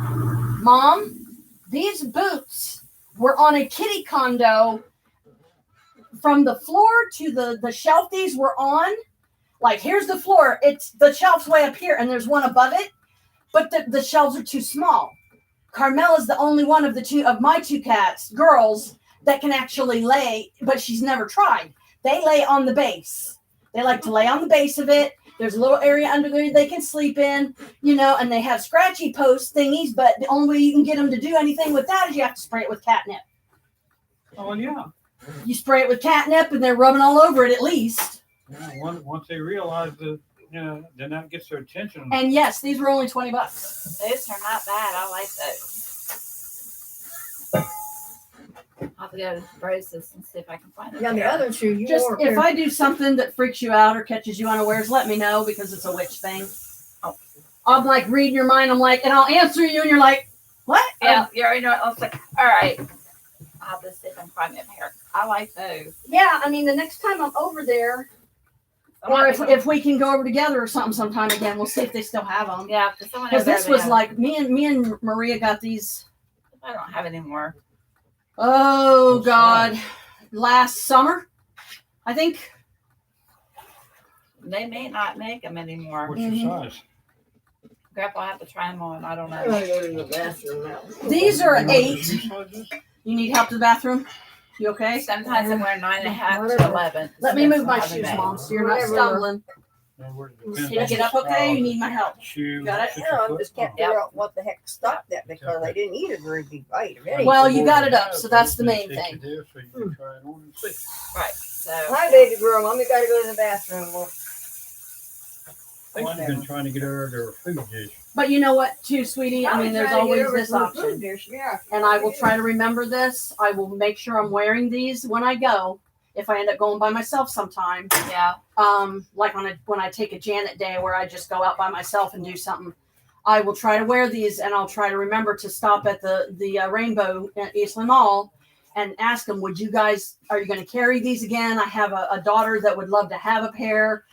Mom, these boots were on a kitty condo. From the floor to the shelf these were on, like here's the floor. It's the shelf's way up here, and there's one above it, but the shelves are too small. Carmela's the only one of my two cats, girls, that can actually lay, but she's never tried. They lay on the base. They like to lay on the base of it. There's a little area under there they can sleep in, and they have scratchy post thingies, but the only way you can get them to do anything with that is you have to spray it with catnip. Oh, yeah. You spray it with catnip and they're rubbing all over it at least. Yeah, once they realize that, then that gets their attention. And yes, these were only $20. Those are not bad. I like those. I'll have to go to Rose's and see if I can find it. Yeah, the other shoe you Just wore. if I do something that freaks you out or catches you unawares, let me know because it's a witch thing. Oh. I'm like reading your mind. I'm like, and I'll answer you, and you're like, what? Yeah, you already know what I'll say. All right. I'll just see if I can find it here. I like those. Yeah, I mean, the next time I'm over there, or if we can go over together or something sometime again, we'll see if they still have them. Yeah, Because this was like me and Maria got these. I don't have any more. Oh What's God, that? last summer, I think. They may not make them anymore. What's your size? Grandpa, I have to try them on. I don't I'm gonna know. go to the bathroom now. These are You know 8. what shoe size is? You need help to the bathroom? You okay? Sometimes I wear 9.5 to Whatever. 11. Let me move my Depends on shoes, how they Mom, so you're not Whatever. stumbling. No, where- Can you get up okay? You need my help. Shoe. Got it? fit Yeah, your I just foot? can't figure out what the heck stopped that because I didn't eat a very big bite of anything. Well, you got it up, so that's the main Take thing. it there so you can try it on and see. Right. So Hi, baby girl. Mommy got to go to the bathroom. Well, Well, I've been trying to get her their food dish. But you know what, too, sweetie? I mean, there's always this option. Yeah. And I will try to remember this. I will make sure I'm wearing these when I go. If I end up going by myself sometime. Yeah. Like when I take a Janet day where I just go out by myself and do something, I will try to wear these, and I'll try to remember to stop at the Rainbow at Eastland Mall and ask them, are you going to carry these again? I have a daughter that would love to have a pair.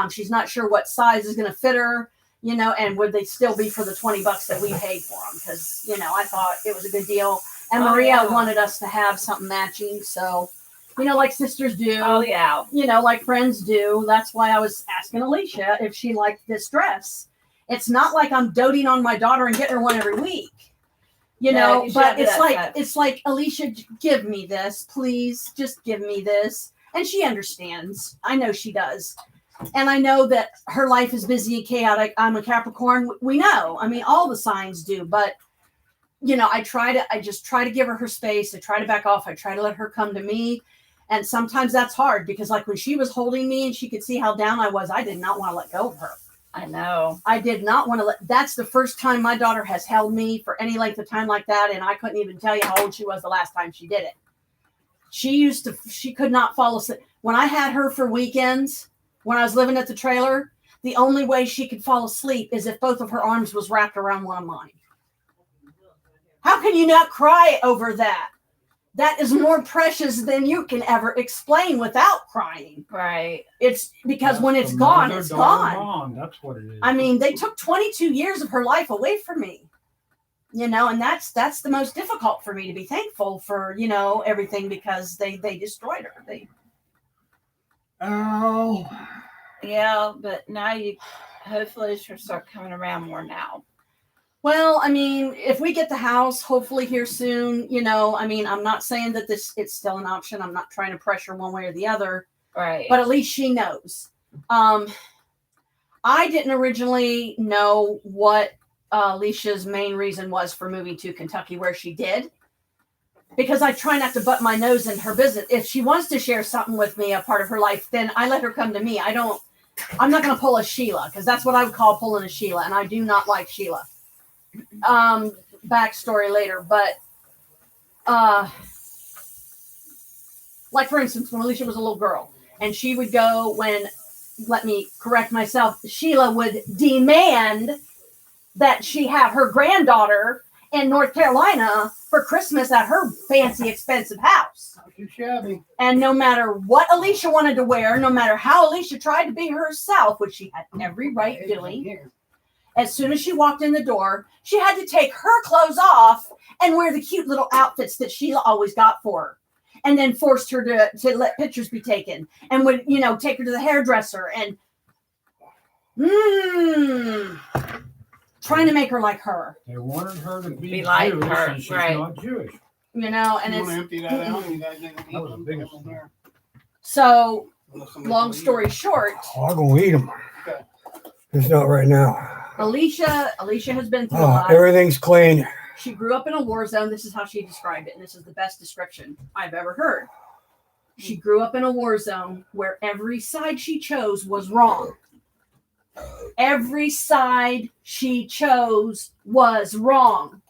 She's not sure what size is going to fit her. And would they still be for the $20 that we paid for them? Because, I thought it was a good deal. And Maria wanted us to have something matching. So, like sisters do. Oh, yeah. Like friends do. That's why I was asking Alicia if she liked this dress. It's not like I'm doting on my daughter and getting her one every week. But it's like, Alicia, give me this, please. Just give me this. And she understands. I know she does. And I know that her life is busy and chaotic. I'm a Capricorn. We know. I mean, all the signs do. But, I just try to give her space. I try to back off. I try to let her come to me. And sometimes that's hard because, like, when she was holding me and she could see how down I was, I did not want to let go of her. I know. I did not want to that's the first time my daughter has held me for any length of time like that. And I couldn't even tell you how old she was the last time she did it. She could not fall asleep. When I had her for weekends, when I was living at the trailer, the only way she could fall asleep is if both of her arms was wrapped around one of mine. How can you not cry over that? That is more precious than you can ever explain without crying. Right. It's because when it's gone, it's gone. Bond. That's what it is. I mean, they took 22 years of her life away from me. And that's the most difficult for me, to be thankful for, everything, because they destroyed her. Oh. Yeah, but now hopefully she'll start coming around more now. Well, I mean, if we get the house, hopefully here soon, I mean, I'm not saying that it's still an option. I'm not trying to pressure one way or the other. Right. But at least she knows. I didn't originally know what Alicia's main reason was for moving to Kentucky where she did. Because I try not to butt my nose in her business. If she wants to share something with me, a part of her life, then I let her come to me. I'm not going to pull a Sheila, because that's what I would call pulling a Sheila. And I do not like Sheila. Backstory later, but like for instance, when Alicia was a little girl and she would go let me correct myself, Sheila would demand that she have her granddaughter in North Carolina for Christmas at her fancy expensive house. Not too shabby. And no matter what Alicia wanted to wear, no matter how Alicia tried to be herself, which she had every right doing, as soon as she walked in the door, she had to take her clothes off and wear the cute little outfits that Sheila always got for her. And then forced her to let pictures be taken. And would, take her to the hairdresser and trying to make her like her. They wanted her to be like Jewish, her, and she's right. not Jewish. And You it's want to empty that out? You guys ain't gonna eat That was the them biggest in one. here. so Unless somebody's long gonna eat story short, I'm gonna eat them. Okay. It's not right now. Alicia has been through a Oh, lot. everything's clean. She grew up in a war zone. This is how she described it, and this is the best description I've ever heard. She grew up in a war zone where every side she chose was wrong. Every side she chose was wrong.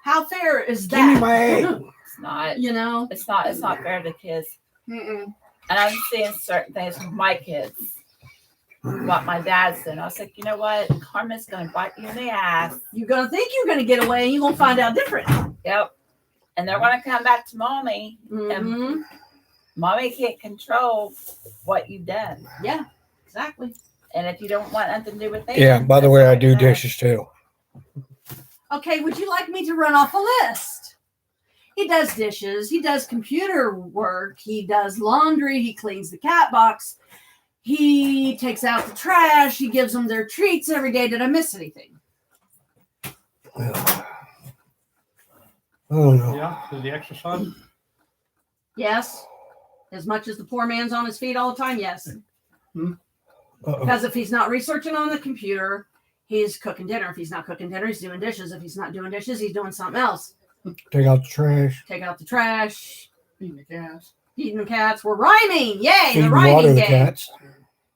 How fair is Give me that? my egg. It's not. You know? It's not fair to kids. Mm-mm. And I'm seeing certain things with my kids. What my dad's doing. I was like, you know what? Karma's gonna bite you in the ass. You're gonna think you're gonna get away, and you're gonna find out different. Yep. And they're gonna come back to mommy. Mhm. And mommy can't control what you've done. Yeah, exactly. And if you don't want nothing to do with it. Yeah, by the way, I do dishes too. Okay, would you like me to run off a list? He does dishes. He does computer work. He does laundry. He cleans the cat box. He takes out the trash. He gives them their treats every day. Did I miss anything? Oh no. Yeah, did the exercise? Yes. As much as the poor man's on his feet all the time, yes. Uh-oh. Because if he's not researching on the computer, he's cooking dinner. If he's not cooking dinner, he's doing dishes. If he's not doing dishes, he's doing something else. Take out the trash. Take out the trash. Feeding the cats. Feeding the cats. We're rhyming. Yay, Feed the water rhyming the game. cats.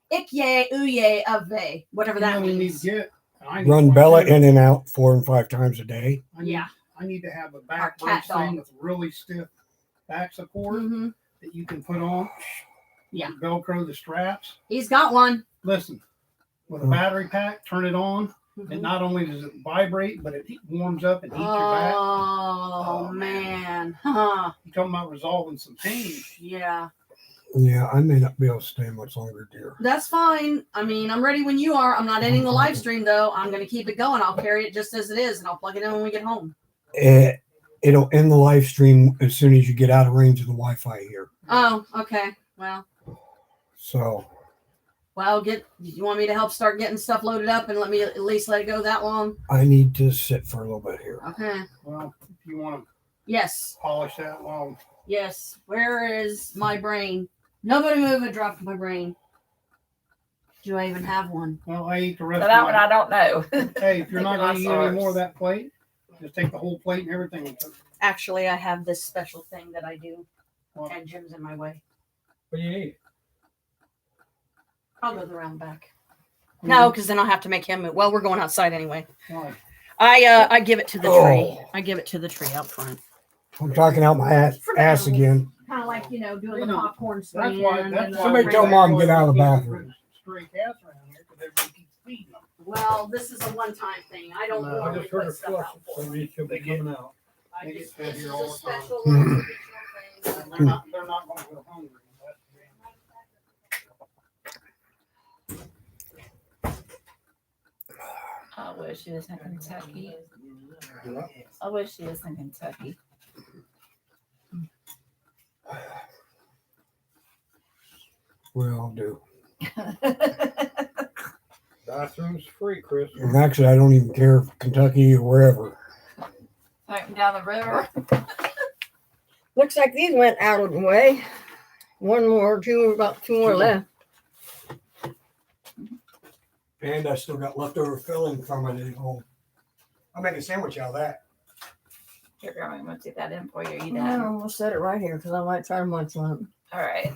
Ik yay, ooh yay, of they. Whatever that You know what you need means. to get? I need run one Bella too. in and out 4 and 5 times a day. Yeah. I need to have a Our back cat brace thing dog. with really stiff back support Mm-hmm. that you can put on. Yeah. Velcro the straps. He's got one. Listen, with a battery pack, turn it on. Mm-hmm. And not only does it vibrate, but it warms up and heats your back. Oh, man. Huh. You're talking about resolving some pain. Yeah. Yeah, I may not be able to stay much longer, dear. That's fine. I mean, I'm ready when you are. I'm not ending the live stream, though. I'm going to keep it going. I'll carry it just as it is, and I'll plug it in when we get home. It'll end the live stream as soon as you get out of range of the Wi-Fi here. Oh, okay. So, You want me to help start getting stuff loaded up and let me at least let it go that long? I need to sit for a little bit here. Okay. Well, if you want to Yes. polish that while. Yes. Where is my brain? Nobody move. I dropped my brain. Do I even have one? Well, I eat the rest So of that my. one I don't know. Hey, if you're not going to eat any Ours. more of that plate, just take the whole plate and everything. And cook. Actually, I have this special thing that I do, What? and Jim's in my way. What do you need? I'll go around back. No, because then I'll have to make him move. Well, we're going outside anyway. Why? I give it to the tree. Oh. I give it to the tree out front. I'm talking out my ass again. Kind of like, doing You the know, popcorn That's stand. why. and That's the- why Somebody we- tell Mom that's get out of the why we bathroom. keep stray cats around here because everybody keeps feeding them. Well, this is a one-time thing. I don't No, I I normally just heard put her stuff flush, out so for them. maybe she'll be coming out. I They just, get fed this is here a all the time. special little traditional thing. And they're not going to go hungry. I wish she was in Kentucky. I wish she was in Kentucky. Well, I'll do. Bathroom's free, Chris. And actually, I don't even care if Kentucky or wherever. Right down the river. Looks like these went out of the way. About two more left. And I still got leftover filling from it at home. I'll make a sandwich out of that. Here, girl, I'm going to take that in for you. Are you No, done? I'm gonna set it right here because I might try to munch on it. All right.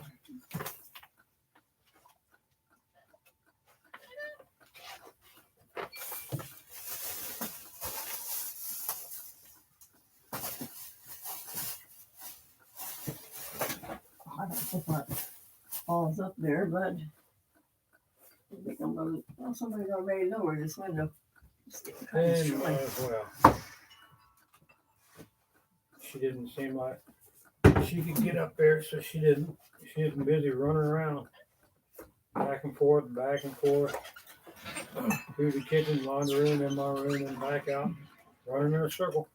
I don't think that falls up there, but I think I'm gonna, well, somebody's already lowered this window. It's getting kind of And chilly. might as well. She didn't seem like she could get up there, so she didn't. She was busy running around, back and forth, through the kitchen, laundry room, in my room, and back out, running in a circle.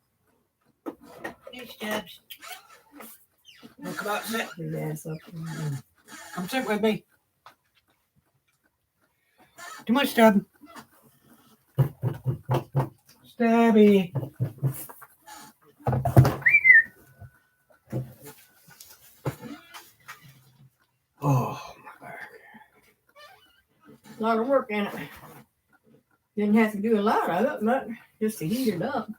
Hey, Stubbs. Look about sit. His ass up. Come sit with me. Too much, Stub. Stabby. Oh, my back. A lot of work in it. Didn't have to do a lot of it, but just to heat it up.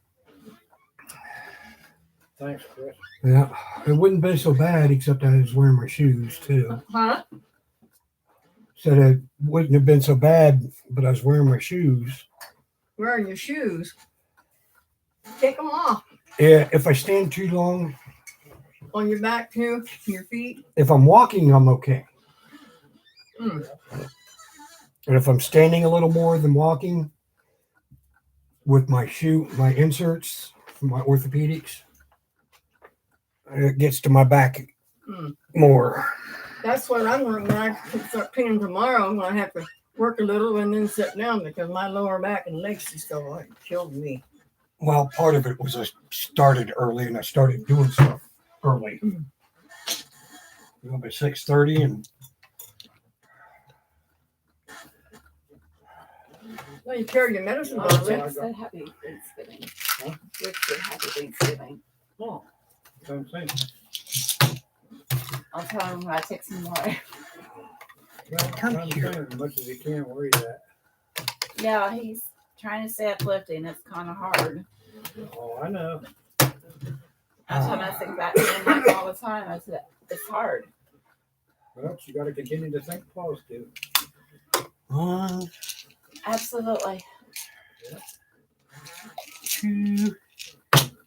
Thanks, Chris. Yeah, it wouldn't be so bad except I was wearing my shoes too. Huh? Said it wouldn't have been so bad, but I was wearing my shoes. Wearing your shoes. Take them off. Yeah, if I stand too long, On your back too, your feet. if I'm walking, I'm okay. Mm. And if I'm standing a little more than walking with my inserts from my orthopedics, it gets to my back Mm. more. That's what I'm gonna, when I start pinning tomorrow, I'm gonna have to work a little and then sit down because my lower back and legs is still like killed me. Well, part of it was I started early and I started doing stuff early. Mm. By 6:30 and Well, you carry your medicine Oh, box. Rick said happy Thanksgiving. Huh? Rick said happy Thanksgiving. Oh, same thing. I'll tell him when I take some more. Well, Come I'm here. saying as much as he can, where he's at. Yeah, he's trying to stay uplifting. It's kind of hard. Oh, I know. That's what I think that to him like all the time. I said, it's hard. Well, you got to continue to think positive. Absolutely.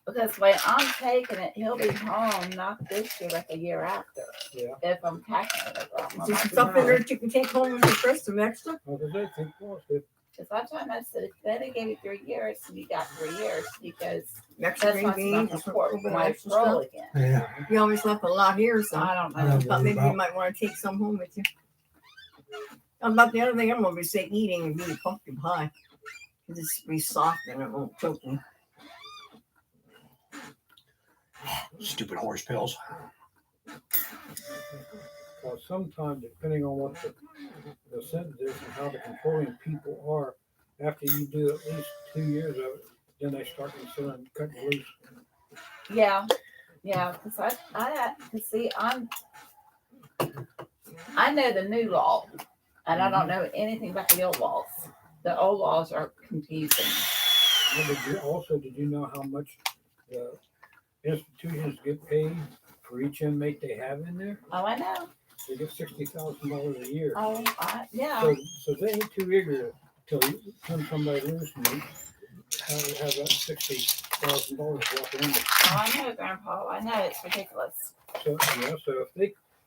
Because when I'm taking it, he'll be home not this year, but the year after. Yeah. If I'm packing it. Is there something there that you can take home with you, Chris, some extra? Because I think most of Because I told him, I said, if they gave you 3 years and you got 3 years, he goes, Extra that's green why beans, it's or not something, my extra parole stuff. again. Yeah. You always left a lot here, so I don't I know. don't thought maybe about- you might want to take some home with you. About the other thing, I'm going to say eating and being pumpkin pie. It's be soft and it won't choke me. Stupid horse pills. Well, sometimes, depending on what the sentence is and how the controlling people are, after you do at least 2 years of it, then they start considering cutting you loose. Yeah. Yeah. Because I know the new law and I don't know anything about the old laws. The old laws are confusing. Did you know how much the institutions get paid for each inmate they have in there? Oh, I know. They get $60,000 a year. Oh, yeah. So they ain't too eager to turn somebody loose and have that $60,000 walking in there. Oh, I know, Grandpa. I know it's ridiculous. So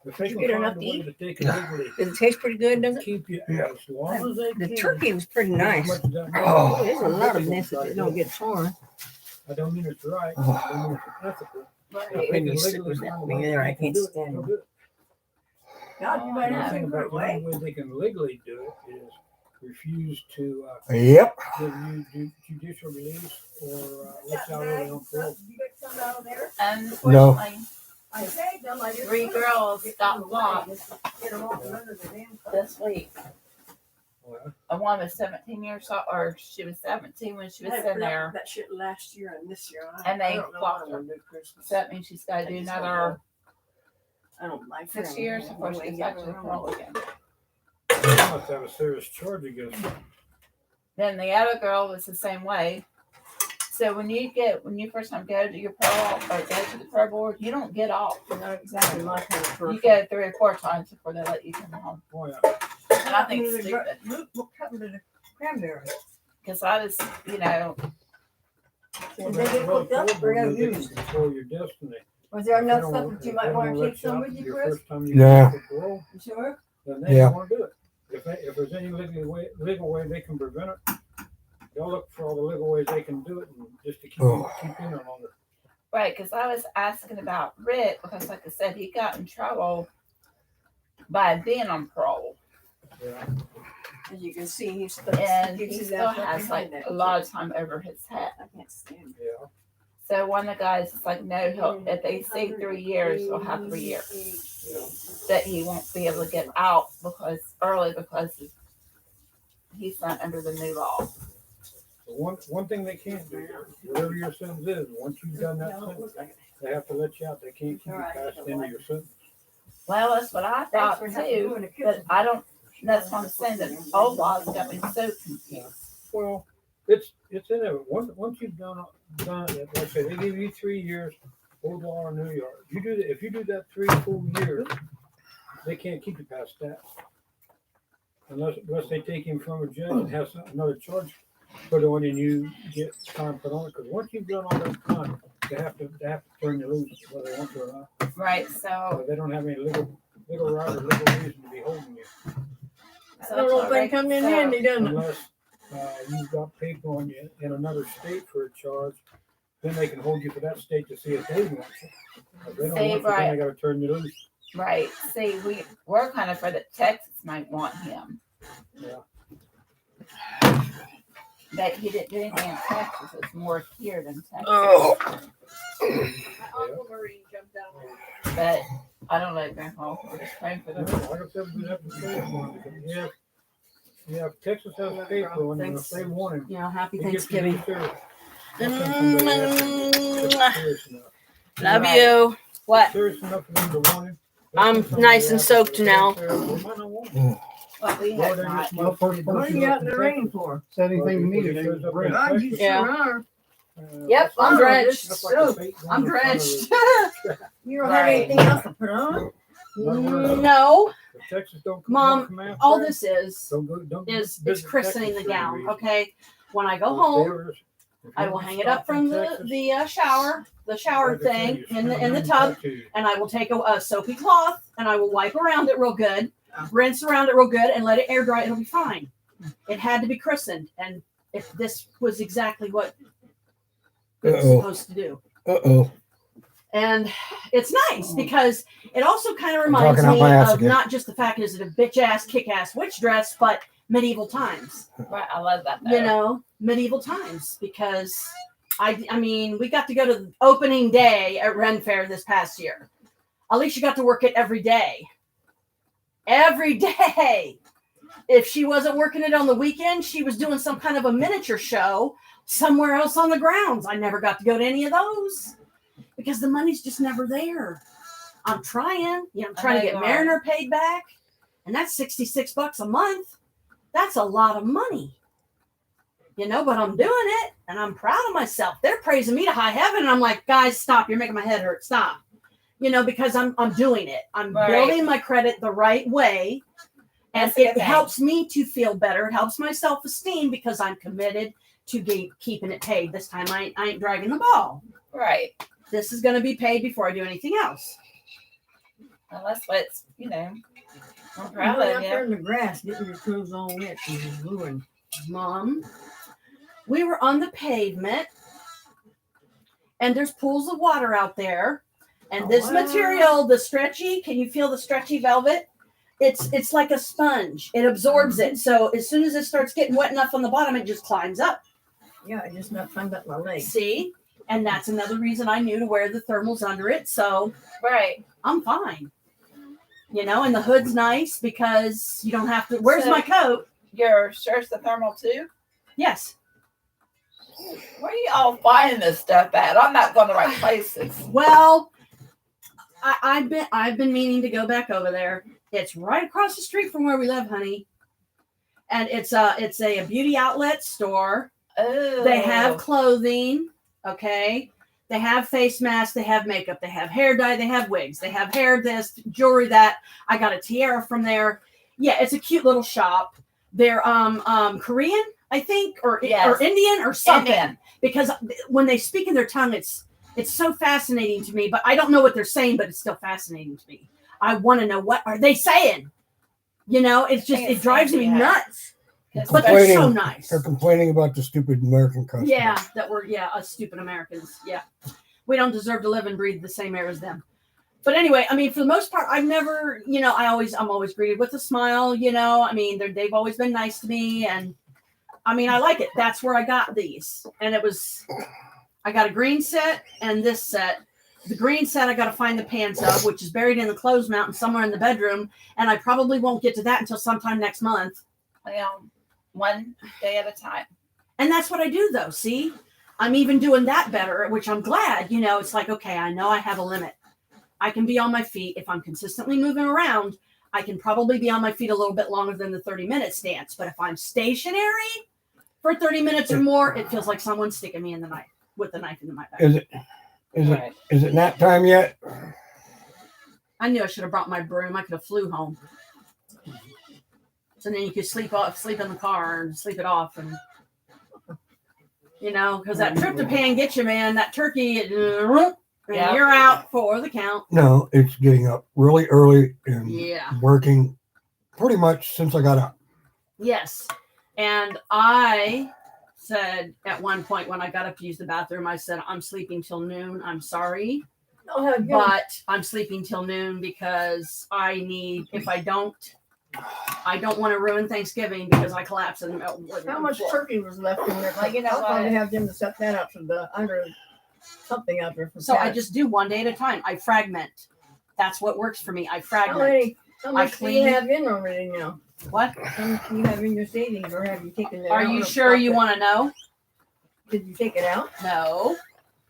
if they can get find enough a to way eat? that they can legally Does it taste pretty good, does it? keep you Yeah. as long as they The can. turkey was pretty nice. As much as that money- Oh. There's a lot of this if it don't get torn. I don't mean it's right. I don't mean it's ethical. If they Maybe can sit legally with find that a thing way there. they I can can't do it, stand they'll it. do it. God, you might The have only to thing think about about the way. only way they can legally do it is refuse to Yep. give you judicial release or let you out early on parole. You got some out of there? Unfortunately, I saved them. I just 3 girls got blocked get them off under the damn. this week. Well, And one was 17 years old, or she was 17 when she was in there. That shit last year and this year. And they don't know blocked what her. I'm gonna do Christmas. So that means she's got to do another I don't like 6 them. years before she gets back to the parole again. they must have a serious charge against them. Then the other girl was the same way. So when you first time go to your parole or go to the parole board, you don't get off. You're not exactly my kind of person. You go 3 or 4 times before they let you come home. Oh yeah. And I think it's stupid What happened to the cranberry? because I just, Did they get cooked up or got They can used? control your destiny. Was there If enough they stuff don't- that you if might they want don't to let take some out with you, your Chris? first time you Yeah. go for parole, You sure? then they Yeah. don't want to do it. If there's any legal way they can prevent it, they'll look for all the legal ways they can do it and just to keep Oh. in there longer. right, because I was asking about Rick because, like I said, he got in trouble by being on parole, Yeah. As you can see, he's and he still has like a lot of time over his head. I can't stand Yeah. So one of the guys is like, no, if they say 3 years, he'll have 3 years. That he won't be able to get out because he's not under the new law. But one thing they can't do, whatever your sentence is, once you've done that sentence, they have to let you out. They can't keep you past the end of your sentence. Well, that's what I thought too, but I don't. That's what I'm saying. That old laws got me so confused. Well, it's in there. Once you've done it, like I say, they give you 3 years, old law or New York. If you do that 3 full years, they can't keep you past that. Unless they take him from a jail and have another charge put on and you get time put on it. Because once you've done all that time, they have to turn you loose whether they want to or not. Right. So So they don't have any legal right or legal reason to be holding you. That little thing come in handy, doesn't it? Unless you've got paper on you in another state for a charge, then they can hold you for that state to see if they want you. If they don't See, want you, then right. they got to turn you loose. right. See, we're kind of afraid that Texas might want him. Yeah. That he didn't do anything in Texas. It's more here than Texas. Oh. But I don't know, Grandpa. We're just praying for Yeah, them. like I said, we have to pay for him. Yeah, if Texas has a pay for him, and if they want him, Yeah, happy he gets Thanksgiving. serious. Serious enough. Love Right. you. What? Serious enough for them to want him. I'm nice and soaked now. They might not want him. But we Lord, have they not. just might put What are you you up out in the rain Texas. for? Said anything you needed, Well, it was great. God, you Yeah. sure are. Yep, I'm Oh, drenched. That's like the fate going I'm in front of drenched. You don't have Right. anything else to put on? No, If Texas don't Mom, come after all him, this is don't it's visit christening Texas the for any gown. reason. Okay, When I go home, I will hang it up from the shower thing in the tub, and I will take a soapy cloth and I will wipe around it real good, rinse around it real good, and let it air dry. It'll be fine. It had to be christened, and if this was exactly what it was supposed to do. And it's nice because it also kind of reminds me of not just the fact is it a bitch ass, kick ass witch dress, but medieval times. Right, I love that. Though. You know, medieval times, because I mean, we got to go to the opening day at Ren Fair this past year. Alicia got to work it every day. Every day. If she wasn't working it on the weekend, she was doing some kind of a miniature show somewhere else on the grounds. I never got to go to any of those because the money's just never there. I'm trying. I'm trying to get Mariner paid back, and that's $66 a month. That's a lot of money. But I'm doing it, and I'm proud of myself. They're praising me to high heaven, and I'm like, guys, stop. You're making my head hurt. Stop. Because I'm doing it. I'm building my credit the right way, and it helps me to feel better. It helps my self-esteem because I'm committed to keeping it paid. This time I ain't dragging the ball. Right. This is going to be paid before I do anything else. Well, that's what's, I'm proud of you. Out there in the grass, getting your clothes all wet and ruined. Mom, we were on the pavement, and there's pools of water out there. And this material, the stretchy, can you feel the stretchy velvet? It's like a sponge. It absorbs it. So as soon as it starts getting wet enough on the bottom, it just climbs up. Yeah, I just not climbed up my leg. See? And that's another reason I knew to wear the thermals under it. So I'm fine. And the hood's nice because you don't have to. Where's my coat? Your shirt's the thermal too? Yes. Where are you all finding this stuff at? I'm not going to the right places. Well, I've been meaning to go back over there. It's right across the street from where we live, honey. And it's a beauty outlet store. Oh. They have clothing, okay? They have face masks, they have makeup, they have hair dye, they have wigs, they have hair this, jewelry that. I got a tiara from there. Yeah, it's a cute little shop. They're Korean, I think, or Indian or something. Indian. Because when they speak in their tongue, it's so fascinating to me, but I don't know what they're saying, but it's still fascinating to me. I want to know what are they saying. It's just it drives me nuts. But they're so nice. They're complaining about the stupid American customers. Yeah, us stupid Americans. Yeah, we don't deserve to live and breathe the same air as them. But anyway, I mean, for the most part, I've never, I'm always greeted with a smile. I mean, they've always been nice to me, and I mean, I like it. That's where I got these, and I got a green set and this set. The green set I got to find the pants of, which is buried in the clothes mountain somewhere in the bedroom, and I probably won't get to that until sometime next month. Well, one day at a time. And that's what I do, though. See, I'm even doing that better, which I'm glad. It's like, okay, I know I have a limit. I can be on my feet. If I'm consistently moving around, I can probably be on my feet a little bit longer than the 30-minute stance. But if I'm stationary for 30 minutes or more, it feels like someone's sticking me in the knife with the knife in my back. Is it nap time yet? I knew I should have brought my broom. I could have flew home. So then you could sleep in the car and sleep it off, and because that tryptophan gets you, man. That turkey, and you're out for the count. No, it's getting up really early and working pretty much since I got up. Yes, and I said at one point when I got up to use the bathroom, I said, I'm sleeping till noon. I'm sorry, but I'm sleeping till noon because if I don't want to ruin Thanksgiving because I collapse in the middle. How much turkey was left in there? I'll probably have them to set that up from under something out there. So I just do one day at a time. I fragment. That's what works for me. I fragment. How much do you have in already now? What? How much do you have in your savings, or have you taken it out? Are you sure you want to know? Did you take it out? No.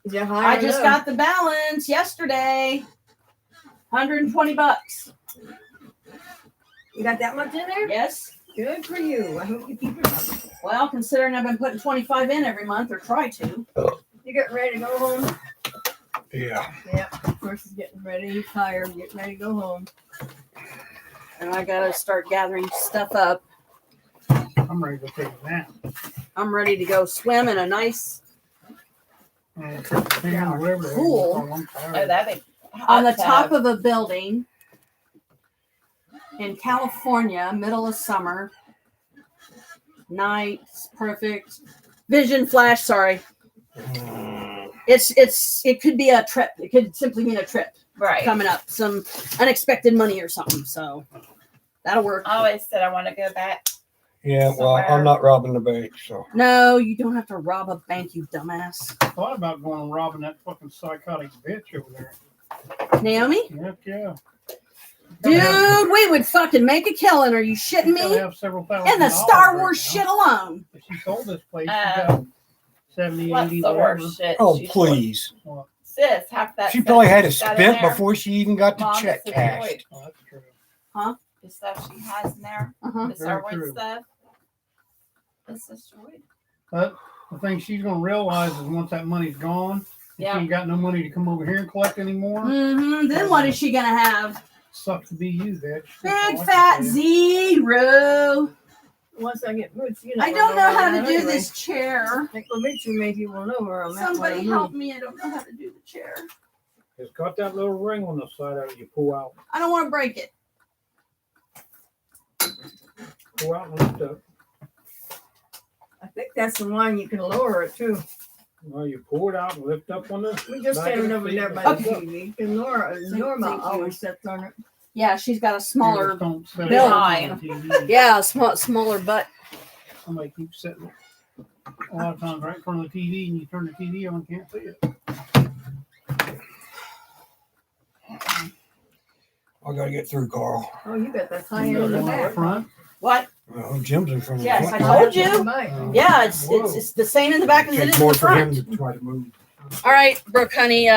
Is it high? I just got the balance yesterday. $120. You got that much in there? Yes. Good for you. I hope you keep it up. Well, considering I've been putting 25 in every month, or try to. You getting ready to go home? Yeah. Yeah. Of course, he's getting ready. He's tired. Getting ready to go home. And I gotta start gathering stuff up. I'm ready to take a nap. I'm ready to go swim in a nice pool Oh, that'd be on the top of a building in California, middle of summer. Nights, perfect. Vision flash, sorry. It could be a trip. It could simply mean a trip right. coming up, some unexpected money or something. So that'll work. I always said I want to go back. Yeah, well, I'm not robbing the bank, so. No, you don't have to rob a bank, you dumbass. I thought about going and robbing that fucking psychotic bitch over there. Naomi? Heck yeah. Dude, we would fucking make a killing. Are you shitting Gotta me? have several thousand In the dollars Star right Wars now. shit alone. If she sold this place, she got 70, What's 80, the whatever. worst shit? Oh, she's please. Sis, half that. She stuff probably had it she's got in spent there, before she even got the Mom, check this is cashed. void. Oh, that's true. The stuff she has in there, Uh-huh. the Star Very Wars true. stuff, it's destroyed. But the thing she's going to realize is once that money's gone, Yeah. she ain't got no money to come over here and collect anymore. Mm-hmm. Then what is she gonna have? Sucks to be you, bitch. Big fat zero. Once I get moved, you I don't know how to do anyway. this chair. I will meet you maybe one over on that Somebody one. help me. I don't know how to do the chair. It's got that little ring on the side of it. You pull out. I don't want to break it. Pull out and lift up. I think that's the one you can lower it too. Well, you pull it out and lift up on the. We just back of stand the over seat there and by lift the up. TV. And Norma Thank you. always sits on it. Yeah, she's got a smaller. Don't set it Bill. on TV. Yeah, smaller butt. Somebody keeps sitting a lot of times right in front of the TV, and you turn the TV on, can't see it. I gotta get through, Carl. Oh, you got that high You end got in the one out back. front. What? Well, Jim's in front of Yes, the I front. told you. Yeah, it's the same in the back as it Takes is in more the for him front. to try to move. All right, Brooke, honey,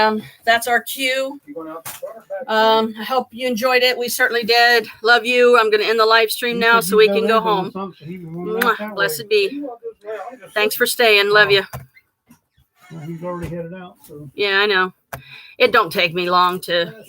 that's our cue. You going out the car back? I hope you enjoyed it. We certainly did. Love you. I'm going to end the live stream He now said so he's we can over go there doing home. something, so he was running out that Mwah. way. Blessed be. You want this way? I'll just Thanks for staying. Love you. Well, he's already headed out, so. Yeah, I know. It don't take me long to,